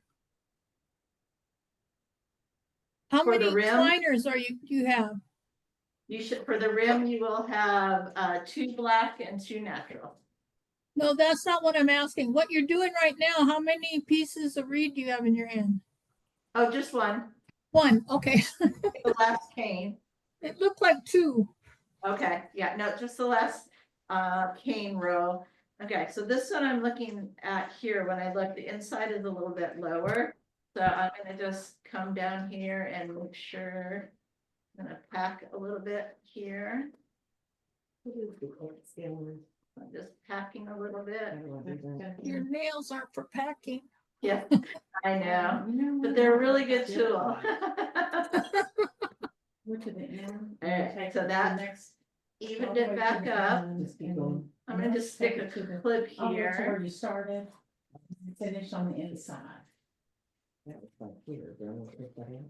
Speaker 2: How
Speaker 1: For the
Speaker 2: many
Speaker 1: rim?
Speaker 2: twiners do you have?
Speaker 1: You should, for the rim, you will have 2 black and 2 natural.
Speaker 2: No, that's not what I'm asking. What you're doing right now, how many pieces of reed do you have in your hand?
Speaker 1: Oh, just 1,
Speaker 2: 1, okay.
Speaker 1: the last cane.
Speaker 2: It looked like 2.
Speaker 1: Okay, yeah, no, just the last cane row. Okay, so this one I'm looking at here, when I look, the inside is a little bit lower. So I'm gonna just come down here and make sure. I'm gonna pack a little bit here. I'm just packing a little bit.
Speaker 2: Your nails aren't for packing.
Speaker 1: Yeah, I know, but they're a really good tool.
Speaker 10: Look at the end.
Speaker 1: Alright, so that evened it back up. I'm gonna just stick a clip
Speaker 10: Where
Speaker 1: here.
Speaker 10: you started, finish on the inside.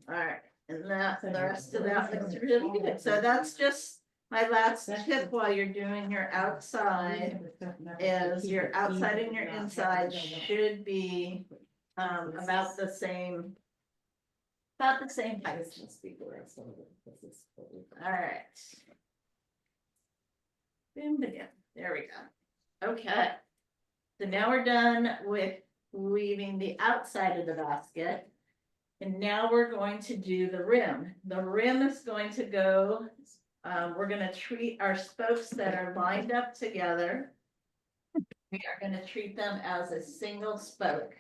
Speaker 1: Alright, and that, the rest of that looks really good. So that's just my last tip while you're doing your outside. Is your outside and your inside should be about the same. About the same height. Alright. Boom, boom, there we go. Okay. So now we're done with weaving the outside of the basket. And now we're going to do the rim. The rim is going to go, we're gonna treat our spokes that are lined up together. We are gonna treat them as a single spoke.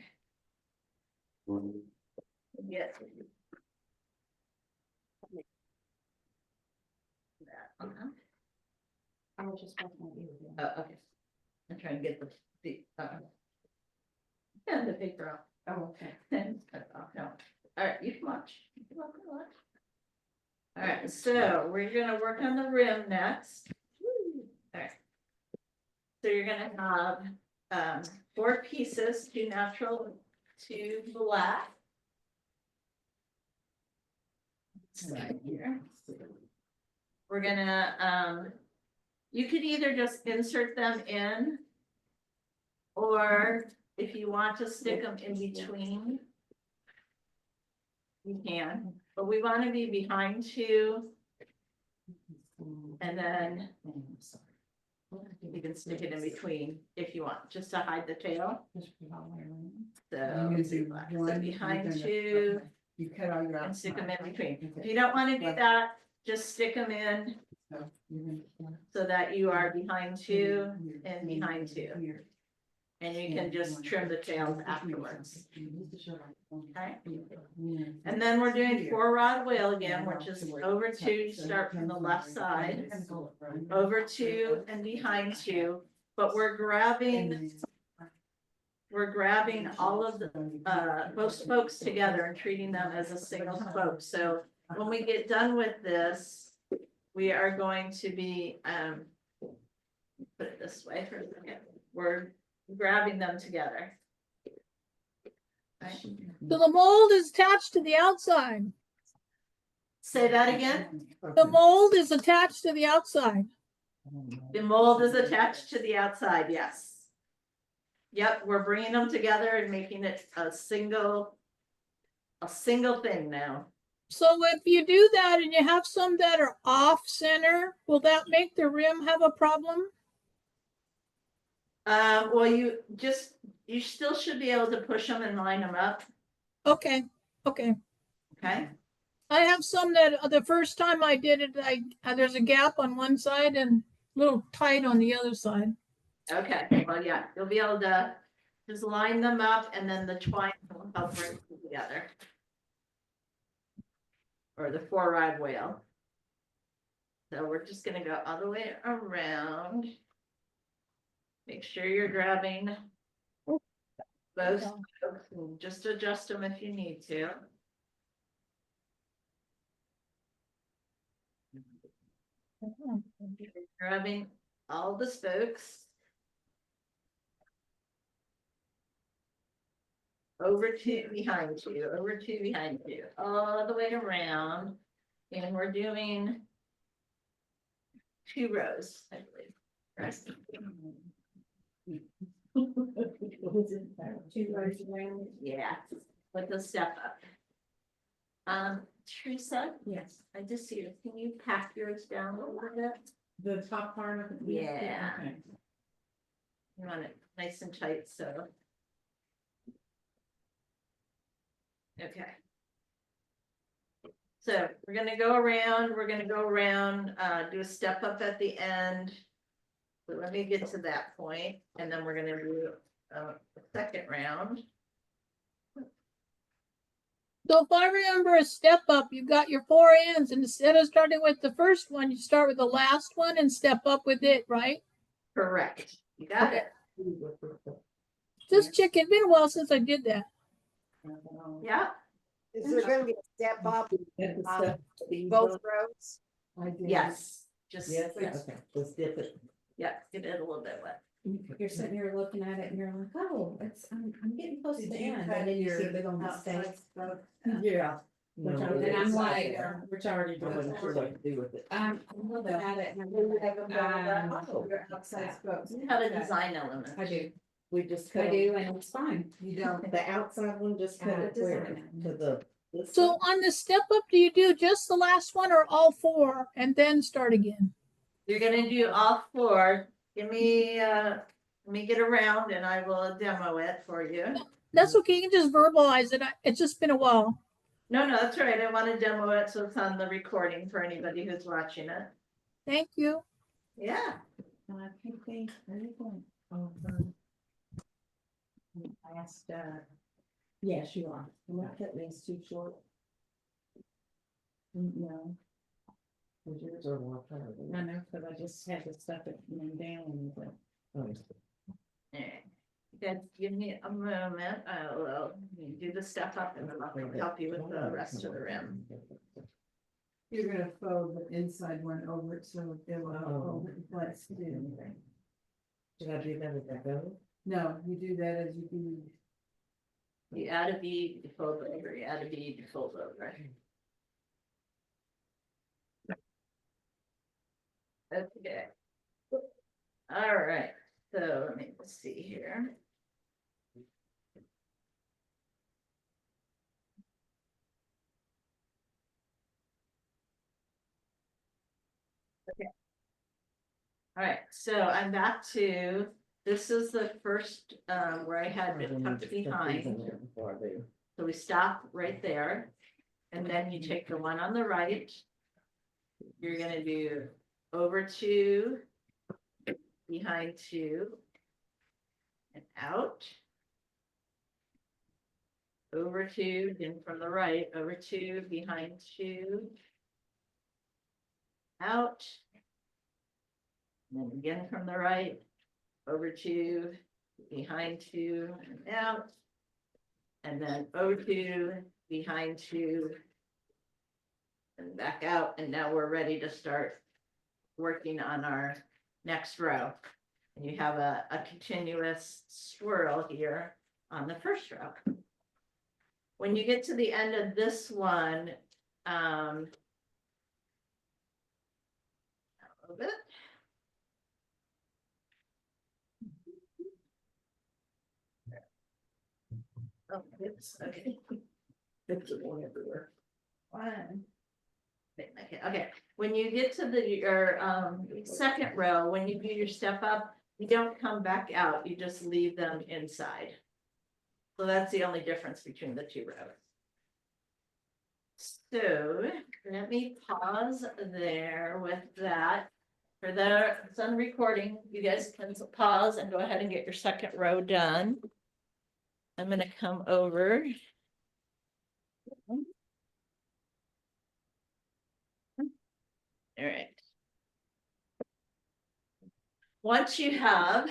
Speaker 1: Yes.
Speaker 6: I was just watching what you were doing.
Speaker 1: Oh, okay. I'm trying to get and the paper off.
Speaker 6: Oh, okay.
Speaker 1: No. All right, you can watch. You can watch. All right, so we're gonna work on the rim next. All right. So you're gonna have 4 pieces, 2 natural, 2 black. Side here. We're gonna you could either just insert them in, or if you want to stick them in between, you can, but we want to be behind 2, and then you can stick it in between if you want, just to hide the tail. So,
Speaker 3: You do
Speaker 1: so
Speaker 3: one,
Speaker 1: behind
Speaker 3: you're gonna-
Speaker 1: 2
Speaker 3: You cut all your.
Speaker 1: and stick them in
Speaker 3: outside.
Speaker 1: between. If you don't want to do that, just stick them in
Speaker 3: So you're gonna-
Speaker 1: so that you are behind 2, and behind 2. And you can just trim the tails afterwards. Okay? And then we're doing 4-rod whale again, which is over 2, you start from the left side, over 2 and behind 2, but we're grabbing all of the, both spokes together and treating them as a single spoke. So when we get done with this, we are going to be, put it this way for a second, we're grabbing them together. Right.
Speaker 2: So the mold is attached to the outside.
Speaker 1: Say that again.
Speaker 2: The mold is attached to the outside.
Speaker 1: The mold is attached to the outside, yes. Yep, we're bringing them together and making it a single thing now.
Speaker 2: So if you do that and you have some that are off center, will that make the rim have a problem?
Speaker 1: Well, you still should be able to push them and line them up,
Speaker 2: Okay, okay.
Speaker 1: okay?
Speaker 2: I have some that the first time I did it, there's a gap on one side and a little tight on the other side.
Speaker 1: Okay, well, yeah, you'll be able to just line them up and then the twine will help bring them together. Or the 4-rod whale. So we're just gonna go all the way around. Make sure you're grabbing both spokes and just adjust them if you need to. Grabbing all the spokes. Over 2, behind 2, over 2, behind 2, all the way around. And we're doing 2 rows, I believe. Right?
Speaker 6: 2 rows around.
Speaker 1: Yeah, with the step up. Teresa,
Speaker 10: Yes,
Speaker 1: I just see you. Can you pack yours down a little bit?
Speaker 10: the top part of it.
Speaker 1: Yeah.
Speaker 10: Okay.
Speaker 1: You want it nice and tight, so. Okay. So we're gonna go around, do a step up at the end. So let me get to that point, and then we're gonna do a second round.
Speaker 2: So if I remember a step up, you got your 4 ends, and instead of starting with the first one, you start with the last one and step up with it, right?
Speaker 1: Correct. You got it.
Speaker 2: Just check, it's been a while since I did that.
Speaker 1: Yeah.
Speaker 5: Is there gonna be a step up both roads?
Speaker 3: I did.
Speaker 1: Yes. Just,
Speaker 8: Yes, okay, let's dip it.
Speaker 1: yeah, get it a little bit wet.
Speaker 6: You're sitting here looking at it and you're like, oh, I'm getting close to
Speaker 3: Did
Speaker 6: the
Speaker 3: you
Speaker 6: end.
Speaker 3: cut
Speaker 6: And then you
Speaker 3: your
Speaker 6: see big old
Speaker 3: outside
Speaker 6: mistakes.
Speaker 3: spoke?
Speaker 10: Yeah.
Speaker 8: No,
Speaker 10: Which I-
Speaker 6: And I'm
Speaker 8: it's not
Speaker 6: like,
Speaker 8: there.
Speaker 10: Which I already
Speaker 8: I wasn't sure
Speaker 10: did.
Speaker 8: what to do with it.
Speaker 6: I'm looking at it and I'm
Speaker 3: You have a
Speaker 6: like,
Speaker 3: bell your outside spokes.
Speaker 1: You have a design element.
Speaker 6: I do,
Speaker 8: We just cut
Speaker 6: I do, and it's fine.
Speaker 3: You don't.
Speaker 8: the outside one, just cut it where, to the. this
Speaker 2: So
Speaker 8: side?
Speaker 2: on the step up, do you do just the last one or all 4 and then start again?
Speaker 1: You're gonna do all 4. Give me, let me get around and I will demo it for you.
Speaker 2: That's okay, you can just verbalize it. It's just been a while.
Speaker 1: No, that's all right. I want to demo it so it's on the recording for anybody who's watching it.
Speaker 2: Thank you.
Speaker 1: Yeah.
Speaker 10: I think they, everything over. Last, yes, you are. The left that means too short. No,
Speaker 8: Yours are more powerful.
Speaker 10: I know, because I just had to stuff it down, but.
Speaker 8: Oh,
Speaker 1: Alright. You guys give me a moment. I'll do the stuff up and then I'll help you with the rest of the rim.
Speaker 3: You're gonna fold the inside one over it so it will hold it in place too.
Speaker 8: Should I do that with that go?
Speaker 3: No, you do that as you do.
Speaker 1: You add a bead, you fold over, you add a bead, you fold over. Okay. All right, so let me see here. Okay. All right, so I'm back to, this is the first, where I had it tucked behind. So we stop right there. And then you take the one on the right. You're gonna do over two, behind two, and out. Over two, then from the right, over two, behind two. Out. And then again from the right, over two, behind two, and out. And then over two, behind two. And back out, and now we're ready to start working on our next row. And you have a continuous swirl here on the first row. When you get to the end of this one, a little bit. Oh, oops, okay.
Speaker 8: It's going everywhere.
Speaker 1: One. Okay, when you get to your second row, when you do your step up, you don't come back out, you just leave them inside. So that's the only difference between the two rows. So let me pause there with that. For the Sun recording, you guys can pause and go ahead and get your second row done. I'm gonna come over. All right. Once you have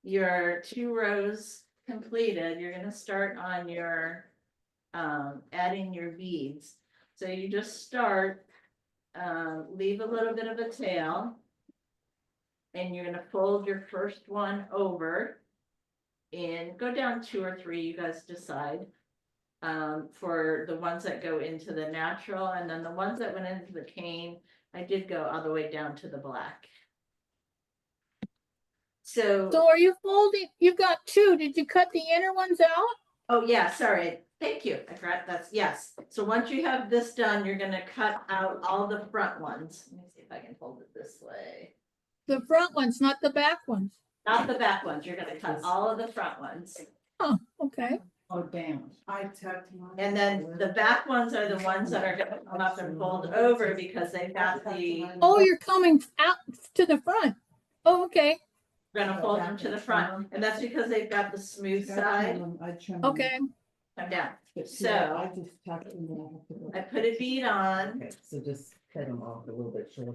Speaker 1: your two rows completed, you're gonna start on your adding your beads. So you just start, leave a little bit of a tail. And you're gonna fold your first one over and go down two or three, you guys decide. For the ones that go into the natural, and then the ones that went into the cane, I did go all the way down to the black. So
Speaker 2: are you folding? You've got two. Did you cut the inner ones out?
Speaker 1: oh yeah, sorry, thank you, I forgot, that's, yes. So once you have this done, you're gonna cut out all the front ones. Let me see if I can hold it this way.
Speaker 2: The front ones, not the back ones.
Speaker 1: Not the back ones, you're gonna cut all of the front ones.
Speaker 2: Oh, okay.
Speaker 10: Oh, damn.
Speaker 3: I tucked mine.
Speaker 1: And then the back ones are the ones that are gonna come up and fold over because they've got the,
Speaker 2: Oh, you're coming out to the front. Oh, okay,
Speaker 1: gonna fold them to the front, and that's because they've got the smooth side.
Speaker 2: okay.
Speaker 1: Come down.
Speaker 10: I
Speaker 1: So
Speaker 10: just tucked them in.
Speaker 1: I put a bead on,
Speaker 8: Okay, so just cut them off a little bit shorter.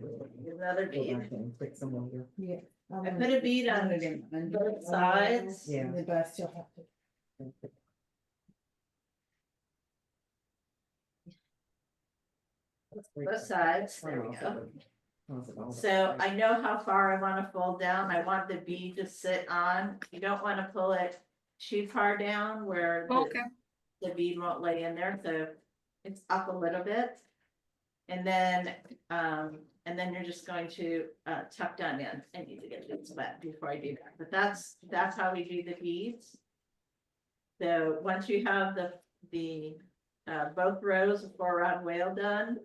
Speaker 1: another
Speaker 8: Go
Speaker 1: bead.
Speaker 8: back and fix them later.
Speaker 3: Yeah.
Speaker 1: I put a bead on both sides.
Speaker 8: Yeah.
Speaker 3: The best you'll have to.
Speaker 1: Both sides, there we go. So I know how far I wanna fold down, I want the bead to sit on, you don't wanna pull it too far down where
Speaker 2: Okay.
Speaker 1: the bead won't lay in there, so it's up a little bit. And then you're just going to tuck down in, I need to get this wet before I do that, but that's how we do the beads. So once you have the both rows of 4-rod whale done.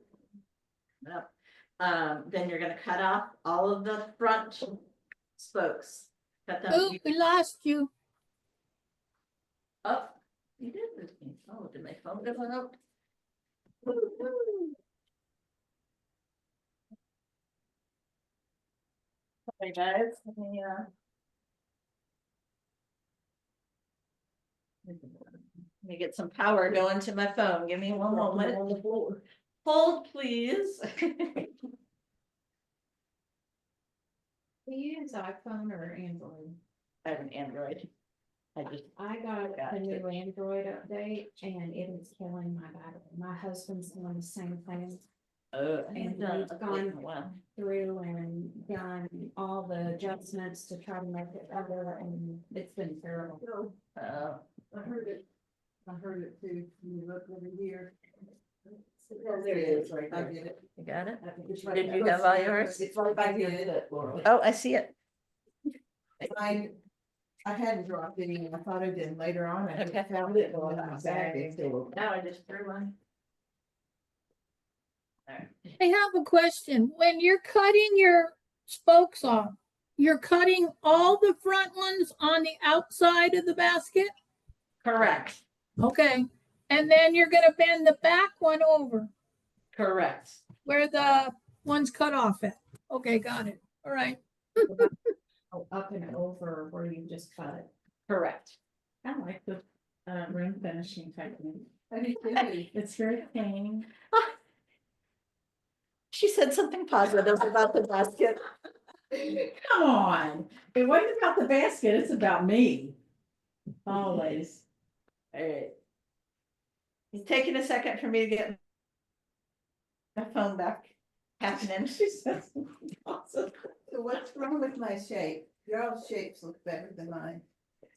Speaker 1: Then you're gonna cut off all of the front spokes. Cut them
Speaker 2: Oh, we lost you.
Speaker 1: up. You did lose me. Oh, did my phone go out? Woo-hoo. Sorry, guys. Let me get some power going to my phone. Give me one moment. Hold, please.
Speaker 6: Do you use iPhone or Android?
Speaker 1: I have an Android. I just,
Speaker 6: I got
Speaker 1: Got
Speaker 6: a
Speaker 1: it.
Speaker 6: new Android update and it is killing my battery. My husband's doing the same thing.
Speaker 1: I haven't
Speaker 6: And
Speaker 1: done
Speaker 6: we've
Speaker 1: an update
Speaker 6: gone
Speaker 1: in a while.
Speaker 6: through and done all the adjustments to try to make it better, and it's been terrible.
Speaker 1: Oh,
Speaker 3: I heard it too, when you look over here.
Speaker 1: Oh, there it is, right
Speaker 3: I
Speaker 1: there.
Speaker 3: get it.
Speaker 1: you got it?
Speaker 3: It's right
Speaker 1: Did you
Speaker 3: there.
Speaker 1: have all yours?
Speaker 3: It's right back here.
Speaker 1: Oh, I see it.
Speaker 3: I hadn't dropped any, I thought I did later on, I
Speaker 1: Okay.
Speaker 3: found it. and then I bagged it.
Speaker 1: Now I just threw one.
Speaker 2: I have a question. When you're cutting your spokes off, you're cutting all the front ones on the outside of the basket?
Speaker 1: Correct,
Speaker 2: Okay. And then you're gonna bend the back one over
Speaker 1: correct.
Speaker 2: where the one's cut off at. Okay, got it. All right.
Speaker 6: Up and over where you just cut it.
Speaker 1: Correct.
Speaker 10: I like the ring finishing technique.
Speaker 3: I did too.
Speaker 10: It's very clean.
Speaker 1: She said something positive about the basket.
Speaker 10: Come on, it wasn't about the basket, it's about me. Always.
Speaker 1: Alright. It's taking a second for me to get my phone back happening.
Speaker 10: She says, awesome.
Speaker 3: So what's wrong with my shape? Y'all's shapes look better than mine.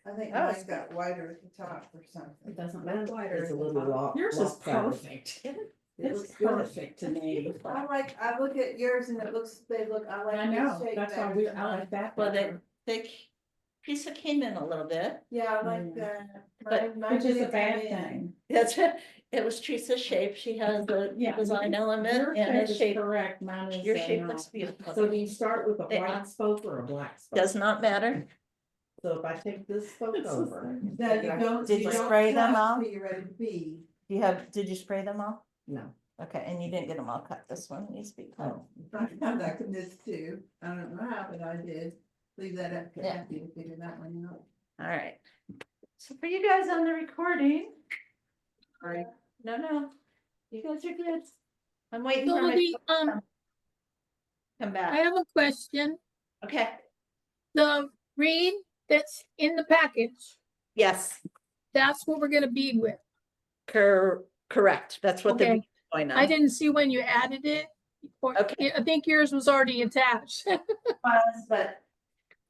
Speaker 3: I think
Speaker 1: Oh,
Speaker 3: mine's got wider at the top or something.
Speaker 6: It doesn't
Speaker 8: Mine
Speaker 6: look wider.
Speaker 8: is a
Speaker 6: at the
Speaker 8: little
Speaker 6: top.
Speaker 8: lock.
Speaker 10: Yours is
Speaker 8: lopsided.
Speaker 10: perfect.
Speaker 3: It
Speaker 10: It's
Speaker 3: looks good.
Speaker 10: perfect to me.
Speaker 3: I look at yours and it looks, I like.
Speaker 10: I
Speaker 3: this
Speaker 10: know,
Speaker 3: shape
Speaker 10: that's why
Speaker 3: better
Speaker 10: I
Speaker 3: than
Speaker 10: like
Speaker 3: mine.
Speaker 10: that.
Speaker 1: Well,
Speaker 10: better.
Speaker 1: they Teresa came in a little bit.
Speaker 3: Yeah, I like
Speaker 10: Mm.
Speaker 3: that.
Speaker 1: But-
Speaker 3: Mine
Speaker 10: Which is a
Speaker 3: didn't come
Speaker 10: bad
Speaker 3: in.
Speaker 10: thing.
Speaker 1: That's it was Teresa's shape. She has the
Speaker 10: Yeah.
Speaker 1: design element
Speaker 10: Your
Speaker 1: and a
Speaker 10: shape is
Speaker 1: shape.
Speaker 10: correct, mine is.
Speaker 1: Your shape
Speaker 10: not.
Speaker 1: looks beautiful.
Speaker 8: So do you start with a
Speaker 1: They-
Speaker 8: white spoke or a black spoke?
Speaker 1: Does not matter.
Speaker 8: So if I take this spoke
Speaker 10: It's the
Speaker 8: over.
Speaker 10: same.
Speaker 3: No, you don't.
Speaker 1: Did you
Speaker 3: don't
Speaker 1: spray them
Speaker 3: cut
Speaker 1: all?
Speaker 3: till you're ready to be.
Speaker 1: Did you spray them all?
Speaker 8: No.
Speaker 1: Okay, and you didn't get them all cut. This one needs to be cut.
Speaker 8: Oh,
Speaker 3: I found out this too. I don't know how, but I did. Leave that up to
Speaker 1: Yeah.
Speaker 3: Kathy to figure that one out.
Speaker 1: All right. So for you guys on the recording.
Speaker 3: Right.
Speaker 1: No, you guys are good. I'm waiting for
Speaker 2: So
Speaker 1: my
Speaker 2: the,
Speaker 1: come
Speaker 2: I
Speaker 1: back.
Speaker 2: have a question.
Speaker 1: Okay,
Speaker 2: The reed that's in the package,
Speaker 1: yes,
Speaker 2: that's what we're gonna bead with.
Speaker 1: correct. That's what the
Speaker 2: Okay.
Speaker 1: bead's going on.
Speaker 2: I didn't see when you added it. Or,
Speaker 1: Okay.
Speaker 2: I think yours was already attached.
Speaker 1: But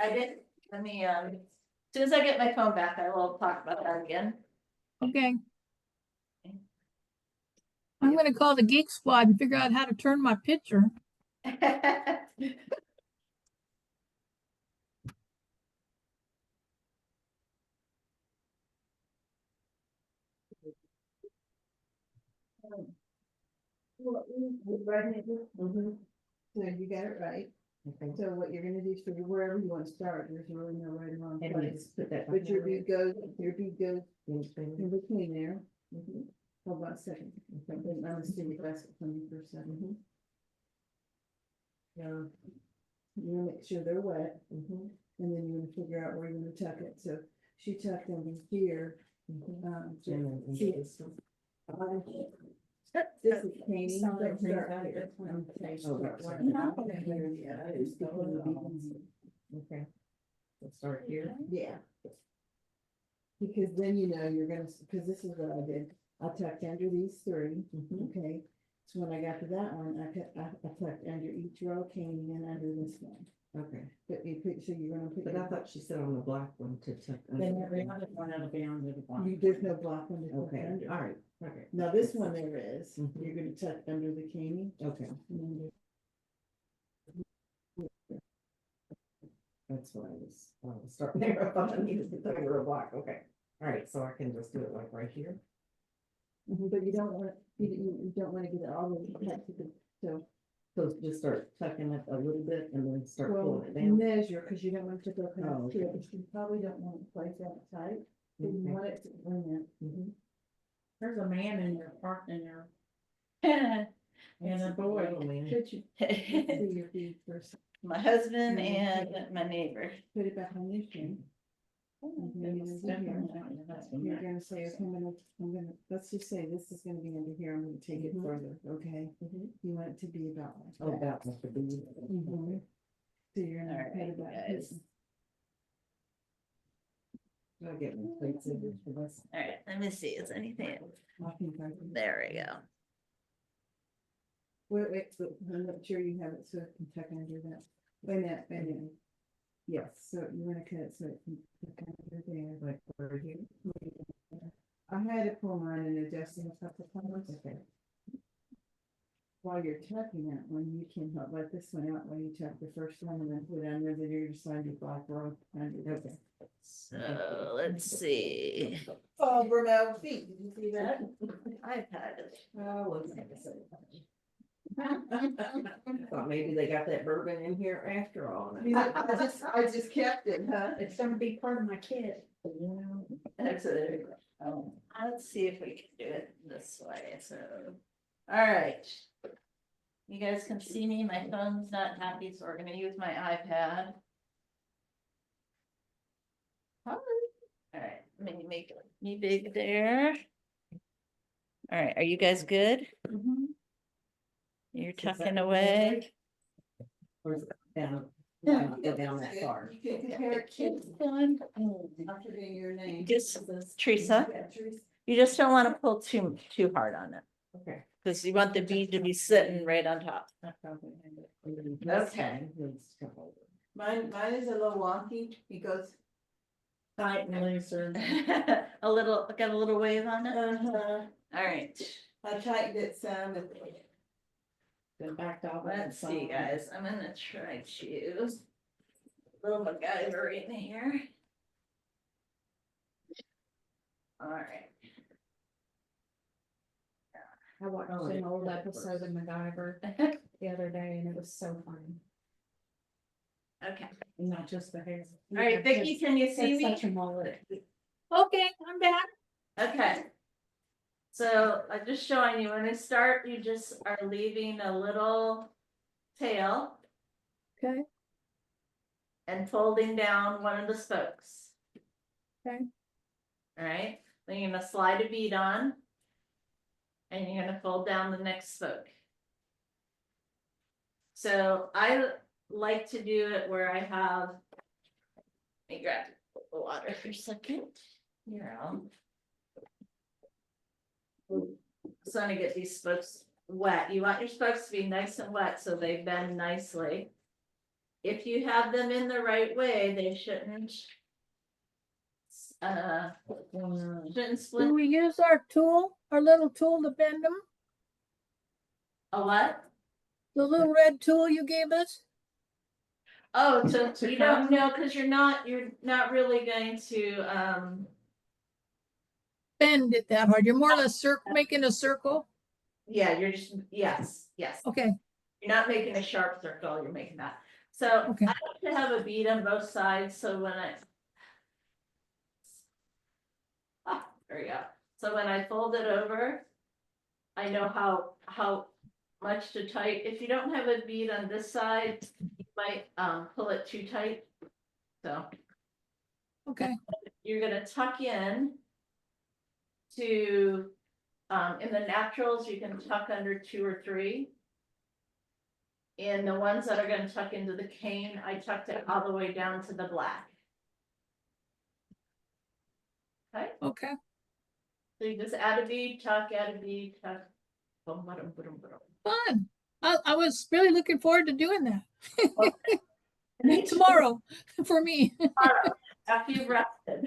Speaker 1: I didn't, let me, as soon as I get my phone back, I will talk about that again.
Speaker 2: Okay. I'm gonna call the Geek Squad and figure out how to turn my picture.
Speaker 3: So you got it right.
Speaker 8: okay.
Speaker 3: So what you're gonna do is figure wherever you want to start, there's really no right or wrong
Speaker 8: And you
Speaker 3: place.
Speaker 8: just put that.
Speaker 3: But your
Speaker 8: behind
Speaker 3: bead goes
Speaker 8: in between.
Speaker 3: in between there. Hold on a second. I'm gonna see the basket from you for a second. Now, you wanna make sure they're wet, and then you wanna figure out where you're gonna tuck it. So she tucked them in here.
Speaker 8: And then into
Speaker 3: See,
Speaker 8: this one.
Speaker 3: this is painting.
Speaker 6: Some of
Speaker 3: Don't
Speaker 6: the
Speaker 3: start
Speaker 6: things
Speaker 3: here.
Speaker 6: out of the place.
Speaker 8: Oh, that's right.
Speaker 3: Yeah, it's between the beads.
Speaker 8: Okay. Let's start here.
Speaker 3: Yeah. Because then you know you're gonna, because this is what I did. I tucked under these three, okay? So when I got to that one, I tucked under each row, came in under this one.
Speaker 8: Okay.
Speaker 3: But you put, so you're gonna put.
Speaker 8: But I thought she said on the black one to tuck. under.
Speaker 10: Then every other one will be under the one.
Speaker 3: There's no block under.
Speaker 8: Okay, all right, okay.
Speaker 3: Now this one there is,
Speaker 8: Mhm.
Speaker 3: you're gonna tuck under the caney.
Speaker 8: Okay,
Speaker 3: And then
Speaker 8: that's what I was starting there. I thought I needed to put under a block, okay. All right, so I can just do it like right here.
Speaker 3: But you don't want, you don't wanna get it all the way cut to the, so.
Speaker 8: So just start tucking it a little bit and then start
Speaker 3: Well,
Speaker 8: pulling it down.
Speaker 3: measure, cause you don't want it to go
Speaker 8: Oh,
Speaker 3: past
Speaker 8: okay.
Speaker 3: here, but you probably don't want it quite that tight.
Speaker 10: You want it to, wait a minute.
Speaker 8: Mhm.
Speaker 10: There's a man in your park in there and a boy.
Speaker 8: Oh, man.
Speaker 10: Could you see your feet first?
Speaker 1: My husband and my neighbor.
Speaker 10: Put it back on this thing. And then you're gonna say, okay, I'm gonna, let's just say this is gonna be under here, I'm gonna take it
Speaker 8: Mhm.
Speaker 10: further, okay?
Speaker 8: Mhm.
Speaker 10: You want it to be about like
Speaker 8: Oh,
Speaker 10: that.
Speaker 8: about Mr. B.
Speaker 10: Mhm. So you're gonna
Speaker 1: Alright,
Speaker 10: put it back.
Speaker 1: guys.
Speaker 8: I'll get my plate scissors for this.
Speaker 1: All right, let me see, is anything,
Speaker 10: I think I can-
Speaker 1: there we go.
Speaker 10: Wait, so I'm not sure you have it, so it can tuck under that. Wait a minute, wait a minute. Yes, so you wanna cut it so it can tuck under there, like over here. I had to pull mine and adjust it a couple times. Okay. While you're tucking that one, you can help let this one out while you tuck the first one and then put it under the other side of your black rope under. Okay.
Speaker 1: So, let's see.
Speaker 3: Oh, Brunel feet, did you see that?
Speaker 1: iPad.
Speaker 8: Oh, what's that to say? Thought maybe they got that bourbon in here after all.
Speaker 3: I just kept it, huh?
Speaker 6: It's gonna be part of my kit.
Speaker 1: That's it. Let's see if we can do it this way, so. All right. You guys can see me, my phone's not happy, so we're gonna use my iPad. All right, let me make me big there. All right, are you guys good? You're tucking away.
Speaker 8: Or is it down?
Speaker 3: Yeah.
Speaker 8: Go down that far.
Speaker 3: You can compare it
Speaker 1: It's
Speaker 3: to,
Speaker 1: done.
Speaker 3: I'm forgetting your name.
Speaker 1: Just Teresa,
Speaker 3: Yeah, Teresa.
Speaker 1: you just don't want to pull too hard on it,
Speaker 8: Okay.
Speaker 1: because you want the bead to be sitting right on top.
Speaker 8: Okay.
Speaker 3: Mine is a little wonky, he goes.
Speaker 8: Tight and loose or.
Speaker 1: A little, got a little wave on it.
Speaker 3: Uh-huh.
Speaker 1: All right,
Speaker 3: I tightened it some and.
Speaker 8: Then backed off.
Speaker 1: let's see, guys. I'm gonna try to little MacGyver in here. All right.
Speaker 6: I watched
Speaker 8: Oh,
Speaker 6: an
Speaker 8: yeah.
Speaker 6: old episode of MacGyver the other day and it was so funny.
Speaker 1: Okay.
Speaker 10: Not just the hair.
Speaker 1: All right, Vicky, can you see
Speaker 6: It's
Speaker 1: me?
Speaker 6: such a mullet.
Speaker 2: Okay, I'm back.
Speaker 1: Okay. So I'm just showing you, when I start, you just are leaving a little tail
Speaker 2: Okay,
Speaker 1: and folding down one of the spokes.
Speaker 2: okay.
Speaker 1: All right, then you're gonna slide a bead on. And you're gonna fold down the next spoke. So I like to do it where I have. Let me grab the water for a second. Here, so I'm gonna get these spokes wet. You want your spokes to be nice and wet so they bend nicely. If you have them in the right way, they shouldn't. Shouldn't split.
Speaker 2: Do we use our tool, our little tool to bend them?
Speaker 1: A what?
Speaker 2: The little red tool you gave us?
Speaker 1: Oh,
Speaker 10: To
Speaker 1: you don't know, because you're not really going to,
Speaker 2: Bend it that hard. You're more or less making a circle.
Speaker 1: yeah, you're just, yes.
Speaker 2: Okay,
Speaker 1: You're not making a sharp circle, you're making that. So
Speaker 2: Okay.
Speaker 1: I like to have a bead on both sides, so when I. There we go. So when I fold it over, I know how much to tight. If you don't have a bead on this side, you might pull it too tight. So
Speaker 2: okay.
Speaker 1: you're gonna tuck in to, in the naturals, you can tuck under 2 or 3. In the ones that are gonna tuck into the cane, I tucked it all the way down to the black. Okay,
Speaker 2: Okay.
Speaker 1: so you just add a bead, tuck, add a bead, tuck. Boom, ba-dum, ba-dum, ba-dum.
Speaker 2: Fun. I was really looking forward to doing that. Tomorrow for me.
Speaker 1: After you've rested.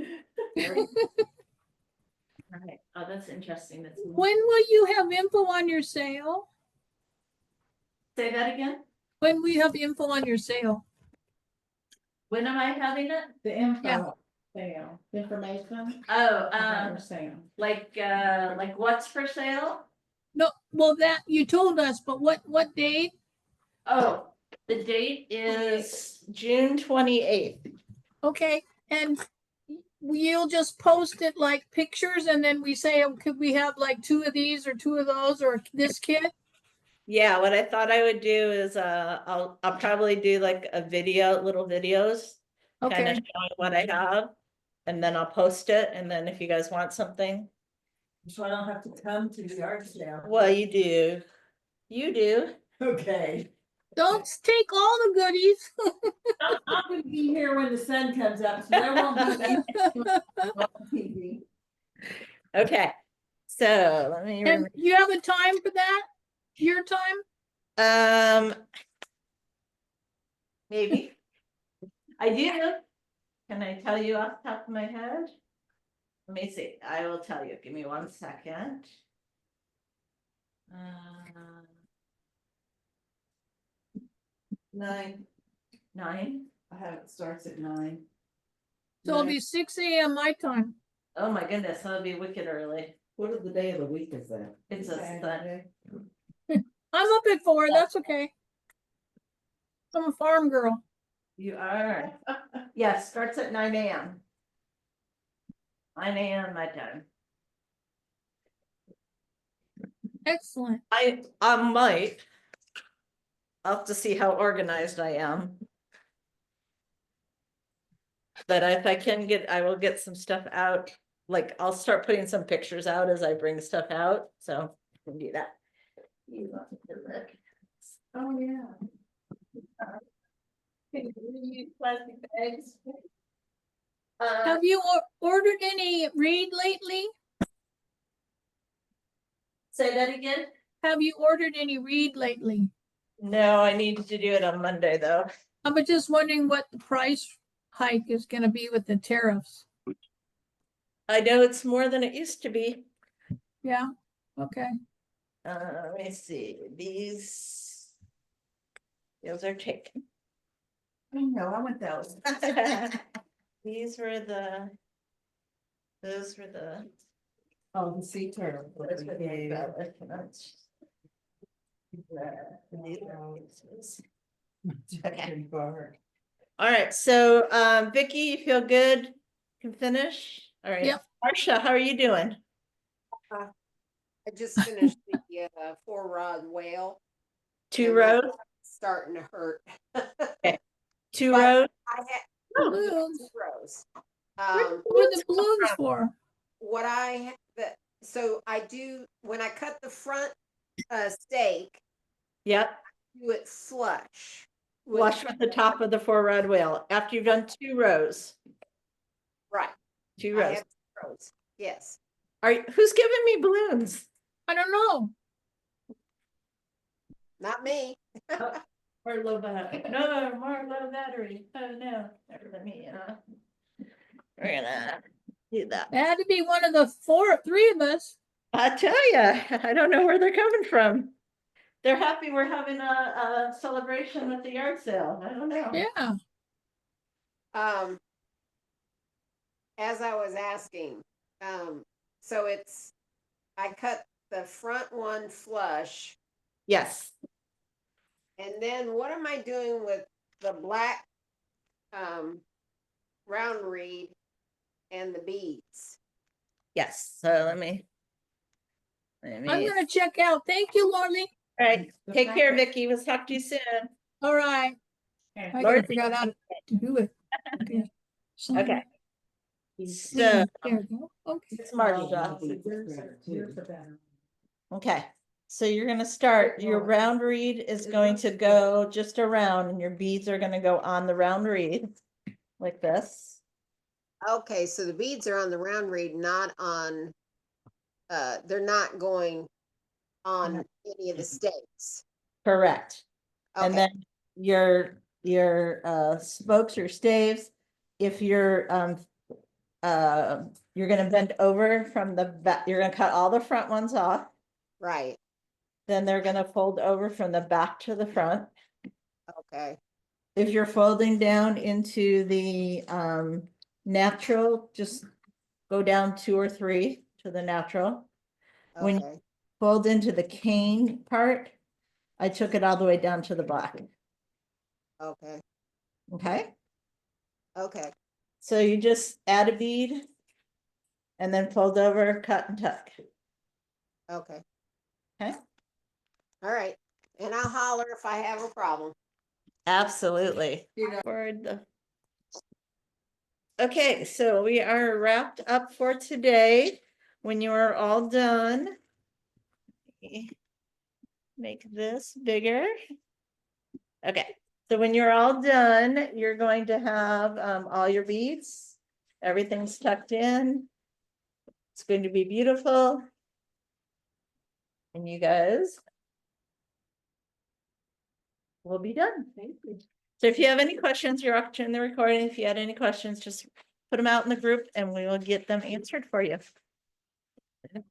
Speaker 1: Alright, oh, that's interesting, that's.
Speaker 2: When will you have info on your sale?
Speaker 1: Say that again?
Speaker 2: When we have info on your sale?
Speaker 1: When am I having it?
Speaker 10: The info, sale, information.
Speaker 1: Oh,
Speaker 10: About your sale.
Speaker 1: like what's for sale?
Speaker 2: No, well, that you told us, but what date?
Speaker 1: Oh, the date is June 28th.
Speaker 2: Okay, and you'll just post it like pictures and then we say, oh, could we have like 2 of these or 2 of those or this kit?
Speaker 1: Yeah, what I thought I would do is, I'll probably do like a video, little videos. Kind
Speaker 2: Okay,
Speaker 1: of showing what I have, and then I'll post it, and then if you guys want something,
Speaker 8: So I don't have to come to the art sale.
Speaker 1: well, you do. You do.
Speaker 8: Okay.
Speaker 2: don't take all the goodies.
Speaker 8: I'm gonna be here when the sun comes up, so there won't be any TV.
Speaker 1: Okay, so let me,
Speaker 2: And you have a time for that? Your time?
Speaker 1: maybe. I do. Can I tell you off the top of my head? Let me see, I will tell you, give me 1 second.
Speaker 3: 9,
Speaker 1: 9,
Speaker 3: I have it starts at 9.
Speaker 2: So it'll be 6 a.m. my time.
Speaker 1: oh my goodness, that'll be wicked early.
Speaker 8: What of the day of the week is that?
Speaker 1: It's a Sunday.
Speaker 2: I'm up at 4, that's okay. I'm a farm girl.
Speaker 1: You are. Yes, starts at 9 a.m. 9 a.m. my time.
Speaker 2: Excellent.
Speaker 1: I might. I'll have to see how organized I am. But if I can get, I will get some stuff out. Like, I'll start putting some pictures out as I bring stuff out, so I can do that. You want to look.
Speaker 3: Oh, yeah.
Speaker 1: Plastic bags.
Speaker 2: Have you ordered any reed lately?
Speaker 1: Say that again?
Speaker 2: Have you ordered any reed lately?
Speaker 1: No, I need to do it on Monday, though.
Speaker 2: I was just wondering what the price hike is gonna be with the tariffs.
Speaker 1: I know it's more than it used to be.
Speaker 2: Yeah, okay.
Speaker 1: Let me see, these are taken.
Speaker 3: I know, I want those.
Speaker 1: These were those were the.
Speaker 3: Oh, the sea turtle.
Speaker 1: those were the ballot ones. Okay. All right, so Vicky, you feel good? Can finish? All right.
Speaker 2: Yep.
Speaker 1: Marcia, how are you doing?
Speaker 5: I just finished the 4-rod whale.
Speaker 1: 2
Speaker 5: and my
Speaker 1: rows?
Speaker 5: butt's starting to hurt.
Speaker 1: 2
Speaker 5: But
Speaker 1: rows?
Speaker 5: I had
Speaker 2: Balloons.
Speaker 5: 2 rows.
Speaker 2: What are the balloons for?
Speaker 5: What I, so I do, when I cut the front stake,
Speaker 1: Yep,
Speaker 5: do it flush. with-
Speaker 1: flush with the top of the 4-rod wheel after you've done 2 rows.
Speaker 5: Right.
Speaker 1: 2
Speaker 5: I
Speaker 1: rows.
Speaker 5: have 2 rows, yes.
Speaker 1: Who's giving me balloons?
Speaker 2: I don't know.
Speaker 5: Not me.
Speaker 1: Or low battery? No, more low battery. Oh no. Let me. We're gonna do that.
Speaker 2: It had to be one of the 3 of us.
Speaker 1: I tell ya, I don't know where they're coming from. They're happy we're having a celebration with the yard sale. I don't know.
Speaker 2: Yeah.
Speaker 5: As I was asking, so I cut the front one flush,
Speaker 1: Yes.
Speaker 5: and then what am I doing with the black round reed and the beads?
Speaker 1: Yes. So let me.
Speaker 2: I'm gonna check out. Thank you, Lorley.
Speaker 1: All right. Take care, Vicky. We'll talk to you soon.
Speaker 2: All right. I gotta
Speaker 1: Lord-
Speaker 2: figure out how to do it. Okay. So-
Speaker 1: Okay. So
Speaker 2: There we go. Okay.
Speaker 1: it's Marcia. Okay. So you're gonna start, your round reed is going to go just around and your beads are gonna go on the round reed. Like this.
Speaker 5: Okay, so the beads are on the round reed, not on, they're not going on any of the stakes.
Speaker 1: Correct. And
Speaker 5: Okay,
Speaker 1: then your spokes or staves, if you're gonna bend over from the back, you're gonna cut all the front ones off.
Speaker 5: right,
Speaker 1: Then they're gonna fold over from the back to the front.
Speaker 5: okay,
Speaker 1: If you're folding down into the natural, just go down 2 or 3 to the natural. When you
Speaker 5: okay,
Speaker 1: fold into the cane part, I took it all the way down to the black.
Speaker 5: okay,
Speaker 1: Okay,
Speaker 5: okay.
Speaker 1: So you just add a bead and then fold over, cut and tuck.
Speaker 5: Okay.
Speaker 1: Okay.
Speaker 5: All right, and I'll holler if I have a problem.
Speaker 1: Absolutely.
Speaker 3: You know,
Speaker 1: For the. Okay, so we are wrapped up for today. When you are all done. Make this bigger. Okay, so when you're all done, you're going to have all your beads. Everything's tucked in. It's going to be beautiful. And you guys will be done. Thank you. So if you have any questions, you're up to the recording. If you had any questions, just put them out in the group and we will get them answered for you. Ta-da.